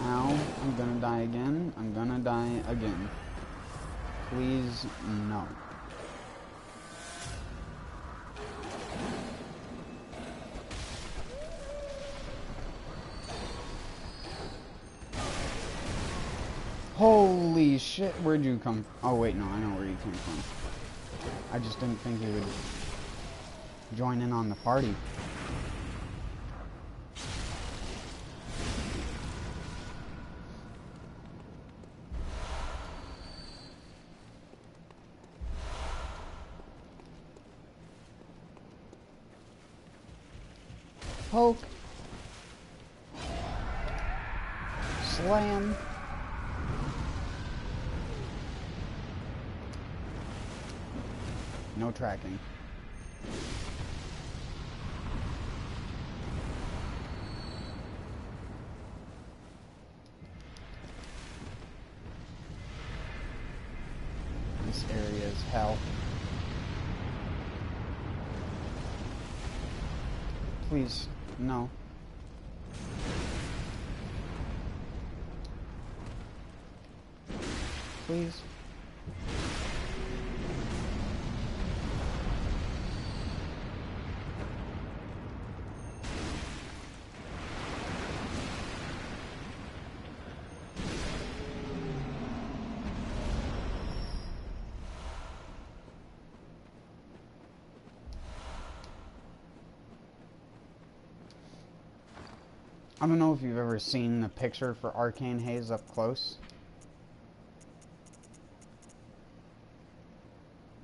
Ow, I'm gonna die again. I'm gonna die again. Please, no. Holy shit, where'd you come from? Oh wait, no, I know where you came from. I just didn't think you would join in on the party. Poke. Slam. No tracking. This area is hell. Please, no. Please. I don't know if you've ever seen the picture for Arcane Haze up close.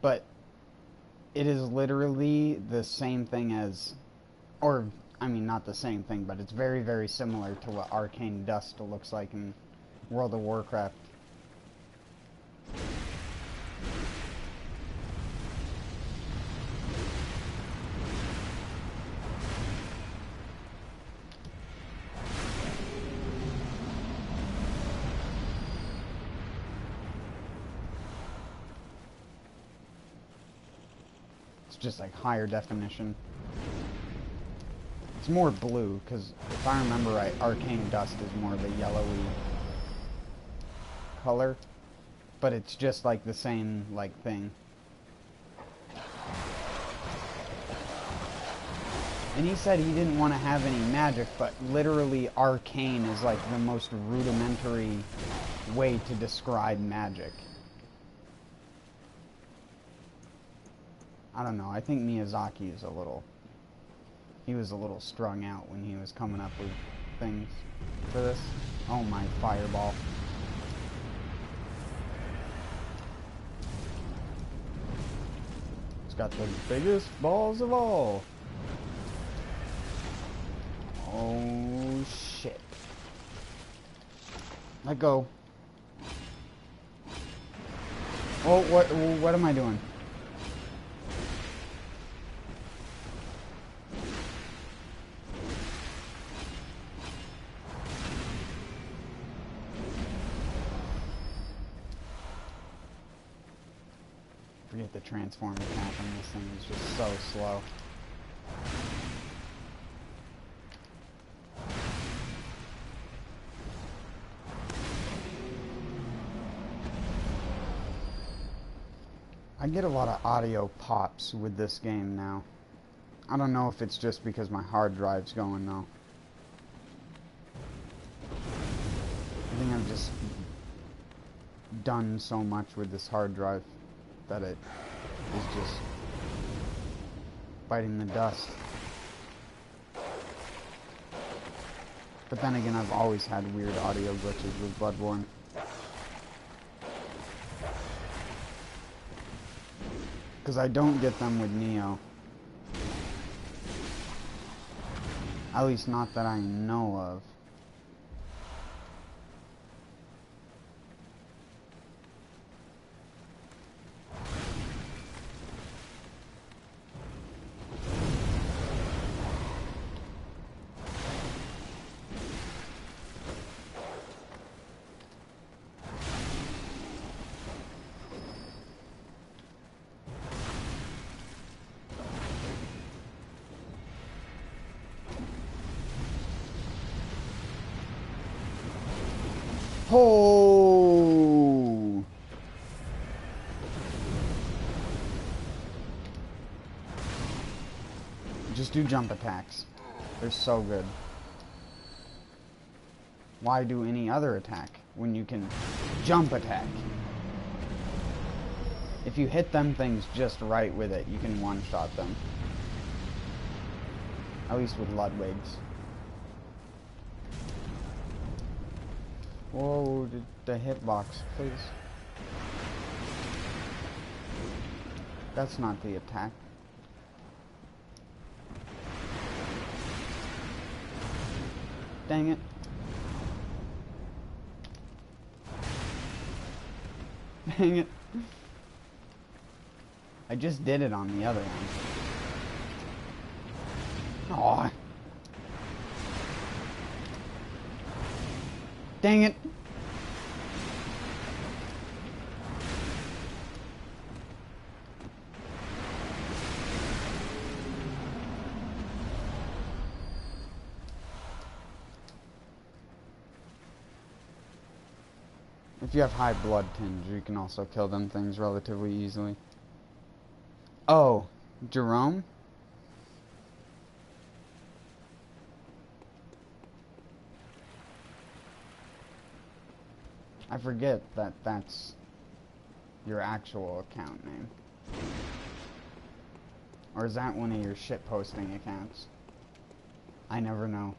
But it is literally the same thing as, or, I mean, not the same thing, but it's very, very similar to what Arcane Dust looks like in World of Warcraft. Just like higher definition. It's more blue, because if I remember right, Arcane Dust is more of a yellowy color, but it's just like the same like thing. And he said he didn't want to have any magic, but literally arcane is like the most rudimentary way to describe magic. I don't know, I think Miyazaki is he was a little strung out when he was coming up with things for this. Oh my fireball. It's got the biggest balls of all. Oh shit. Let go. Oh, what am I doing? Forget the transform attack on this thing is just so slow. I get a lot of audio pops with this game now. I don't know if it's just because my hard drive's going though. I think I've just done so much with this hard drive that it is just biting the dust. But then again, I've always had weird audio glitches with Bloodborne. Because I don't get them with Neo. At least not that I know of. Oh! Just do jump attacks. They're so good. Why do any other attack when you can jump attack? If you hit them things just right with it, you can one-shot them. At least with Ludwig's. Whoa, the hitbox, please. That's not the attack. Dang it. Dang it. I just did it on the other one. Aw. Dang it. If you have high blood tinge, you can also kill them things relatively easily. Oh, Jerome? I forget that that's your actual account name. Or is that one of your shitposting accounts? I never know.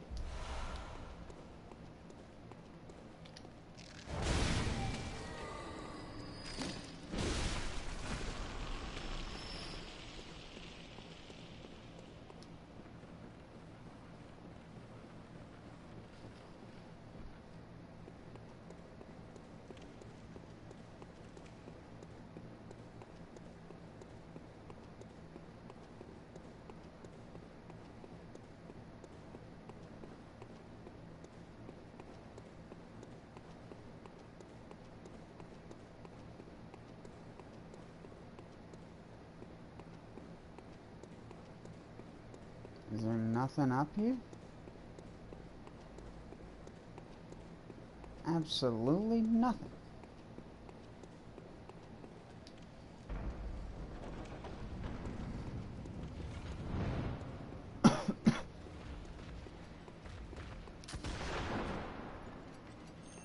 Is there nothing up here? Absolutely nothing.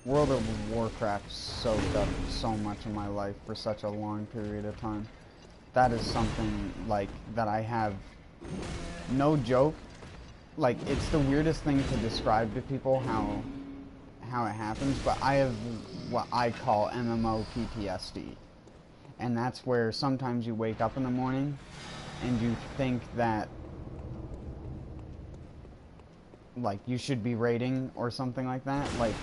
World of Warcraft soaked up so much of my life for such a long period of time. That is something, like, that I have, no joke, like, it's the weirdest thing to describe to people how it happens, but I have what I call MMO PTSD. And that's where sometimes you wake up in the morning and you think that, like, you should be raiding or something like that, like,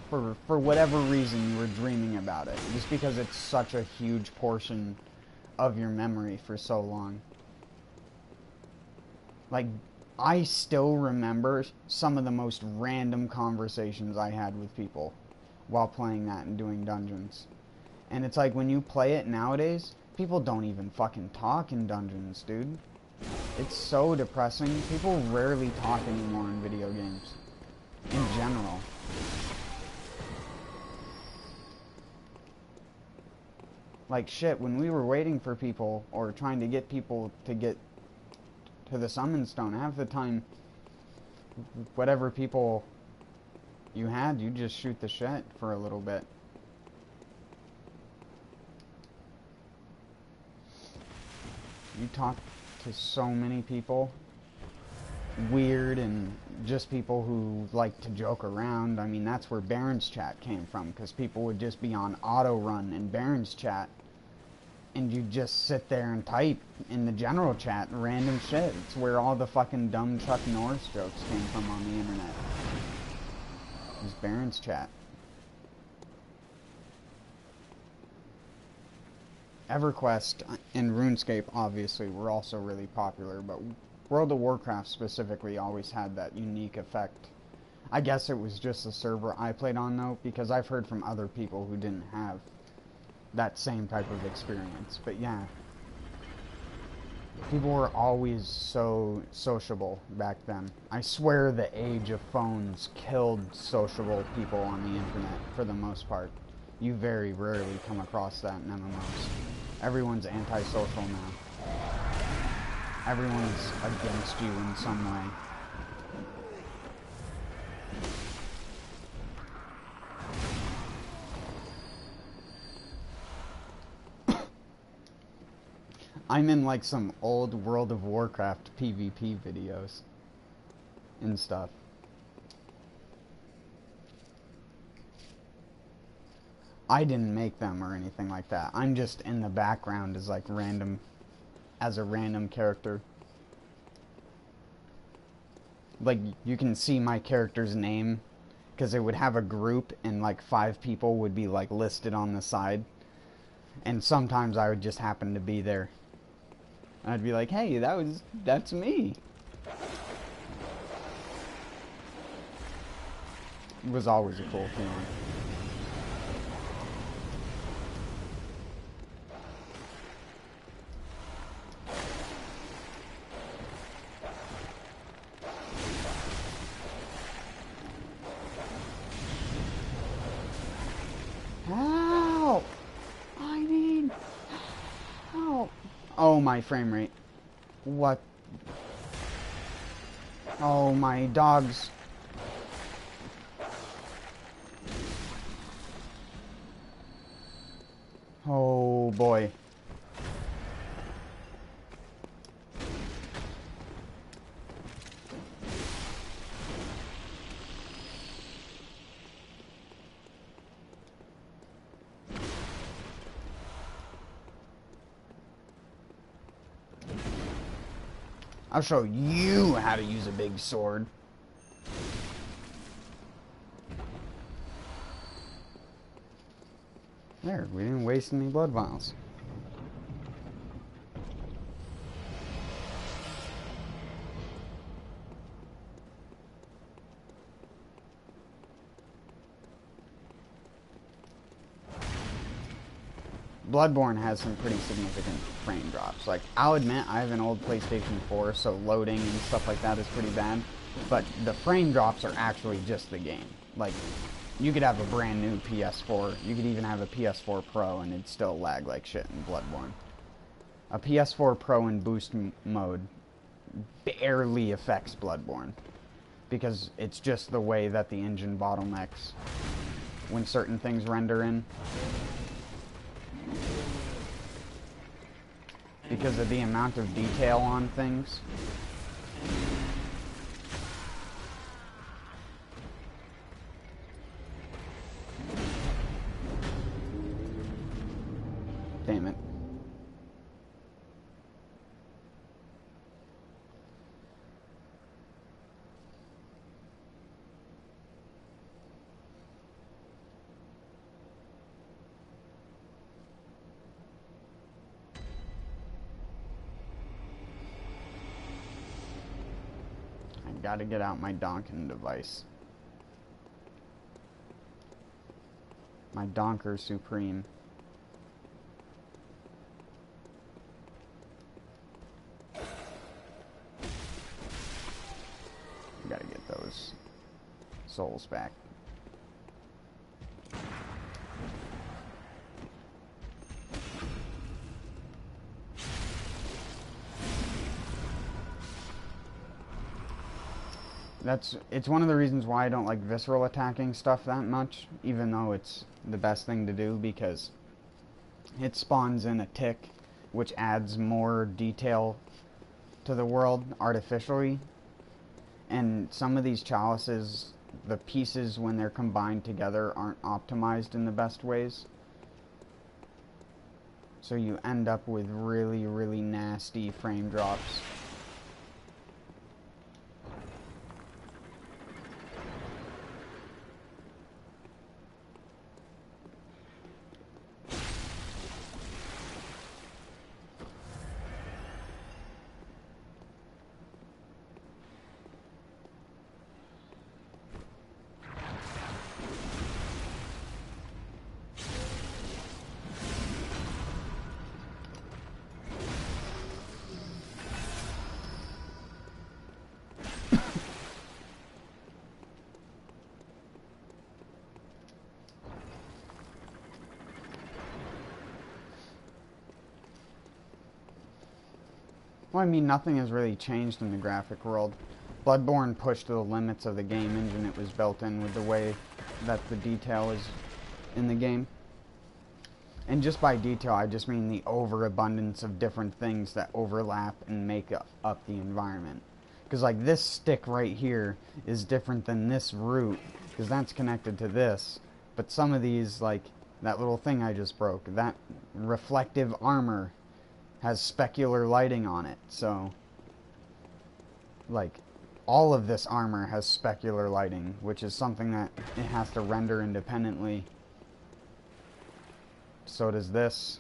for whatever reason you were dreaming about it, just because it's such a huge portion of your memory for so long. Like, I still remember some of the most random conversations I had with people while playing that and doing dungeons. And it's like, when you play it nowadays, people don't even fucking talk in dungeons, dude. It's so depressing. People rarely talk anymore in video games. In general. Like, shit, when we were waiting for people, or trying to get people to get to the Summon Stone, half the time, whatever people you had, you just shoot the shit for a little bit. You talk to so many people, weird and just people who like to joke around. I mean, that's where Baron's chat came from, because people would just be on auto run in Baron's chat, and you just sit there and type in the general chat random shit. It's where all the fucking dumb Chuck Norris jokes came from on the internet. It was Baron's chat. EverQuest and RuneScape obviously were also really popular, but World of Warcraft specifically always had that unique effect. I guess it was just the server I played on though, because I've heard from other people who didn't have that same type of experience. But yeah, people were always so sociable back then. I swear the age of phones killed sociable people on the internet for the most part. You very rarely come across that in MMOs. Everyone's antisocial now. Everyone's against you in some way. I'm in like some old World of Warcraft PvP videos and stuff. I didn't make them or anything like that. I'm just in the background as like random, as a random character. Like, you can see my character's name, because it would have a group and like 5 people would be like listed on the side. And sometimes I would just happen to be there. I'd be like, hey, that's me. It was always a cool feeling. Help! I need help. Oh, my frame rate. What? Oh, my dogs. Oh, boy. I'll show you how to use a big sword. There, we didn't waste any blood vials. Bloodborne has some pretty significant frame drops. Like, I'll admit, I have an old PlayStation 4, so loading and stuff like that is pretty bad. But the frame drops are actually just the game. Like, you could have a brand new PS4, you could even have a PS4 Pro, and it'd still lag like shit in Bloodborne. A PS4 Pro in boost mode barely affects Bloodborne, because it's just the way that the engine bottlenecks when certain things render in. Because of the amount of detail on things. Damn it. Gotta get out my donking device. My Donker Supreme. Gotta get those souls back. It's one of the reasons why I don't like visceral attacking stuff that much, even though it's the best thing to do, because it spawns in a tick, which adds more detail to the world artificially. And some of these chalices, the pieces when they're combined together aren't optimized in the best ways. So you end up with really, really nasty frame drops. Well, I mean, nothing has really changed in the graphic world. Bloodborne pushed to the limits of the game engine it was built in with the way that the detail is in the game. And just by detail, I just mean the overabundance of different things that overlap and make up the environment. Because, like, this stick right here is different than this root, because that's connected to this. But some of these, like, that little thing I just broke, that reflective armor has specular lighting on it, so like all of this armor has specular lighting, which is something that it has to render independently. So does this.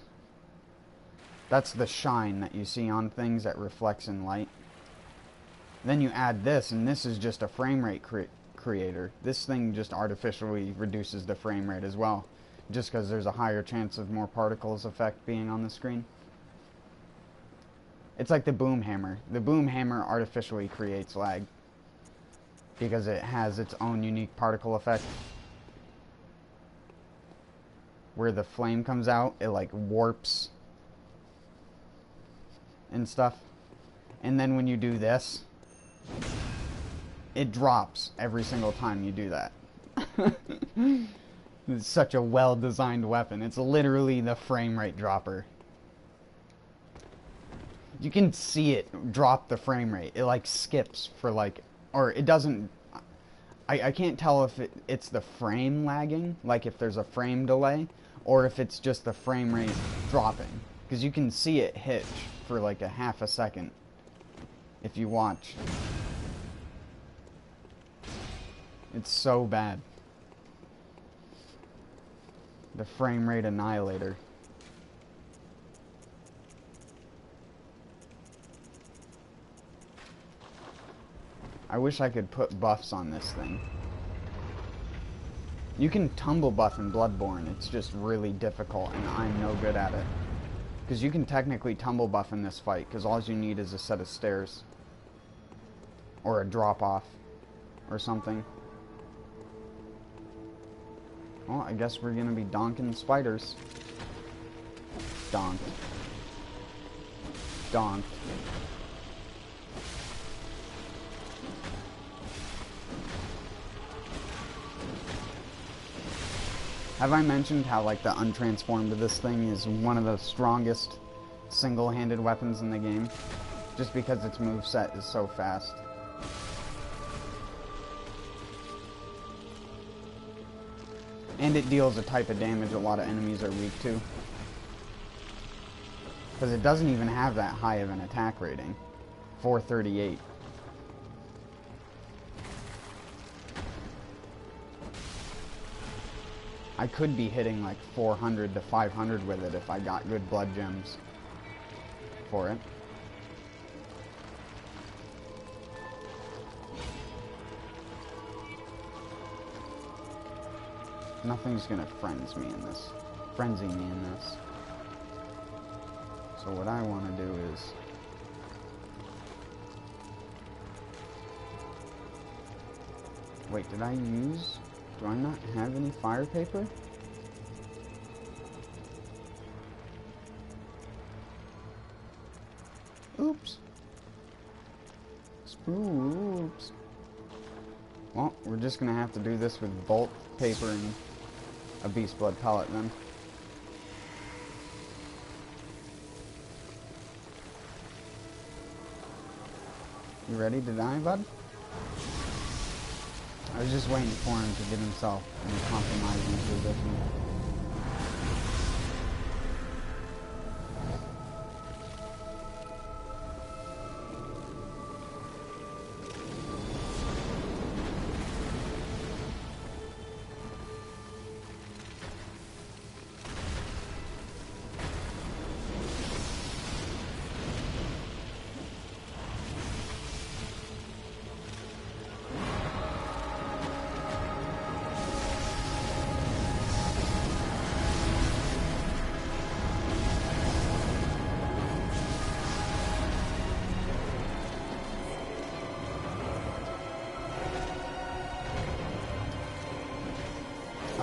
That's the shine that you see on things that reflects in light. Then you add this, and this is just a frame rate creator. This thing just artificially reduces the frame rate as well, just because there's a higher chance of more particles effect being on the screen. It's like the boom hammer. The boom hammer artificially creates lag because it has its own unique particle effect. Where the flame comes out, it like warps and stuff. And then when you do this, it drops every single time you do that. It's such a well-designed weapon. It's literally the frame rate dropper. You can see it drop the frame rate. It like skips for like, or it doesn't, I can't tell if it's the frame lagging, like if there's a frame delay, or if it's just the frame rate dropping. Because you can see it hitch for like a half a second if you watch. It's so bad. The frame rate annihilator. I wish I could put buffs on this thing. You can tumble buff in Bloodborne, it's just really difficult and I'm no good at it. Because you can technically tumble buff in this fight, because all you need is a set of stairs. Or a drop off. Or something. Well, I guess we're gonna be donking spiders. Donked. Donked. Have I mentioned how, like, the untransformed of this thing is one of the strongest single-handed weapons in the game? Just because its moveset is so fast. And it deals a type of damage a lot of enemies are weak to. Because it doesn't even have that high of an attack rating. 438. I could be hitting like 400 to 500 with it if I got good blood gems for it. Nothing's gonna frenzy me in this. So what I want to do is wait, did I use? Do I not have any fire paper? Oops. Oops. Well, we're just gonna have to do this with bolt, paper, and a beast blood pellet then. You ready to die, bud? I was just waiting for him to get himself in a compromising position.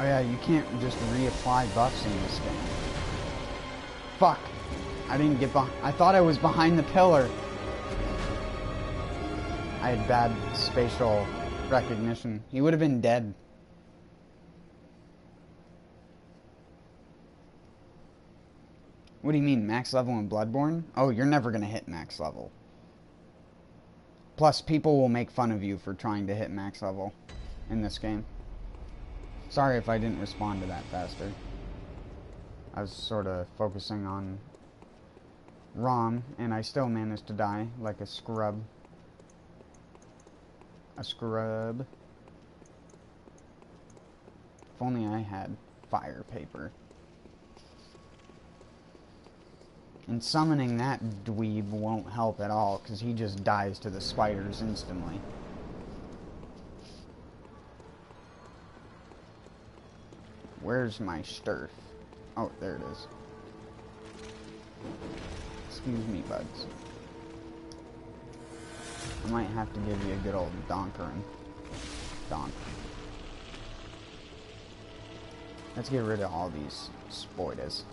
Oh yeah, you can't just reapply buffs in this game. Fuck! I didn't get behind. I thought I was behind the pillar. I had bad spatial recognition. He would have been dead. What do you mean, max level in Bloodborne? Oh, you're never gonna hit max level. Plus, people will make fun of you for trying to hit max level in this game. Sorry if I didn't respond to that faster. I was sort of focusing on ROM, and I still managed to die like a scrub. A scrub. If only I had fire paper. And summoning that dweeb won't help at all, because he just dies to the spiders instantly. Where's my sturf? Oh, there it is. Excuse me, buds. I might have to give you a good old donkering. Donk. Let's get rid of all these spoilers.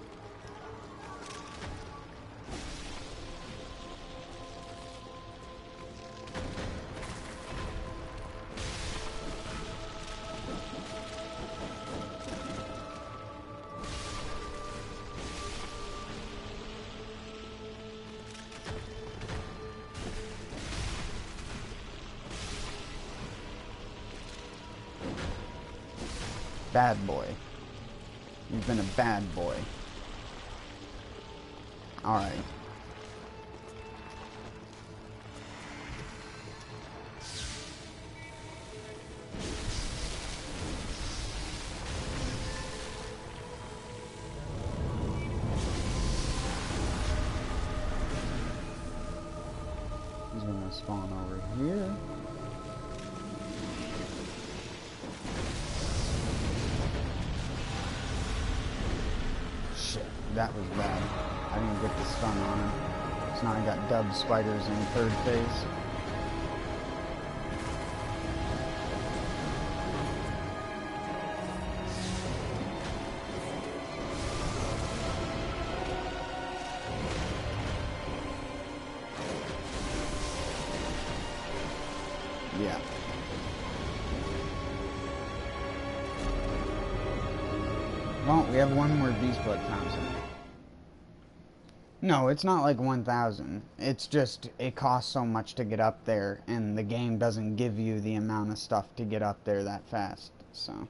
Bad boy. You've been a bad boy. Alright. He's gonna spawn over here. That was bad. I didn't get the stun on him. So now I got dubbed spiders in third phase. Yeah. Well, we have one more Beast Blood Thompson. No, it's not like 1,000. It's just, it costs so much to get up there, and the game doesn't give you the amount of stuff to get up there that fast, so.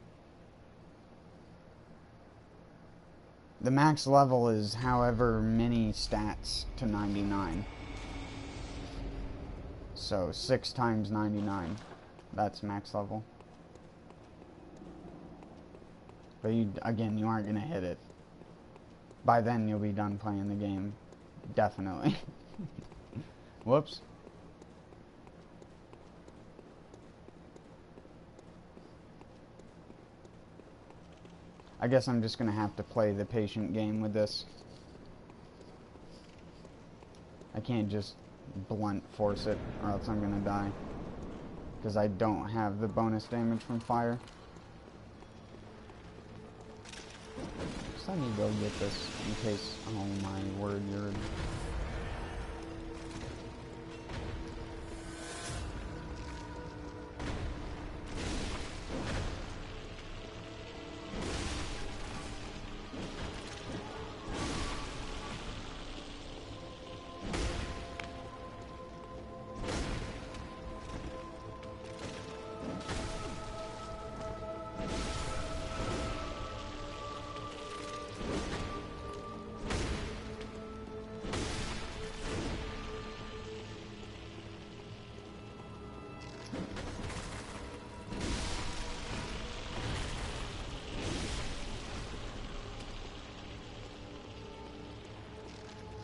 The max level is however many stats to 99. So, 6 times 99. That's max level. But you, again, you aren't going to hit it. By then, you'll be done playing the game. Definitely. Whoops. I guess I'm just going to have to play the patient game with this. I can't just blunt force it, or else I'm going to die. Because I don't have the bonus damage from fire. So I need to go get this in case, oh my word, you're...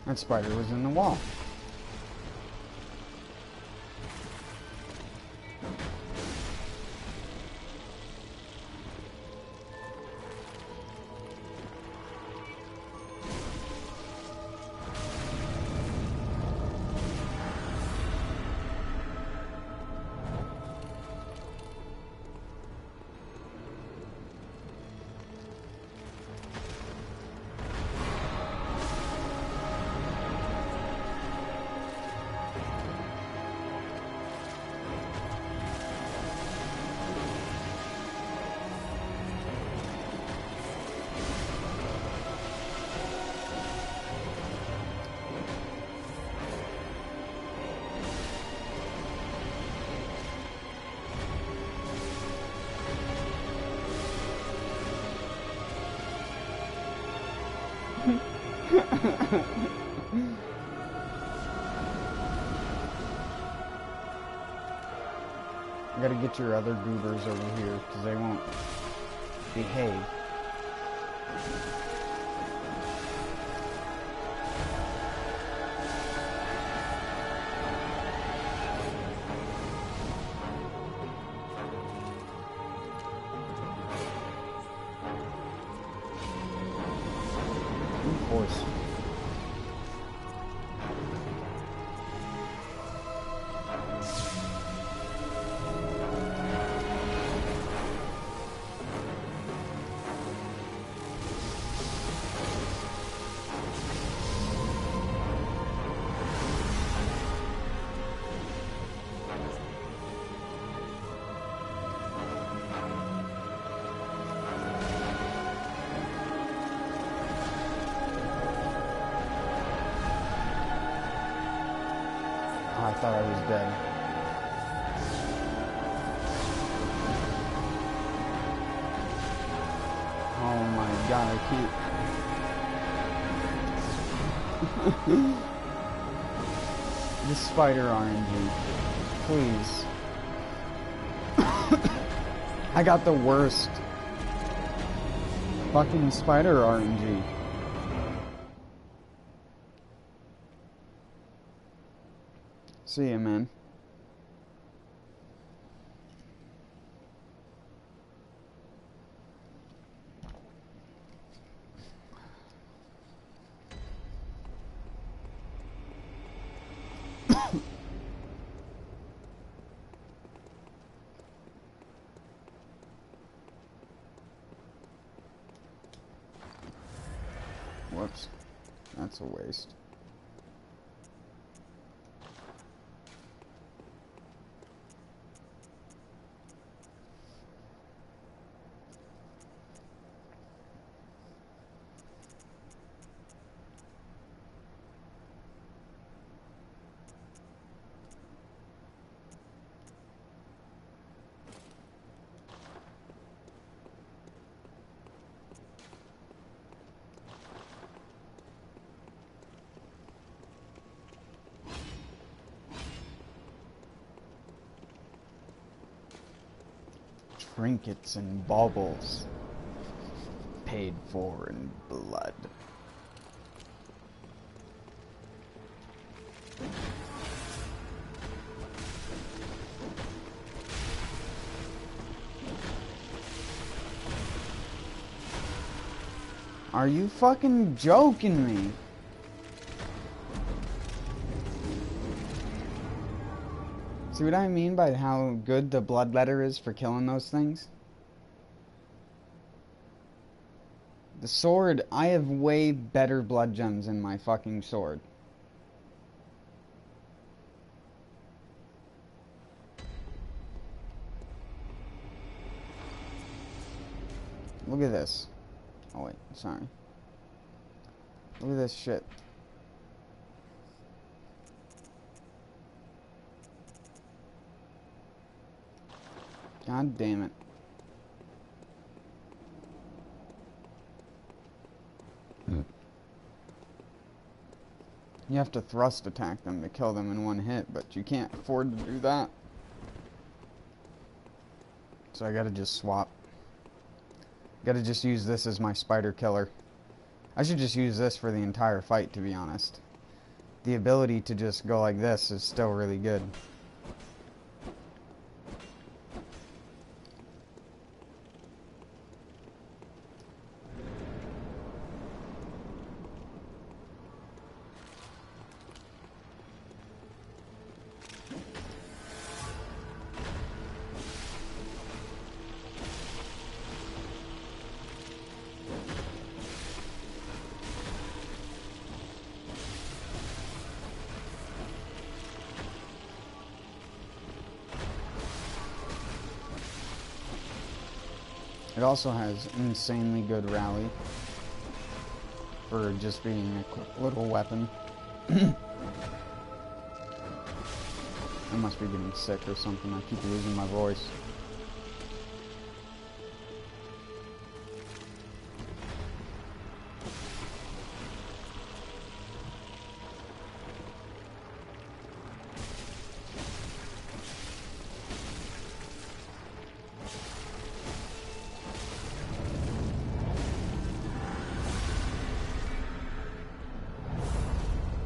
That spider was in the wall. You gotta get your other goobers over here, because they won't behave. Of course. I thought I was dead. Oh my god, I keep... This spider RNG. Please. I got the worst fucking spider RNG. See ya, man. Whoops. That's a waste. Trinkets and baubles paid for in blood. Are you fucking joking me? See what I mean by how good the bloodletter is for killing those things? The sword, I have way better blood gems in my fucking sword. Look at this. Oh wait, sorry. Look at this shit. God damn it. You have to thrust attack them to kill them in one hit, but you can't afford to do that. So I gotta just swap. Gotta just use this as my spider killer. I should just use this for the entire fight, to be honest. the ability to just go like this is still really good. It also has insanely good rally for just being a quick little weapon. I must be getting sick or something. I keep losing my voice.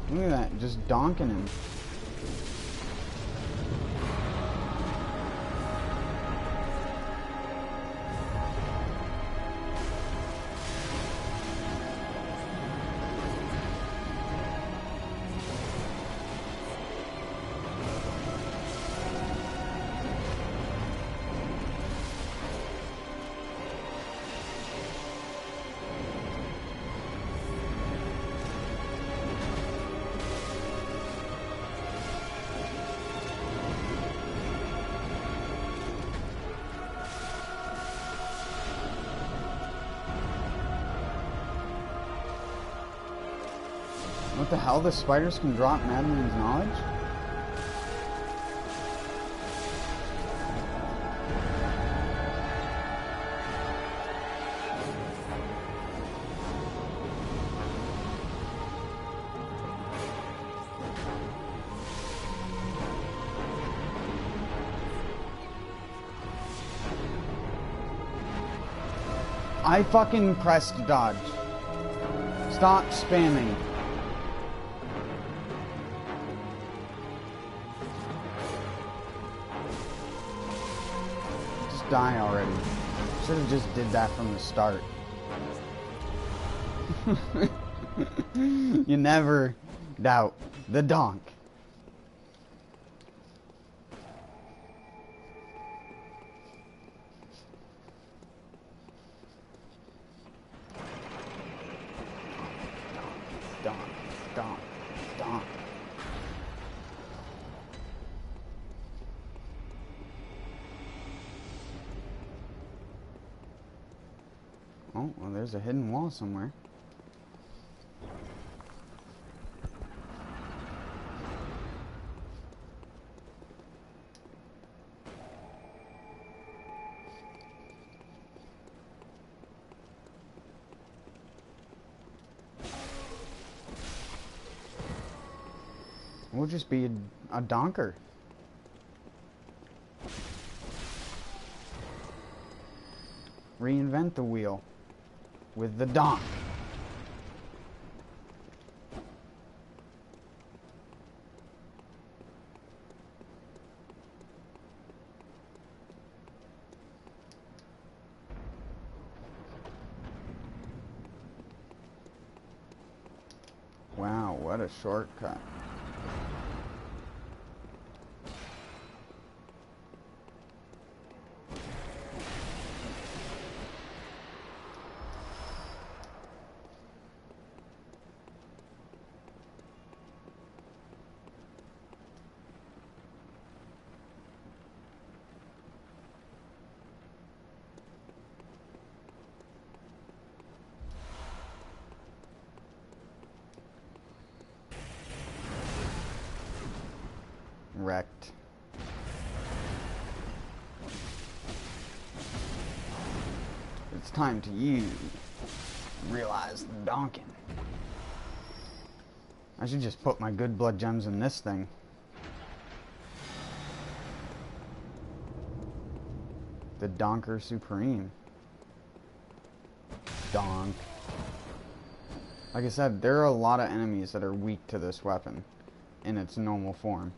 Look at that, just donking him. What the hell? The spiders can drop Madeline's knowledge? I fucking pressed dodge. Stop spamming. Die already. Should have just did that from the start. You never doubt the donk. Donk, donk, donk. Oh, well, there's a hidden wall somewhere. We'll just be a donker. Reinvent the wheel. With the donk. Wow, what a shortcut. Wrecked. It's time to realize the donkin. I should just put my good blood gems in this thing. The Donker Supreme. Donk. Like I said, there are a lot of enemies that are weak to this weapon in its normal form.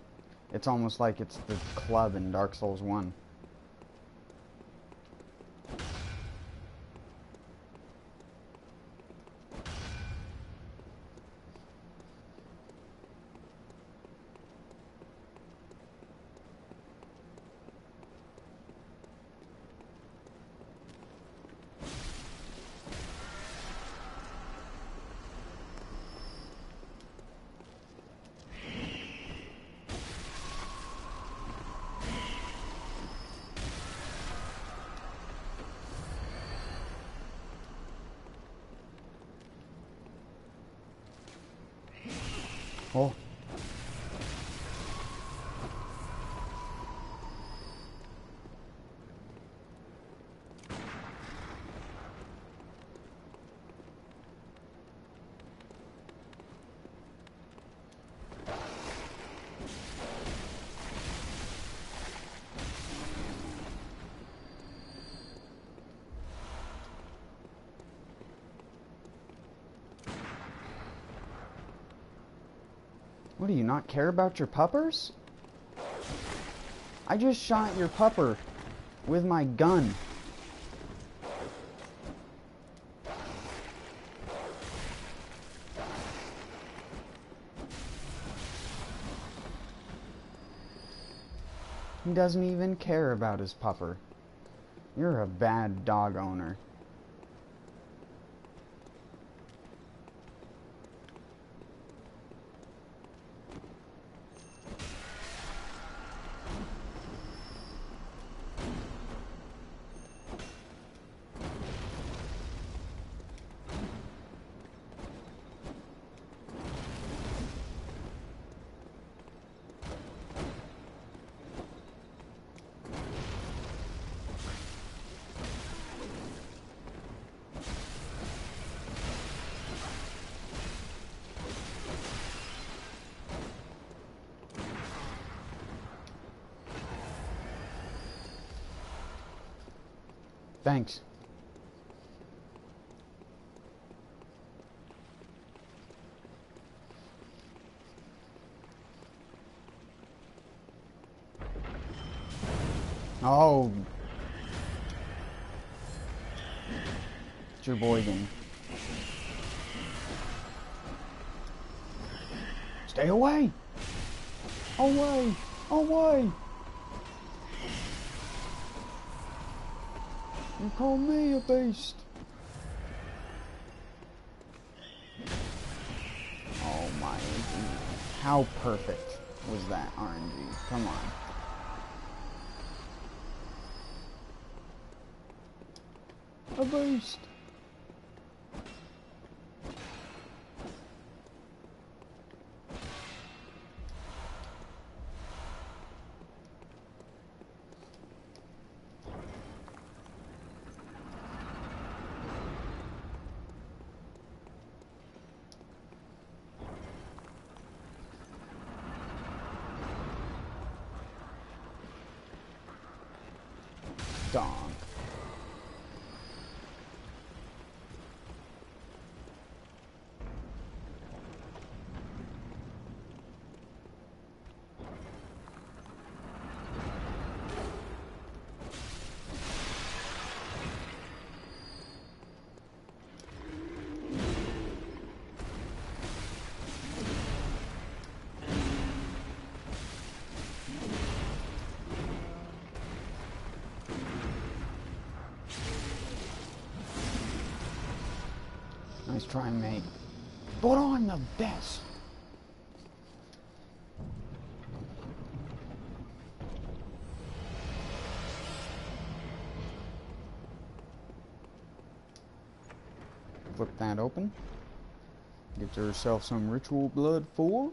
It's almost like it's the club in Dark Souls 1. Oh. What, do you not care about your puppers? I just shot your pupper with my gun. He doesn't even care about his pupper. You're a bad dog owner. Thanks. Oh. It's your boy game. Stay away! Away! Away! You call me a beast. Oh my. How perfect was that RNG? Come on. A beast. Donk. Nice try, mate. But I'm the best. Flip that open. Get yourself some ritual blood 4.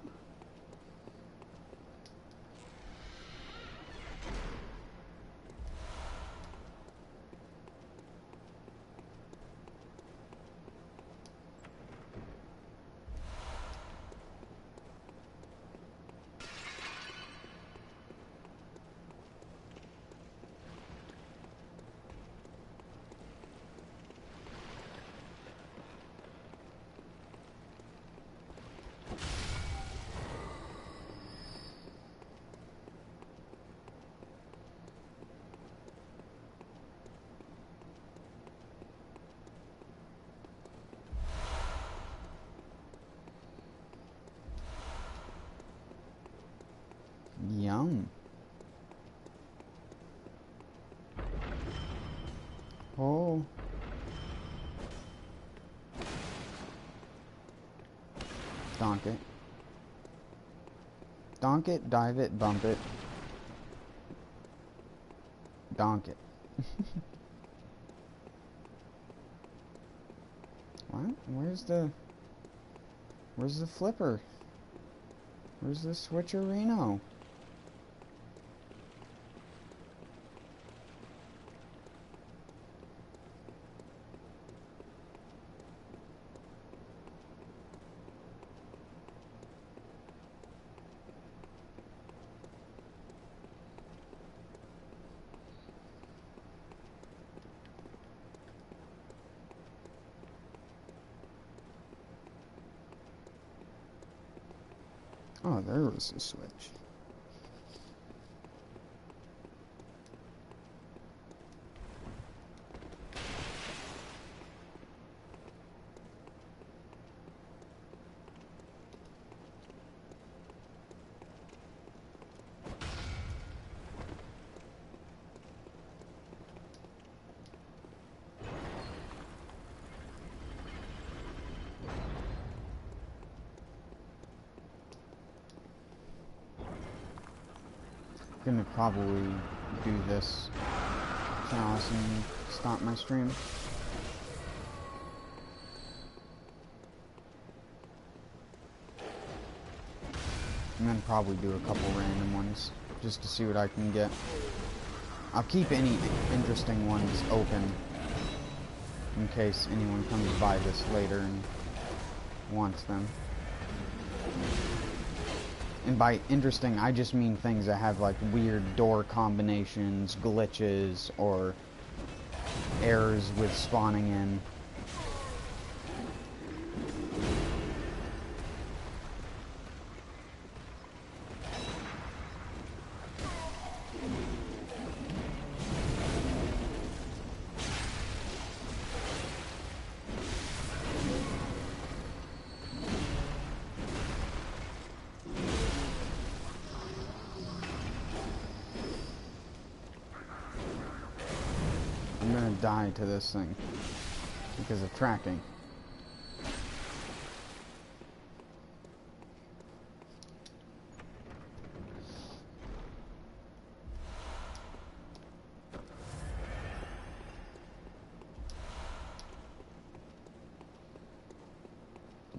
yum. Oh. Donk it. Donk it, dive it, bump it. Donk it. What? Where's the flipper? Where's the switcherino? Oh, there was a switch. Gonna probably do this Chalice and stop my stream. And then probably do a couple random ones just to see what I can get. I'll keep any interesting ones open in case anyone comes by this later and wants them. And by interesting, I just mean things that have like weird door combinations, glitches, or errors with spawning in. I'm gonna die to this thing because of tracking.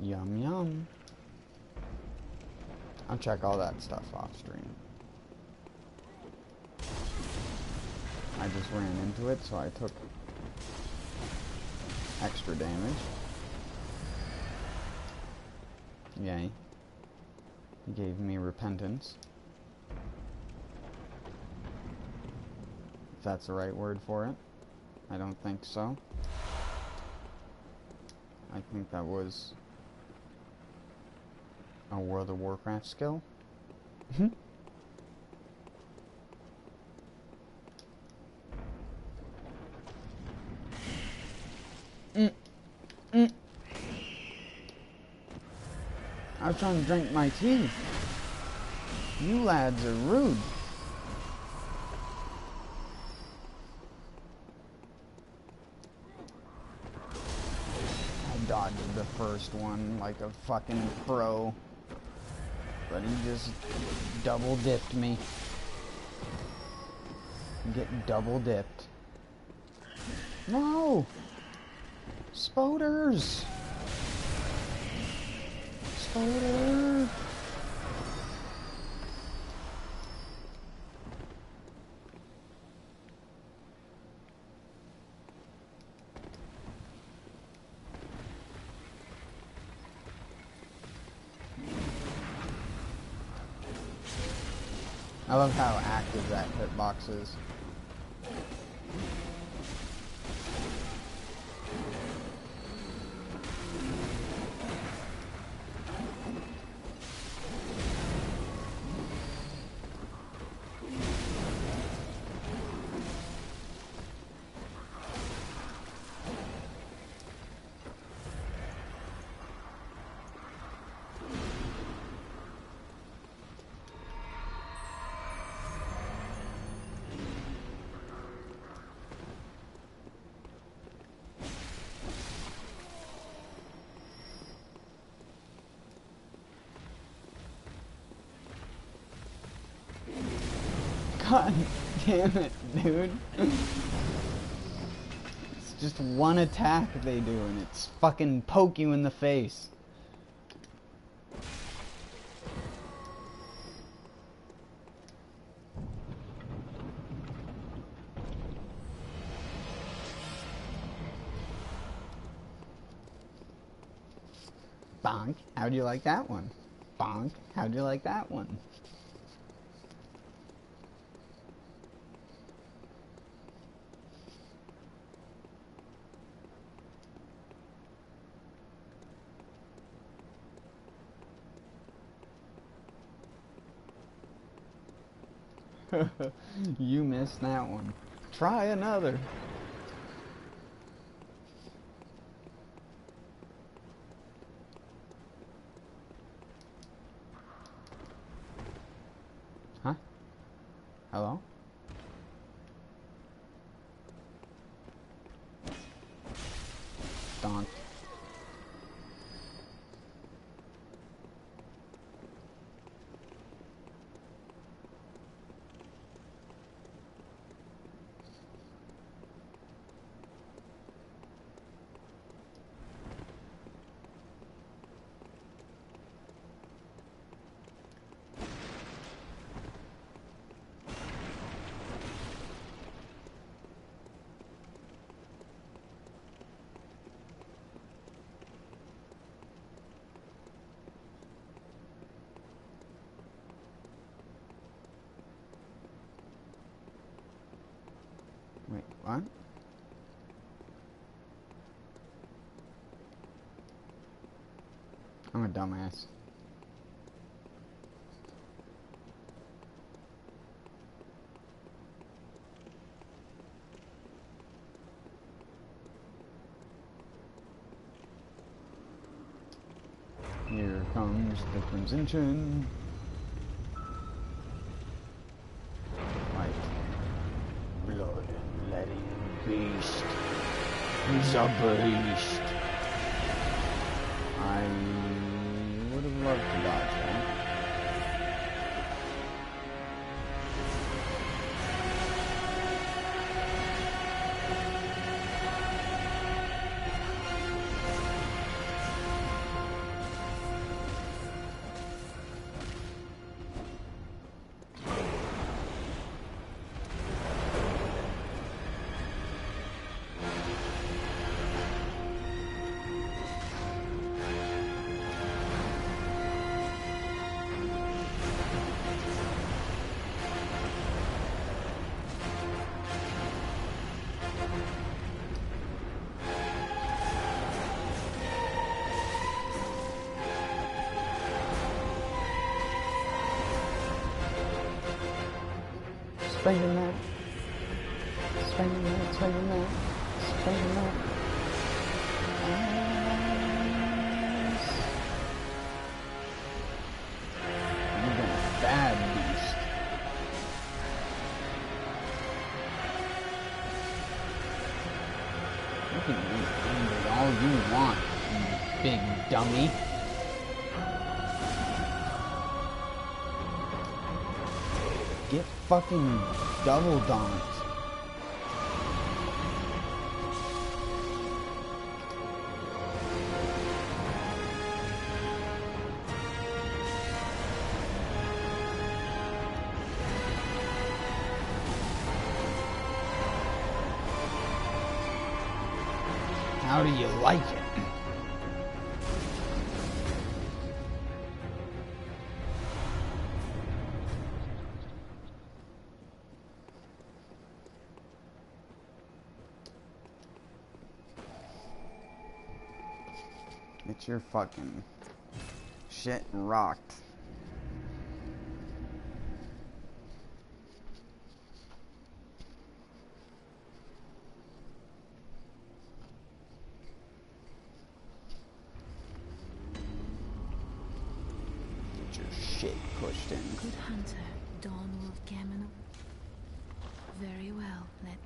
Yum yum. I'll check all that stuff off stream. I just ran into it, so I took extra damage. Yay. He gave me repentance. If that's the right word for it. I don't think so. I think that was a World of Warcraft skill. I was trying to drink my tea. You lads are rude. I dodged the first one like a fucking pro. But he just double dipped me. Get double dipped. No! Spoders! Spoder! I love how active that hitbox is. God damn it, dude. It's just one attack they do and it's fucking poke you in the face. Bonk, how'd you like that one? Bonk, how'd you like that one? You missed that one. Try another. Huh? Hello? Donk. Wait, what? I'm a dumbass. Here comes the Crimson Chin. White blood-letting beast. He's a beast. I would have loved to dodge that. Spending that. Spending that, spending that. Spending that. You've been a bad beast. You can be angry all you want, you big dummy. Get fucking double donked. How do you like it? Get your fucking shit rocked. Get your shit pushed in. Good hunter, Dawn Wolf Gehrman. Very well, let...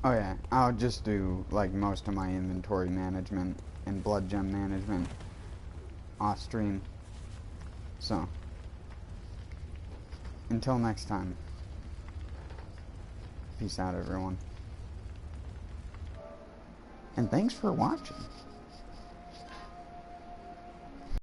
Oh yeah, I'll just do like most of my inventory management and blood gem management off stream. So, until next time, peace out everyone. And thanks for watching.